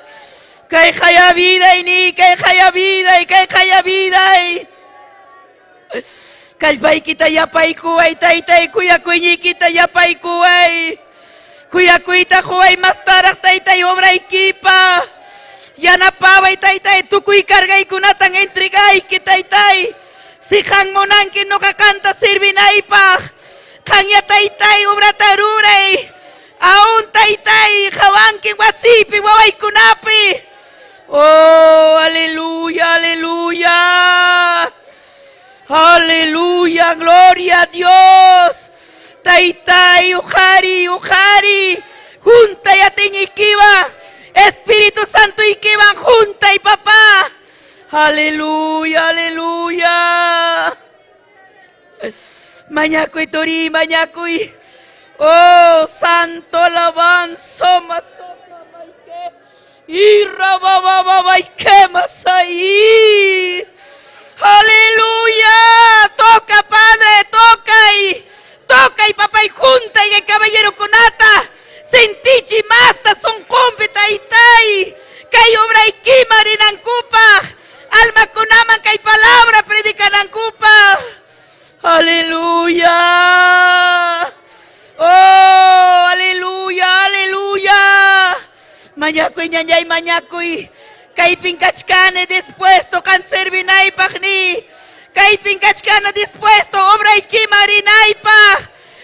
Kay haya vida y ni, kay haya vida y kay haya vida y. Kalpay kita yapay kuway, taytay kuya kuñi kita yapay kuway. Kuya kuita kuway mas tarak taytay obray kipa. Yanapaway taytay tukuy kargay kunatang intrigay ki taytay. Si hang monangki no kakanta sirvinaypaq. Kanya taytay obra taruray. Aun taytay hawanki wasipi waway kunapi. Oh, aleluya, aleluya. Aleluya, gloria a Dios. Taytay ujari, ujari. Junta y atiñikiba. Espíritu Santo y que van junta y papá. Aleluya, aleluya. Mañacuy tori, mañacuy. Oh, santo alabanza, masoma, maike. Y rabababa, maike, masai. Aleluya. Toca, Padre, toca y papá y junta y el caballero kunata. Sentichi masta son compi taytay. Kay obra y kimarinankupa. Alma kunaman kay palabra predicanankupa. Aleluya. Oh, aleluya, aleluya. Mañakuy ñañay mañakuy. Kay pinkachkane dispuesto kan servinaypaq ni. Kay pinkachkane dispuesto obra y kimarinaypaq.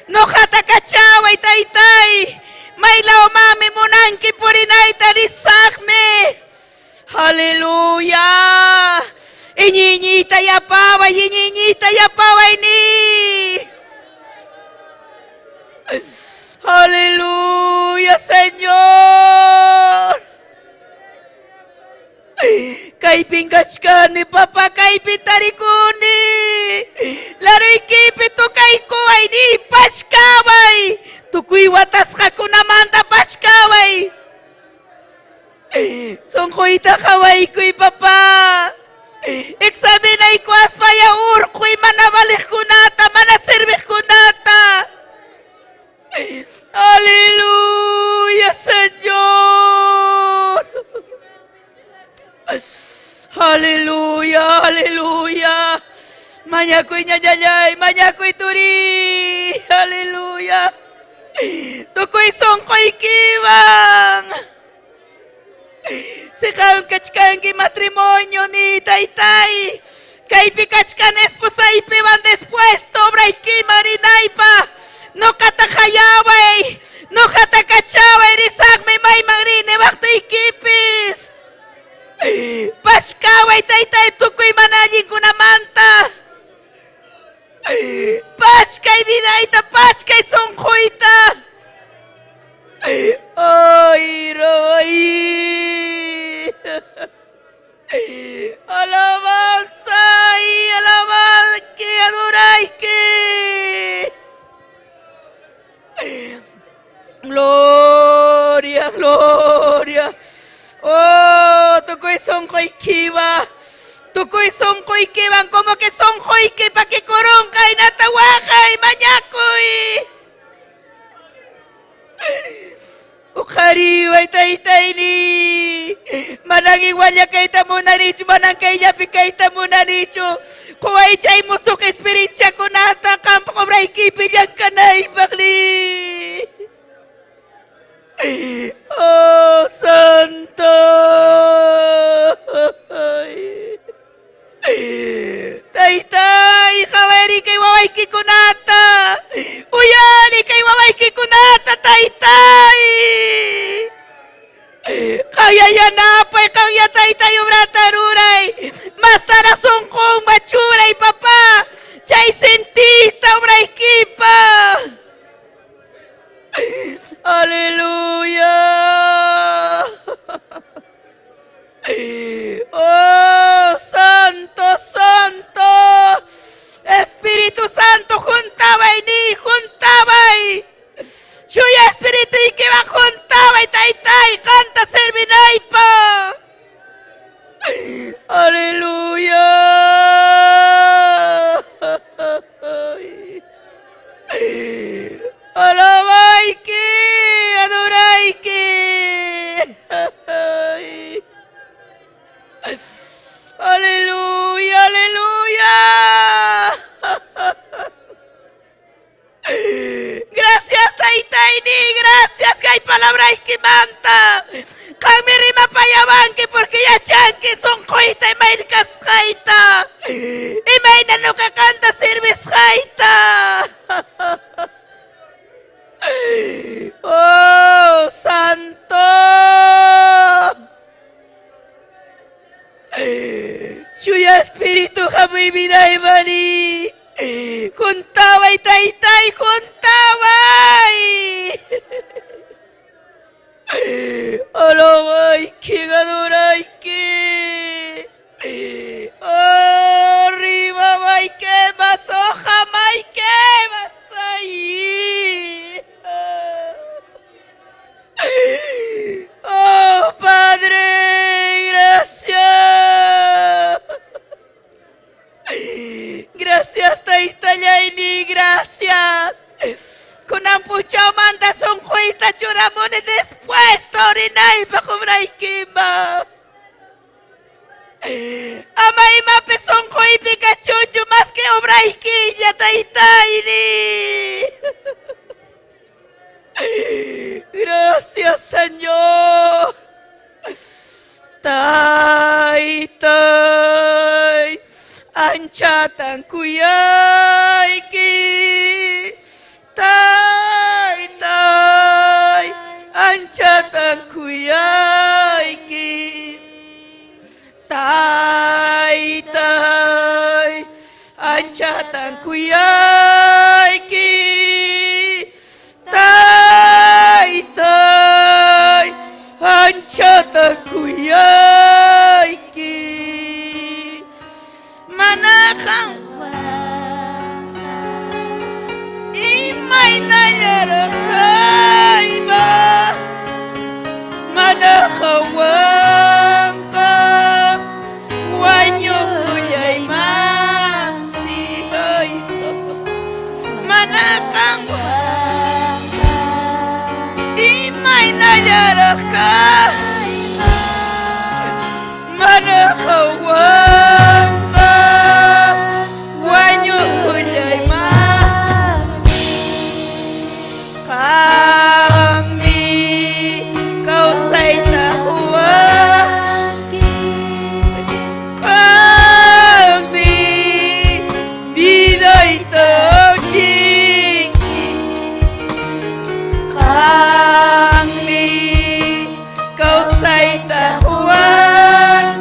Nojata kachaway taytay. Maylao mami munanki purinayta risaqmi. Aleluya. Iñiñita yapaway, iñiñita yapaway ni. Aleluya, Señor. Kay pinkachkani papa kay pitarikuni. Larikipi tu kay kuway ni pashkaway. Tukuy watas hakunamanta pashkaway. Sungkuita kaway kuy papa. Examinay ko aspaya urkuy manabalik kunata, manasirvih kunata. Aleluya, Señor. Aleluya, aleluya. Mañakuy ñañayay, mañakuy turi. Aleluya. Tukuy songkoy kiwang. Si kaun kachkanki matrimonio ni taytay. Kay pikachkan esposay piwan después tobray kimarinaypa. No katakayaway. No katakachaway risak may maymang rini wakta ikipis. Pashkaway taytay tukuy manallin kunamanta. Pashkay vidayta, pashkay sonquyta. Ay, Roy. Alabanza y alabanza que adoráis que. Gloria, gloria. Oh, tukoy sonqoy kiba. Tukoy sonqoy kiban como que sonqoy que pa que coroncay natawakay mañakoy. Ukariway taytay ni. Manang iwalya kay tamuna nicho, manang kay yapi kay tamuna nicho. Kuway chay musok espirinsya ko nata, kampo ko bray kipilyan ka na ibakli. Oh, Santo! Taytay, kawari kay waway kikunata! Uyani kay waway kikunata, taytay! Kaya yan napay, kaya taytay ubrataruray! Mas tarasong kong machuray, papa! Chay sentita, ubray kipa! Aleluya. Oh, Santo, Santo. Espíritu Santo, juntabay ni, juntabay. Chuya Espíritu y que va juntabay, taytay, canta servinay pa. Aleluya. Alabay que, adoray que. Aleluya, aleluya. Gracias, Taitaini, gracias, que hay palabras que manta. Kami rima payabanki porque ya chanki son coita y main cascaita. Y main no que canta sirvis jaita. Oh, Santo. Chuya Espíritu Jami vida y mani. Juntabay taytay, juntabay. Alabay que adoray que. Arriba bay que más hoja may que más ahí. Oh, Padre, gracias. Gracias, Taitayaini, gracias. Con ampuchao manda son juita churamone después, torinay pa kubray kimba. Amay mape son juy Pikachu más que obray killa, Taitaini. Gracias, Señor. Taytay, anchatan kuyay ki. Taytay, anchatan kuyay ki. Taytay, anchatan kuyay ki. Taytay, anchatan kuyay ki. Manakang imay nayarakay ba? Manakawang ka, wanyo kuyay mansihoy so. Manakang imay nayarakay ba? Manakawang ka, wanyo kuyay kami kausay tahuan kami biday tawching kami kausay tahuan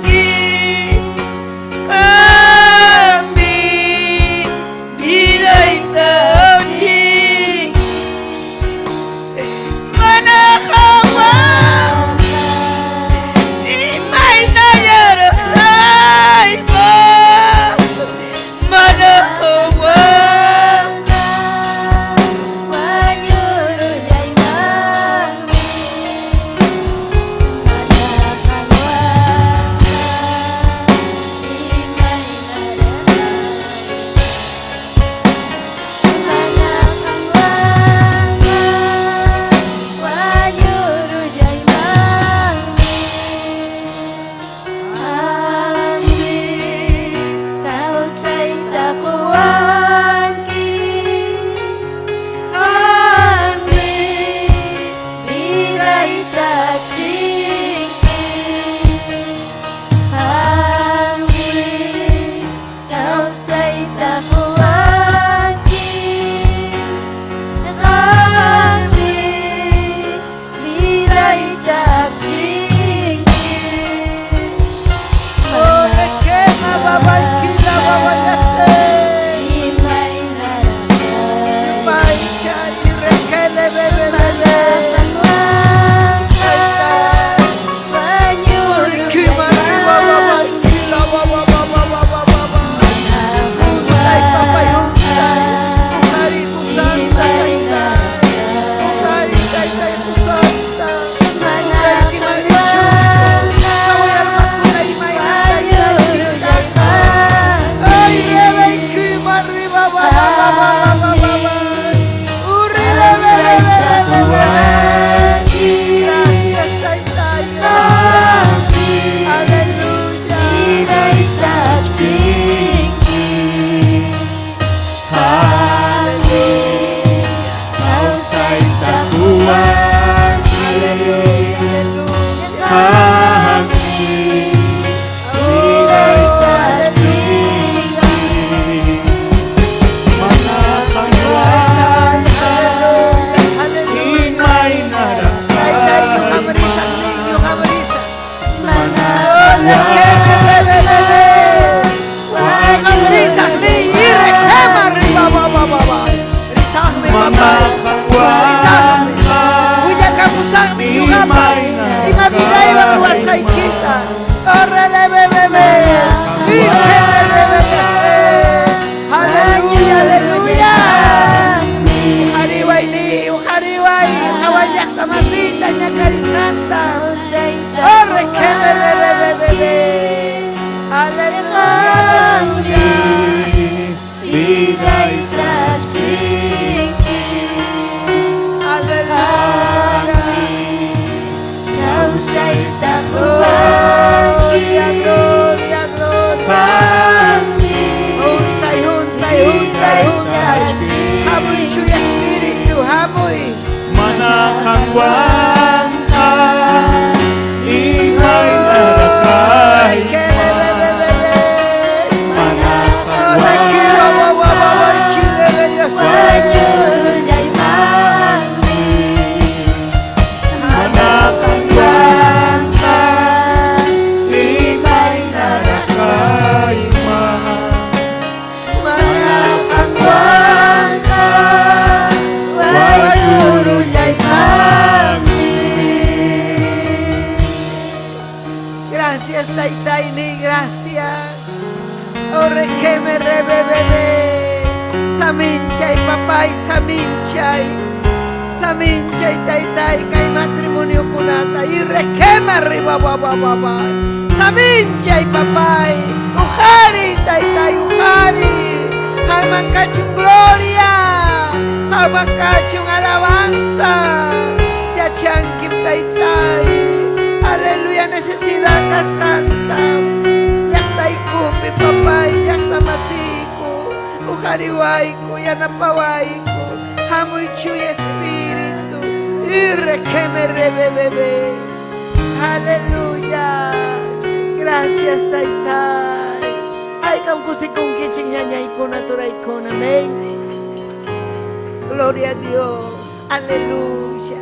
Gloria a Dios, aleluya.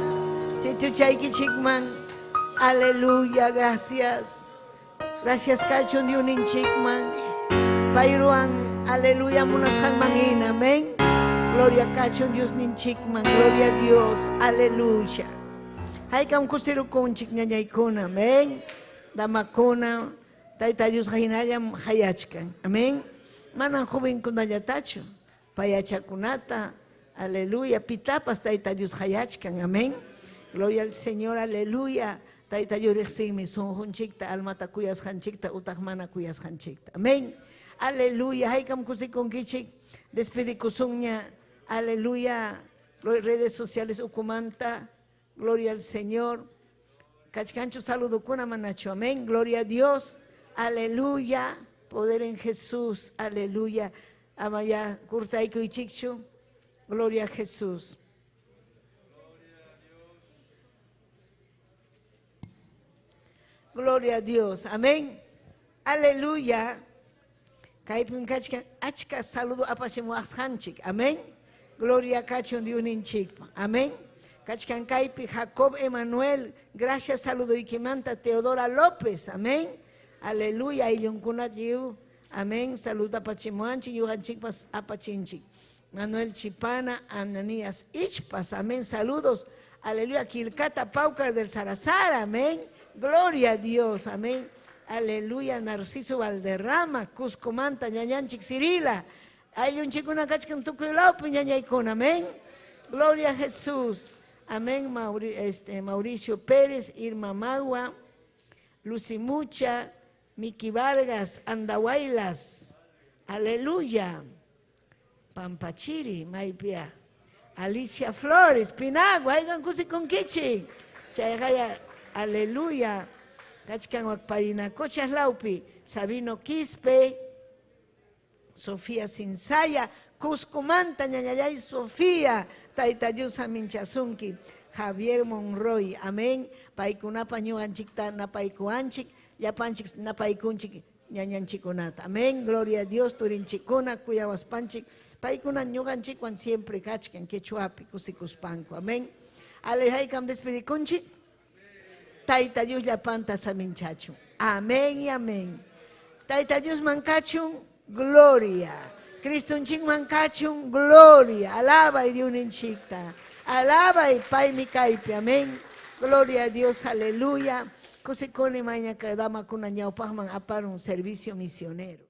Si tu chaiki chikman, aleluya, gracias. Gracias kachun yunin chikman. Pairuan, aleluya, munas hangmangin, amén. Gloria kachun Dios nin chikman, gloria a Dios, aleluya. Haikam kusiru kun chiknya ikuna, amén. Damakuna, taita Dios hainayam hayachkan, amén. Manan joven kunayatacho, payachakunata. Aleluya, pitapas taita Dios hayachkan, amén. Gloria al Señor, aleluya. Taita yoreximi son hunchikta, almata kuyas hanchikta, utahmana kuyas hanchikta, amén. Aleluya, haikam kusikon kichik, despedikusunya, aleluya. Redes sociales ukumanta, gloria al Señor. Kachkanchu saludo kuna manacho, amén. Gloria a Dios, aleluya. Poder en Jesús, aleluya. Amaya kurtaiko ichikchu. Gloria a Jesús. Gloria a Dios. Amén. Aleluya. Kaipun kachkan achka saludo apashemu ashanchik. Amén. Gloria a kachon diuninchik. Amén. Kachkan kaipi Jacob Emanuel. Gracias saludo ikimanta Teodora López. Amén. Aleluya. Iyunkunat yu. Amén. Saludo apachemuanchik yuhanchik pas apachinchik. Manuel Chipana, Ananías Ichpas, amén. Saludos, aleluya. Quilcata Paucar del Sarazar, amén. Gloria a Dios, amén. Aleluya. Narciso Valderrama, Cuscomanta, Ñañanchik Cirila. Hay un chico una cachcan tucuilao, piñañaicón, amén. Gloria a Jesús, amén. Mauricio Pérez, Irma Magua, Lucy Mucha, Miki Vargas, Andahuaylas, aleluya. Pampachiri, Maipia, Alicia Flores, Pinagua, Aigan Cusi Conquichi, Chayagaya, aleluya, Cachcan Wakparina, Cochas Laupi, Sabino Quispe, Sofía Sinsaya, Cuscumanta, Ñañayay Sofía, Taitayusa Minchazunki, Javier Monroy, amén, Paikunapa Ñuanchik, Napaikuanchik, Yapanchik, Napaikunchik, Ñañanchikunata, amén, gloria a Dios, Turinchikuna, Cuyawaspanchik, Paikunan Ñuganchik, Juan siempre Kachkan, Quechuapi, Cusikuspanco, amén. Alejaikam despedikunchik, Taitayus Yapanta Saminchachu, amén y amén. Taitayus Mancachun, gloria. Cristunchik Mancachun, gloria. Alaba y diuninchikta. Alaba y pai mi caipe, amén. Gloria a Dios, aleluya. Kusikoni maña kadama kuna ñaupahman apar un servicio misionero.